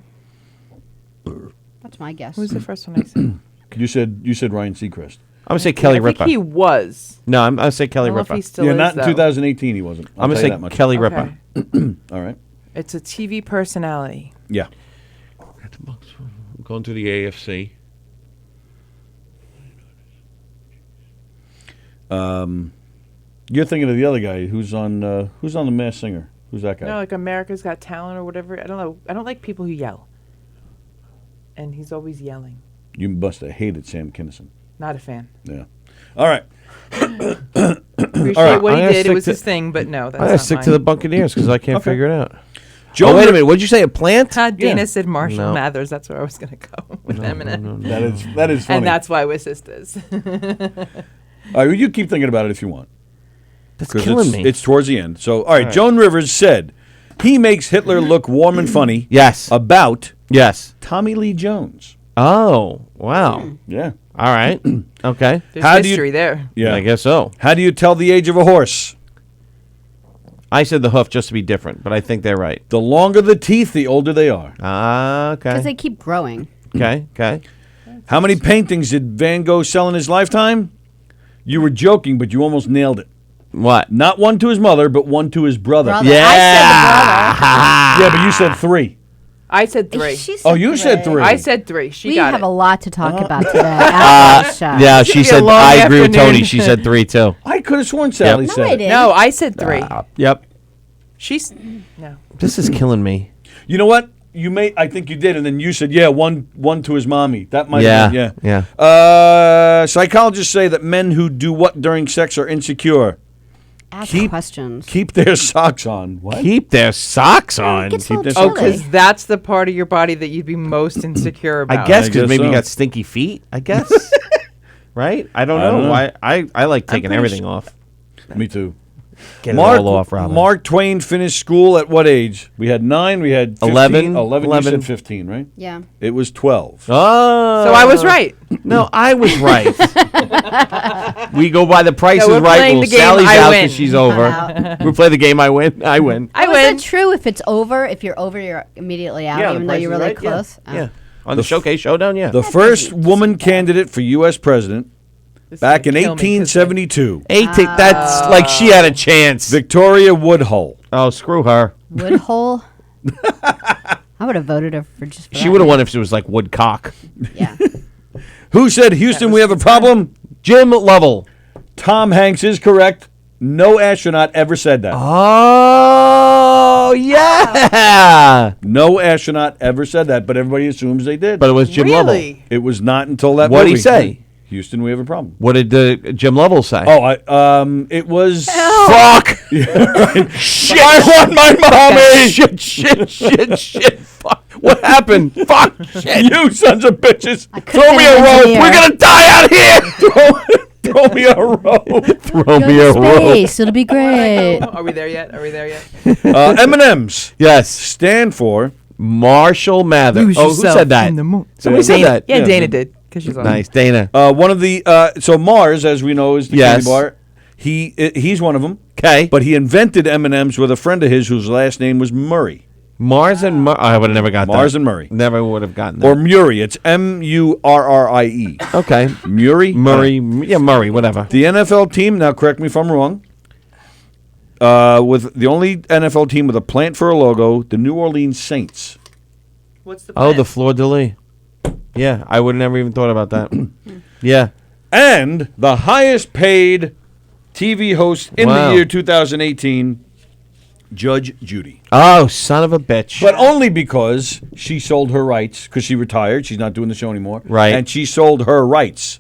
That's my guess. Who's the first one I said? You said Ryan Seacrest. I'm gonna say Kelly I Ripa. think he was. No, I'm gonna say Kelly I don't know if Ripa. he still Yeah, is, not though. in 2018. He wasn't. I'm I'll gonna tell you say that much. Kelly Okay. Ripa. All right. It's a TV personality. Yeah. Going through the AFC. You're thinking of the other guy who's on The Masked Singer. Who's that guy? No, like America's Got Talent or whatever. I don't know. I don't like people who yell. And he's always yelling. You must have hated Sam Kinison. Not a fan. Yeah. All right. Appreciate right, what I'm he gonna did. It stick was to- his thing, but no, that's I gotta not stick mine. to the Buccaneers because I can't Okay. figure it out. Joe Oh, wait a Ri- minute. What'd you say? A plant? Dana Yeah. said Marshall No. Mathers. That's where I was going to go with Eminem. That is funny. And that's why we're sisters. All right, you keep thinking about it if you want. That's 'Cause killing it's, me. It's towards the end. So, all right, Joan Rivers said he makes Hitler look warm and funny. Yes. About Yes. Tommy Lee Jones. Oh, wow. Yeah. All right. Okay. There's How do you- history there. Yeah. I guess so. How do you tell the age of a horse? I said the hoof just to be different, but I think they're right. The longer the teeth, the older they are. Ah, Because okay. they keep growing. Okay. Okay. How many paintings did Van Gogh sell in his lifetime? You were joking, but you almost nailed it. What? Not one to his mother, but one to his brother. Brother. Yeah. I Yeah, but you said three. I said said the brother. three. She Oh, you said three. I said three. She We got have it. a lot to talk about today. After the show. Yeah, It's she gonna be a said, long I agree with afternoon. Tony. She said three, too. I could have sworn Sally No, said I it. didn't. No, I said three. Yep. She's no. This is killing me. You know what? I think you did, and then you said, yeah, one to his mommy. That might Yeah. have been, Yeah. Psychologists say that men who do what during sex are insecure. Ask Keep- questions. Keep their socks on. What? Keep their socks on. It gets a Keep little their- Oh, chilly. because that's the part of your body that you'd be most insecure about. I guess I because guess maybe so. you got stinky feet. I guess. Right? I don't I don't know. know. I like taking pretty everything su- off. Me too. Get it all off, Robin. Mark Twain finished school at what age? We had 9, we had 15, 11. 11, you said 15, right? Yeah. It was 12. Oh. So I was right. No, I was right. We go by the Price No, is we're Right playing rule. the game, Sally's I out win. because she's over. We play the game, I win. I win. I Is win. that true? If it's over, if you're over, you're immediately out, Yeah, even the though Price you're is really Right, yeah. close? Oh. Yeah. On the Showcase Showdown, yeah. The first woman candidate for U.S. president back in 1872. 18. That's like she had a chance. Victoria Woodhull. Oh, screw her. Woodhull? I would have voted her for just for She that would have name. won if she was like Woodcock. Yeah. Who said, Houston, we have a problem? Jim Lovell. Tom Hanks is correct. No astronaut ever said that. Oh, yeah. No astronaut ever said that, but everybody assumes they did. But it was Jim Lovell. Really? It was not until that What'd he movie. say? Houston, we have a problem. What did Jim Lovell say? Oh, it was... Fuck! Shit! I want my mommy! Shit! Fuck! What happened? Fuck! Shit! You sons of bitches! could've Throw me been a an rope! engineer. We're gonna die out here! Throw me a rope! Throw me a Go to rope. space. It'll be great. Are we there yet? M&M's Yes. stand for... Marshall Mather. Lose Oh, who yourself said that? in the moon. Somebody said Dana, that. Yeah, Yeah. Dana did. Because she's on. Nice, Dana. One of the... so Mars, as we know, is the Yes. candy bar. He's one of them. Okay. But he invented M&M's with a friend of his whose last name was Murray. Mars and Murray. I would have never got that. Mars and Murray. Never would have gotten that. Or Murray. It's Murrie. okay. Murray? Murray. Yeah, Murray, whatever. The NFL team, now correct me if I'm wrong, with the only NFL team with a plant for a logo, the New Orleans Saints. What's the Oh, the Fleur de Lis. Yeah, I would have never even thought about that. Yeah. And the highest paid TV host in Wow. the year 2018, Judge Judy. Oh, son of a bitch. But only because she sold her rights, because she retired. She's not doing the show anymore. Right. And she sold her rights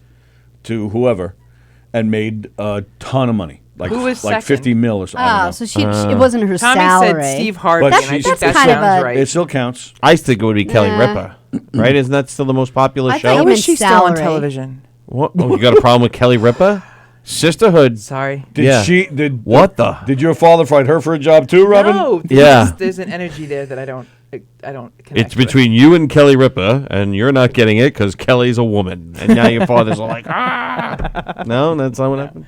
to whoever and made a ton of money. Like, Who was like second? 50 mil or something. I Oh, don't know. so it wasn't her Tommy salary. said Steve Harvey, But and I she's- think that That's kind of sounds a- right. It still counts. I think it would be Kelly Nah. Ripa. Right? Isn't that still the most popular I show? thought How you meant is she still on salary. television? What? Oh, you got a problem with Kelly Ripa? Sisterhood. Sorry. Did What the? Did your father fight her for a job too, Robin? No, Yeah. there's an energy there that I don't connect It's with. between you and Kelly Ripa, and you're not getting it because Kelly's a woman. And now your father's all like, ah. No, that's not what happened.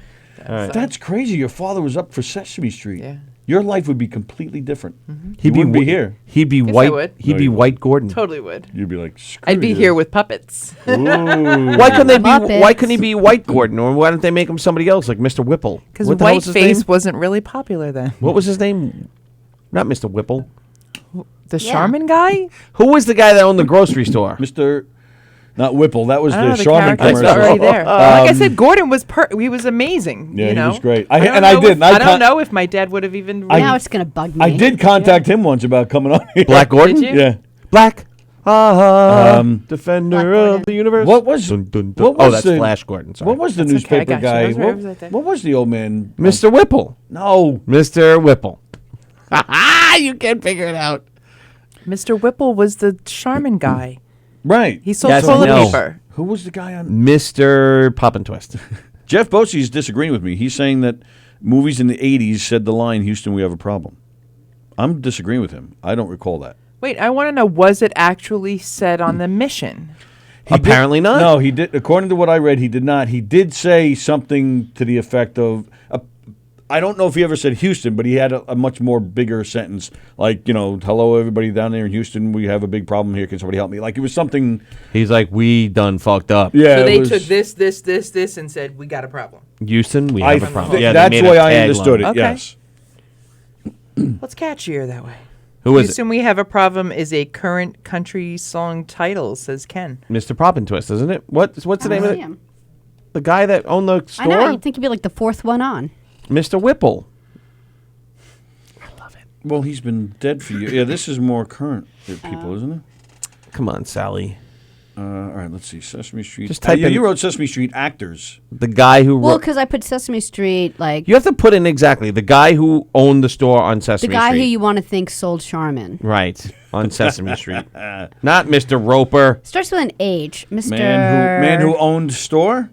All right. That's crazy. Your father was up for Sesame Street. Yeah. Your life would be completely different. He'd wouldn't be wh- here. He'd be Yes, I white. would. He'd No, be you White Gordon. Totally would. You'd be like, screw I'd be you. here with puppets. Ooh. Why couldn't they be? Muppets. Why couldn't he be White Gordon, or why don't they make him somebody else like Mr. Whipple? Because What the hell was his whiteface name? wasn't really popular then. What was his name? Not Mr. Whipple. The Yeah. Charmin guy? Who was the guy that owned the grocery store? Mr. Not Whipple. That was I don't know, the Charmin characters commercial. are already there. Like I said, Gordon was he was amazing. Yeah, you he know? was great. I And I don't know did, if- and I I don't con- know if my dad would have even. Now it's going to bug me. I did contact him once about coming on here. Black Gordon. Did you? Yeah. Black. Defender Black Gordon. of the universe. What was- Dun, dun, dun. what was Oh, that's the- Flash Gordon. Sorry. What was the That's okay, I newspaper got you. I guy? was right- I was right there. What was the old man? Mr. Whipple? No. Mr. Whipple. You can't figure it out. Mr. Whipple was the Charmin guy. Right. He sold Yes, I toilet know. paper. Who was the guy on? Mr. Pop and Twist. Jeff Bosey's disagreeing with me. He's saying that movies in the 80s said the line, Houston, we have a problem. I'm disagreeing with him. I don't recall that. Wait, I want to know, was it actually said on the mission? Apparently not. No, he did. According to what I read, he did not. He did say something to the effect of, I don't know if he ever said Houston, but he had a much more bigger sentence, like, hello, everybody down there in Houston. We have a big problem here. Can somebody help me? Like, it was something. He's like, we done fucked up. Yeah, So it they was- took this, and said, we got a problem. Houston, we I have a problem. thi- Yeah, they that's made the a way I tagline. understood it. Okay. Yes. What's catchier that way? Who is Houston, we have a problem is a current country song title, says Ken. it? Mr. Pop and Twist, isn't it? What's the name of it? him. The guy that owned the I store? know. You'd think he'd be like the fourth one on. Mr. Whipple. Well, he's been dead for you. Yeah, this is more current people, isn't it? Come on, Sally. All right, let's see. Sesame Street. Just type yeah, in- you wrote Sesame Street actors. The guy who Well, wrote. because I put Sesame Street, like, You have to put in exactly the guy who owned the store on the Sesame guy Street. who you want to think sold Charmin. Right, on Sesame Street. Not Mr. Roper. Starts with an H. Mr. Man who owned store?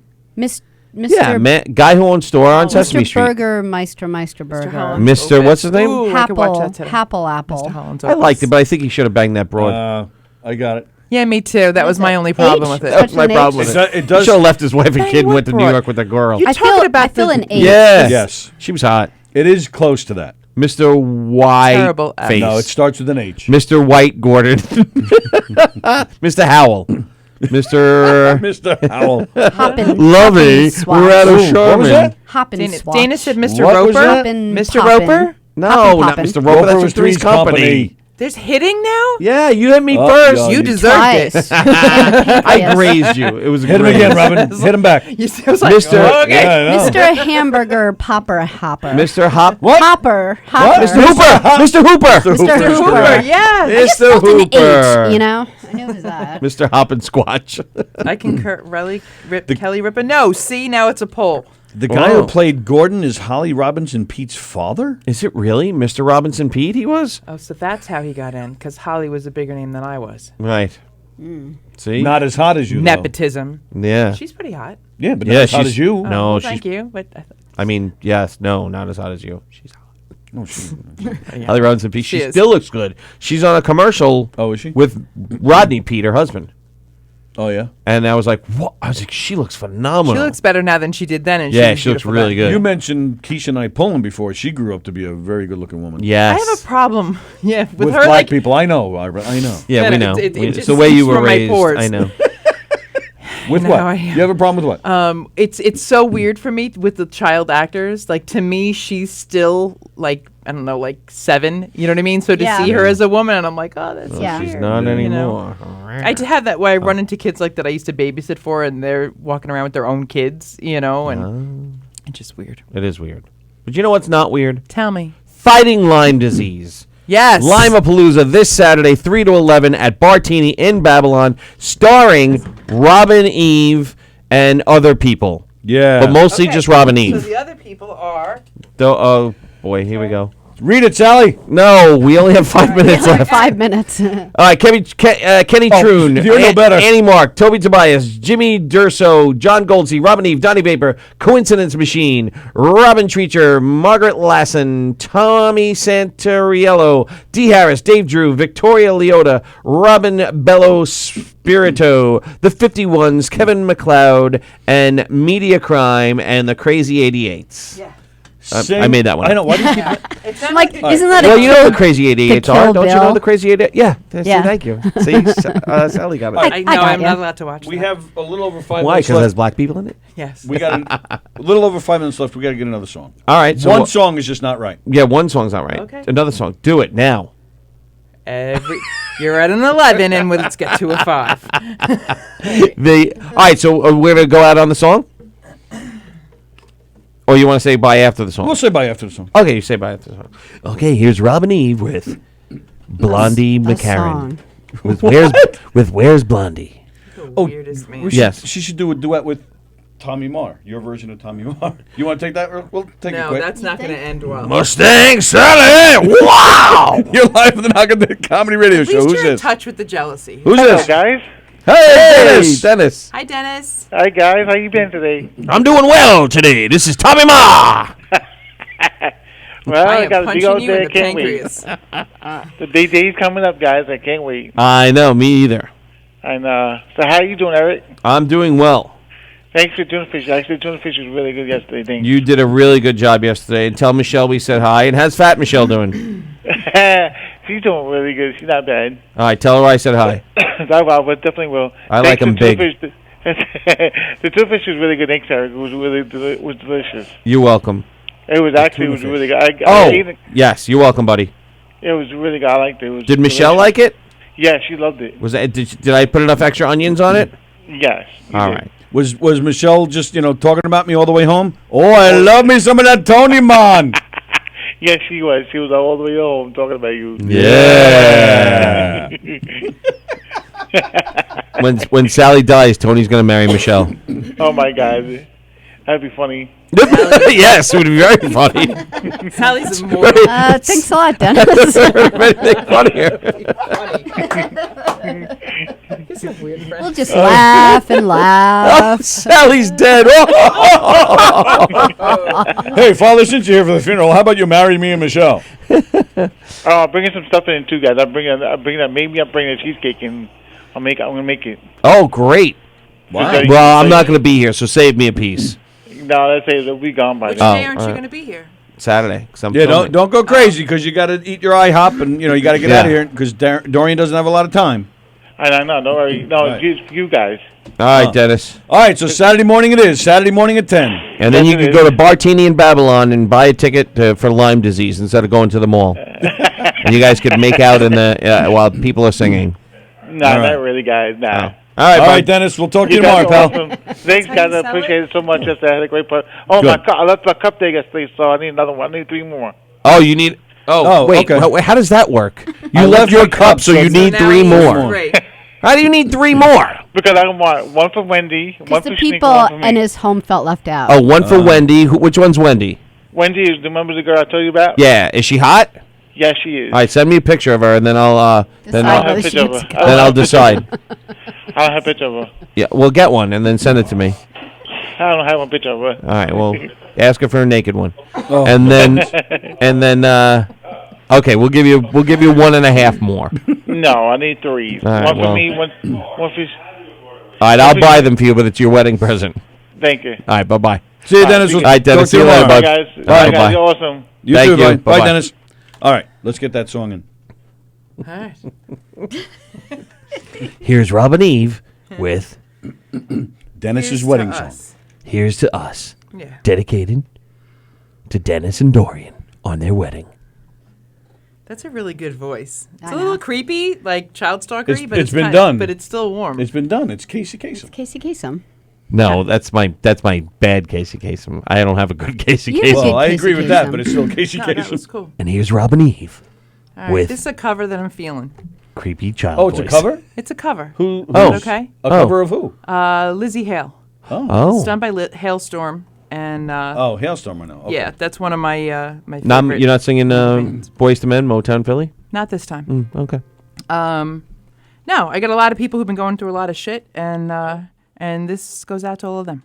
Mr. Yeah, guy who owns store on Sesame Mr. Street. Burger, Meister Burger. Holland's Mr. Opus. What's his name? Ooh, I could watch that today. Apple. Mr. Holland's I Opus. liked it, but I think he should have banged that broad. I got it. Yeah, me too. That was my only problem with it. That was my problem with it. It does. He should have left his wife and Bang kid and what went to New broad? York with a girl. You're I talking feel about an the- H. Yes. Yes. She was hot. It is close to that. Mr. White Terrible Face. No, it starts with an H. Mr. White Gordon. Mr. Howell. Mr. Mr. Howell. Hoppin'. Lovey. Swatch. We're out of Ooh, what was Sherman. that? Hoppin' Dana, swatch. Dana said Mr. What was Roper. that? Mr. Poppin'. Roper. No, Hoppin' not poppin'. Mr. Roper. That's Roper for Three's Company. There's hitting now? Yeah, you hit me Oh, first. yeah, You you deserved Twice. it. I grazed you. It was a Hit him graze. again, Robin. Hit him back. You see, I was like, Mr. okay. Yeah, I know. Mr. Hamburger Popper Hopper. Mr. Hop. Hopper. Hopper. Mr. Hooper. Mr. Hooper. Mr. Mr. Hooper. Hooper, yeah. Mr. Felt an H, Hooper. you know? I knew it was that. Mr. Hop and Squatch. I concur. Kelly Ripa. No, see, now it's a poll. The guy who Oh. played Gordon is Holly Robinson Pete's father? Is it really Mr. Robinson Pete? He was Oh, so that's how he got in, because Holly was a bigger name than I was. right. See, Not as hot as you, though. Nepotism. yeah, She's pretty hot. Yeah, but not yeah. as hot She's as you. Oh, No, well, she's. thank you. But I mean, yes, no, not as hot as you. She's hot. No, she, yeah. Holly Robinson Pete. She She is. still looks good. She's on a commercial. Oh, is she? With Rodney Pete, her husband. Oh, yeah? And I was like, what? I was like, she looks phenomenal. she looks better now than she did then. And Yeah, was she looks beautiful really then. good. You mentioned Keisha Knight Pullen before. She grew up to be a very good-looking woman. Yes. I have a problem. Yeah, with, With her, black like, people. I know. I know. Yeah, we Man, know. it It's just the way you seeps were from my raised. pores. I know. With know, what? I- You have a problem with what? It's so weird for me with the child actors. Like, to me, she's still like, I don't know, like 7. You know what I mean? So to Yeah. see her as a woman, and I'm like, oh, that's Yeah. weird. She's not you know? anymore. I have that where I run into kids like that I used to babysit for, and they're walking around with their own kids, you know, and it's just weird. It is weird. But you know what's not weird? Tell me. Fighting Lyme disease. Yes. Limapalooza this Saturday, 3 to 11 at Bartini in Babylon, starring Robin Eve and other people. Yeah. But mostly just Robin So Eve. the other people are. Oh, boy, here we go. Read it, Sally. No, we only have 5 minutes left. 5 minutes. All right, Kenny Troon, you know better. Annie Mark, Toby Tobias, Jimmy Durso, John Goldsey, Robin Eve, Donnie Vapor, Coincidence Machine, Robin Treacher, Margaret Lassen, Tommy Santoriello, Dee Harris, Dave Drew, Victoria Leota, Robin Bello Spirito, The 51s, Kevin McLeod, and Media Crime and the Crazy 88s. Yeah. I made that one. I know. Why do you keep It's I'm like, isn't that Well, a you know the Crazy 88s Kill are, don't you know Bill? the Crazy 88? Yeah. Yeah. Thank you. See, Sally got it. I know got I'm ya. not allowed to watch We that. have a little over 5 Why? minutes Because it has left. black people in it? Yes. We got a little over 5 minutes left. We got to get another song. All right. So One song is just not right. Yeah, one song's not right. Okay. Another song. Do it now. You're at an 11, and let's get to a 5. All right, so we're going to go out on the song? Or you want to say bye after the song? We'll say bye after the song. Okay, you say bye after the song. Okay, here's Robin Eve with Blondie a McCarran. song? With Where's Blondie? Oh, Weirdest man. We should, Yes. She should do a duet with Tommy Marr. Your version of Tommy Marr. You want to take that? We'll take it No, quick. that's not going to end well. Mustang Sally! Wow! You're live at the Knockem Comedy Radio Show. Please Who's you're in this? touch with the jealousy. Who's this? guys. Hey, Dennis. Hi, Dennis. Hi, guys. How you been today? I'm doing well today. This is Tommy Ma. Well, I I am got a big punching old you day. in I the can't wait. pancreas. The big day's coming up, guys. I can't wait. I know, me either. And so, how you doing, Eric? I'm doing well. Thanks for tuna fish. Actually, tuna fish was really good yesterday. Thanks. You did a really good job yesterday. And tell Michelle we said hi. And how's Fat Michelle doing? She's doing really good. She's not bad. All right, tell her I said hi. I will, but definitely will. I like Thanks them for tuna big. fish. The tuna fish was really good. Thanks, Eric. It was really was delicious. You're welcome. It was actually tuna fish. really good. I Oh, ate it. yes, you're welcome, buddy. It was really good. I liked it. It was Did Michelle delicious. like it? Yeah, she loved it. Was that, did I put enough extra onions on it? Yes. you All did. right. Was Michelle just, talking about me all the way home? Oh, I love me some of that Tony man. Yes, she was. She was all the way home talking about you. Yeah. When Sally dies, Tony's going to marry Michelle. Oh my God, that'd be funny. Yes, it would be very funny. Sally's immortal. Thanks a lot, Dennis. Make it funnier. We'll just laugh and laugh. Sally's dead. Hey, Father, since you're here for the funeral, how about you marry me and Michelle? I'll bring in some stuff in too, guys. Maybe I'm bringing a cheesecake and I'm gonna make it. Oh, great. Wow. Well, I'm not going to be here, so save me a piece. No, let's say they'll be gone by Which then. day aren't all you right. going to be here? Saturday. 'Cause I'm Yeah, filming. don't go crazy because you got to eat your IHOP and you got to get Yeah. out of here because Dorian doesn't have a lot of time. I know. Don't worry. No, Right. you guys. All right, Dennis. All right, so Saturday morning it is. Saturday morning at 10. And then Yes, you it can go is. to Bartini in Babylon and buy a ticket for Lyme disease instead of going to the mall. And you guys could make out in the while people are singing. No, All right. not really, guys. No. All right, All right, bud. Dennis, we'll talk to you guys tomorrow, are pal. awesome. Thanks, guys. I appreciate it so much. Just I had a great part. Oh, Good. I left my cup there yesterday, so I need another one. I need 3 more. Oh, you need. Oh, wait. okay. Wait, how does that work? You I left left your my cup, cup, so so you need Now 3 you more. have 3. How do you need 3 more? Because I want one for Wendy, one Because for the Shaniqua, people one for me. in his home felt left out. Oh, one for Wendy. Which one's Wendy? Wendy, remember the girl I told you about? Yeah, is she hot? Yeah, she is. All right, send me a picture of her, and then I'll then Decide I'll I'll, have a whether picture she of her. gets a then I'll decide. I don't have a picture of her. Yeah, we'll get one and then send it to me. I don't have a picture of her. All right, well, ask her for a naked one, Oh. and then okay, we'll give you 1.5 more. No, I need 3. All right, one for well. me, one for... All right, I'll buy them for you, but it's your wedding present. Thank you. All right, bye. See you, All right, Dennis. see We'll you. All right, Dennis, talk to see you later, tomorrow. bud. Bye, guys. All Bye, right, guys. bye. You're awesome. You Thank too, you. bye. Bye, Bye-bye. Dennis. All right, let's get that song in. All right. Here's Rob and Eve with Dennis's Here's to wedding song. us. "Here's to Us," Yeah. dedicated to Dennis and Dorian on their wedding. That's a really good voice. It's I a little know. creepy, like child stalkery, but it's been kind done. But it's still warm. It's been done. It's Casey Kasem. Casey Kasem. No, that's my bad Casey Kasem. I don't have a good Casey You Kasem. Well, Good I Casey agree with that, Kasem. but it's still Casey no, that was Kasem. cool. And here's Rob and Eve, All right, with- this is a cover that I'm feeling. creepy child. Oh, it's a voice. cover? It's a cover. Who? Oh. Okay. A cover of who? Lizzie Hale. Oh, It's done by Hailstorm, and Oh, Hailstorm, I know. Okay. yeah, that's one of my my Not, favorite. you're not singing Boyz II Men, Motown Philly? Not this time. Okay. No, I got a lot of people who've been going through a lot of shit, and this goes out to all of them.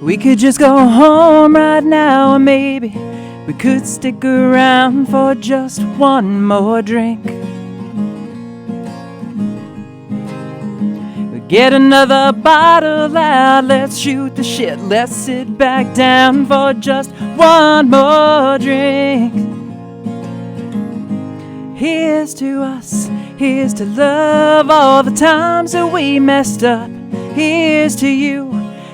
We could just go home right now, or maybe we could stick around for just one more drink. Get another bottle out, let's shoot the shit, let's sit back down for just one more drink. Here's to us, here's to love, all the times that we messed up. Here's to you,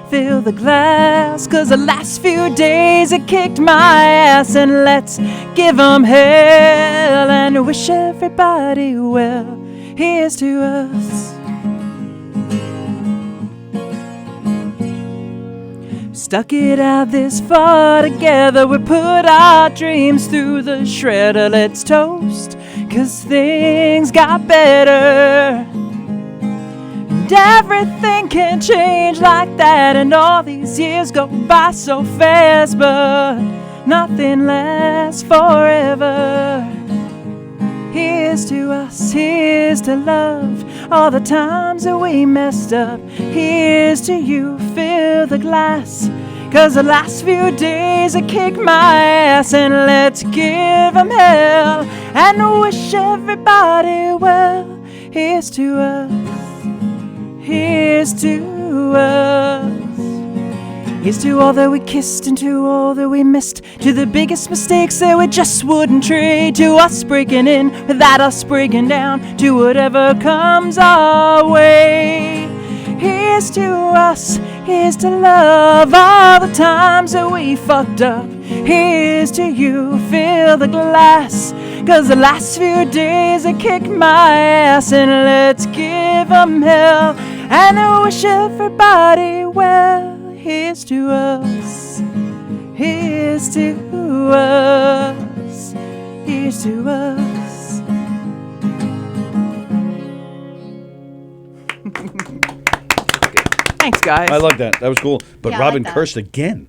fill the glass, 'cause the last few days it kicked my ass. And let's give 'em hell and wish everybody well. Here's to us. Stuck it out this far together, we put our dreams through the shredder. Let's toast, 'cause things got better. And everything can change like that, and all these years go by so fast, but nothing lasts forever. Here's to us, here's to love, all the times that we messed up. Here's to you, fill the glass, 'cause the last few days I kicked my ass. And let's give 'em hell and wish everybody well. Here's to us, here's to us. Here's to all that we kissed and to all that we missed, to the biggest mistakes that we just wouldn't trade, to us breaking in without us breaking down, to whatever comes our way. Here's to us, here's to love, all the times that we fucked up. Here's to you, fill the glass, 'cause the last few days I kicked my ass. And let's give 'em hell and I wish everybody well. Here's to us, here's to us, here's to us. Good. Thanks, guys. I like that. That was cool. But Yeah, I like Robin that. cursed again.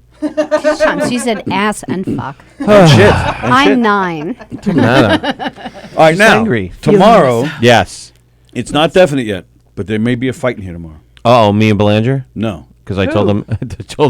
She said ass and fuck. And shit. I'm 9. Doesn't matter. All right, She's now, angry. tomorrow, Yes. it's not definite yet, but there may be a fight in here tomorrow. Oh, me and Belanger? No. Because I told him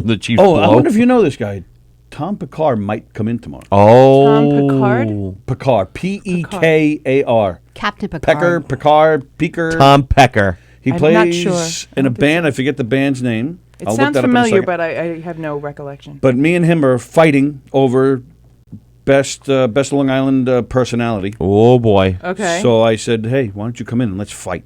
the chief. Oh, I blow. wonder if you know this guy. Tom Picard might come in tomorrow. Oh. Tom Picard? Picard. P-E-K-A-R. Captain Picard. Pecker, Picard, Peeker. Tom Pecker. He I'm plays not sure. in a band. I forget the band's name. It I'll look sounds that up in a familiar, second. but I have no recollection. But me and him are fighting over best Long Island personality. Oh, boy. Okay. So I said, hey, why don't you come in and let's fight?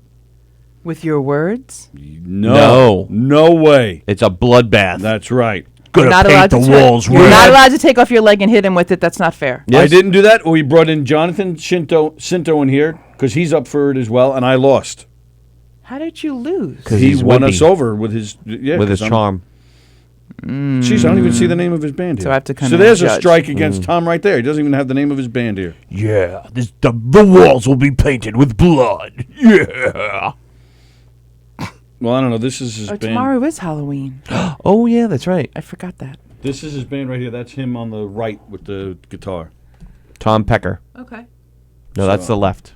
With your words? No. No way. It's a bloodbath. That's right. Gonna Not allowed paint to the walls You're red. not allowed to take off your leg and hit him with it. That's not fair. Yes. I didn't do that. We brought in Jonathan Cinto in here because he's up for it as well, and I lost. How did you lose? Because He he's won wimpy. us over with his with his 'cause I'm- charm. Jeez, I don't even see the name of his band here. So I have to come So in there's and a judge. strike against Tom right there. He doesn't even have the name of his band here. Yeah, the walls will be painted with blood. Yeah. Well, I don't know. This is his Oh, band. tomorrow is Halloween. Oh, yeah, that's right. I forgot that. This is his band right here. That's him on the right with the guitar. Tom Pecker. Okay. No, that's the left.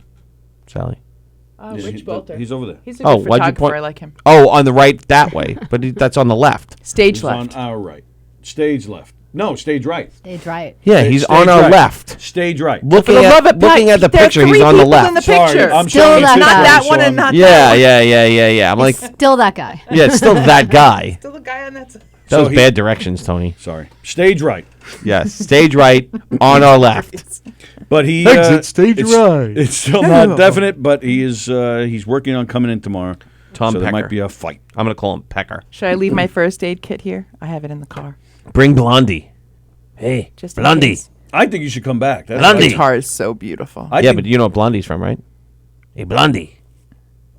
Sally. Oh, Yeah, Rich Bolter. He's over there. He's a Oh, good why'd you photographer. point- I like him. Oh, on the right that way, but that's on the left. Stage He's left. on our right. Stage left. No, stage right. Stage right. Yeah, he's Stage on our right. left. Stage right. Looking For the love at of Pat, looking at the there are picture, he's 3 on the people left. in the Sorry, picture. I'm Still showing that pictures, Not guy. that so one I'm- and not Yeah, that one. yeah. I'm like, Still that guy. yeah, it's still that guy. Still the guy on that side. That So was he- bad directions, Tony. Sorry. Stage right. Yes, stage right on our left. But he Exit stage it's, right. It's still not definite, but he is he's working on coming in tomorrow. Tom so there Pecker. might be a fight. I'm gonna call him Pecker. Should I leave my first aid kit here? I have it in the car. Bring Blondie. Hey, Just in Blondie. case. I think you should come back. That's Blondie. The guitar is so beautiful. I Yeah, think- but you know what Blondie's from, right? Hey, Blondie.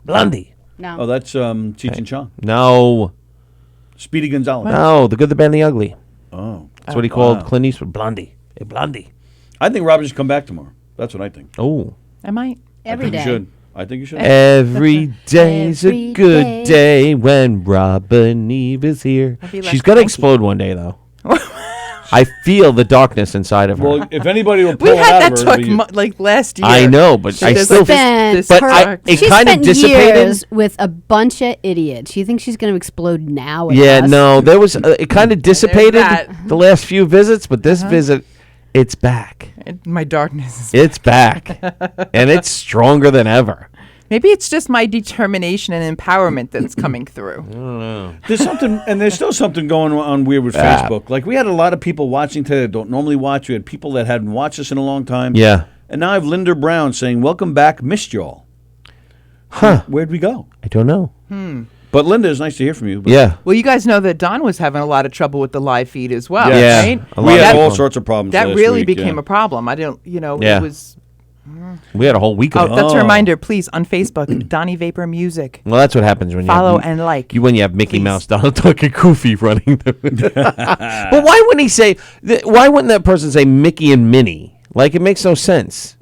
Blondie. No. Oh, that's Cheech and Chong. No, Speedy Gonzalez. no, the good, the bad, and the ugly. Oh. That's what he called Clint Eastwood. Blondie. Hey, Blondie. I think Robin should come back tomorrow. That's what I think. Oh. I might. Every I think day. you should. I think you should. Every day's a Every good day. day when Robin Eve is here. I'll be less She's gonna cranky. explode one day, though. I feel the darkness inside of her. Well, if anybody will pull We it had out that of her, talk it'll be you. like last year. I know, but I There's still. like Spent this But talk. it She's kind of spent dissipated. years with a bunch of idiots. You think she's going to explode now? With Yeah, us? no, there was it kind of dissipated that. the last few visits, but this visit, it's back. My darkness. It's back, and it's stronger than ever. Maybe it's just my determination and empowerment that's coming through. There's something, and there's still something going on weird with Facebook. Like we had a lot of people watching today that don't normally watch. We had people that hadn't watched us in a long time. Yeah. And now I have Linda Brown saying, "Welcome back, missed y'all." Huh? Where'd we go? I don't know. But Linda, it's nice to hear from you. But Yeah. Well, you guys know that Don was having a lot of trouble with the live feed as well, Yes. Yeah. right? A we lot of had people. all sorts of problems. That last really week, became yeah. a problem. I don't, it Yeah. was. We had a whole week Oh, of it. that's a reminder, please, on Facebook, Donnie Vapor Music. Well, that's what happens when Follow you have, and like. when you have Mickey please. Mouse, Donald Duck, and Goofy running. But why wouldn't he say? Why wouldn't that person say Mickey and Minnie? Like it makes no sense,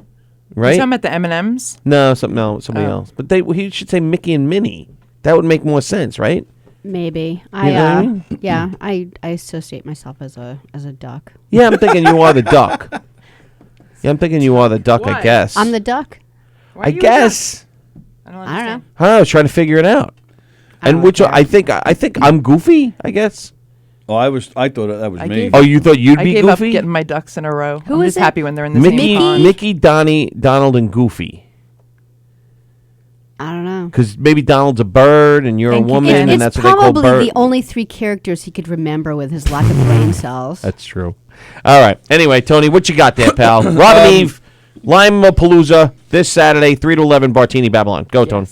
You right? talking about the M&Ms? No, somebody else. But he should say Mickey and Minnie. That would make more sense, right? Maybe. know what I mean? Yeah. I associate myself as a duck. Yeah, I'm thinking you are the duck. Yeah, I'm thinking you are the duck. I Why? guess. I'm the duck. Why are I you a guess. duck? I don't I understand. don't know. I don't know. I was trying to figure it out. I And don't which care. I think I'm Goofy. I guess. Oh, I thought that was I me. gave Oh, you thought you'd I be gave up Goofy? getting my ducks in a row. Who I'm is just it? happy when they're in the Mickey, same pond. Mickey, Donnie, Donald, and Goofy. I don't know. Because maybe Donald's a bird and you're Thank a you, woman, Ken. and It's that's what they call probably bird. the only 3 characters he could remember with his lack of brain cells. That's true. All right. Anyway, Tony, what you got there, pal? Robin Eve, Lime-A-Palooza, this Saturday, 3 to 11, Bartini, Babylon. Go, Tony.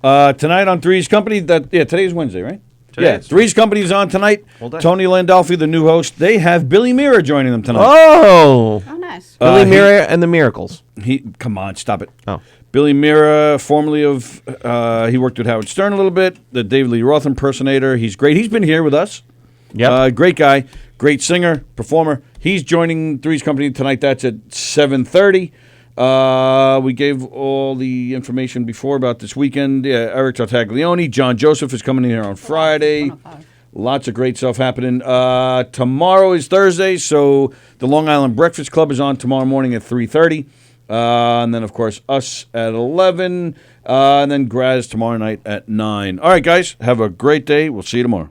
Tonight on Three's Company. Today's Wednesday, right? Today is. Three's Company's on tonight. day. Tony Landolfi, the new host. They have Billy Mira joining them tonight. Oh. Oh, nice. Billy Mira and the Miracles. Come on, stop it. Oh. Billy Mira, formerly of, he worked with Howard Stern a little bit, the David Lee Roth impersonator. He's great. He's been here with us. Yep. Great guy, great singer, performer. He's joining Three's Company tonight. That's at 7:30. We gave all the information before about this weekend. Yeah, Eric Tartaglione, John Joseph is coming in here on Friday. Lots of great stuff happening. Tomorrow is Thursday, so the Long Island Breakfast Club is on tomorrow morning at 3:30. And then, of course, us at 11. And then Graz tomorrow night at 9. All right, guys, have a great day. We'll see you tomorrow.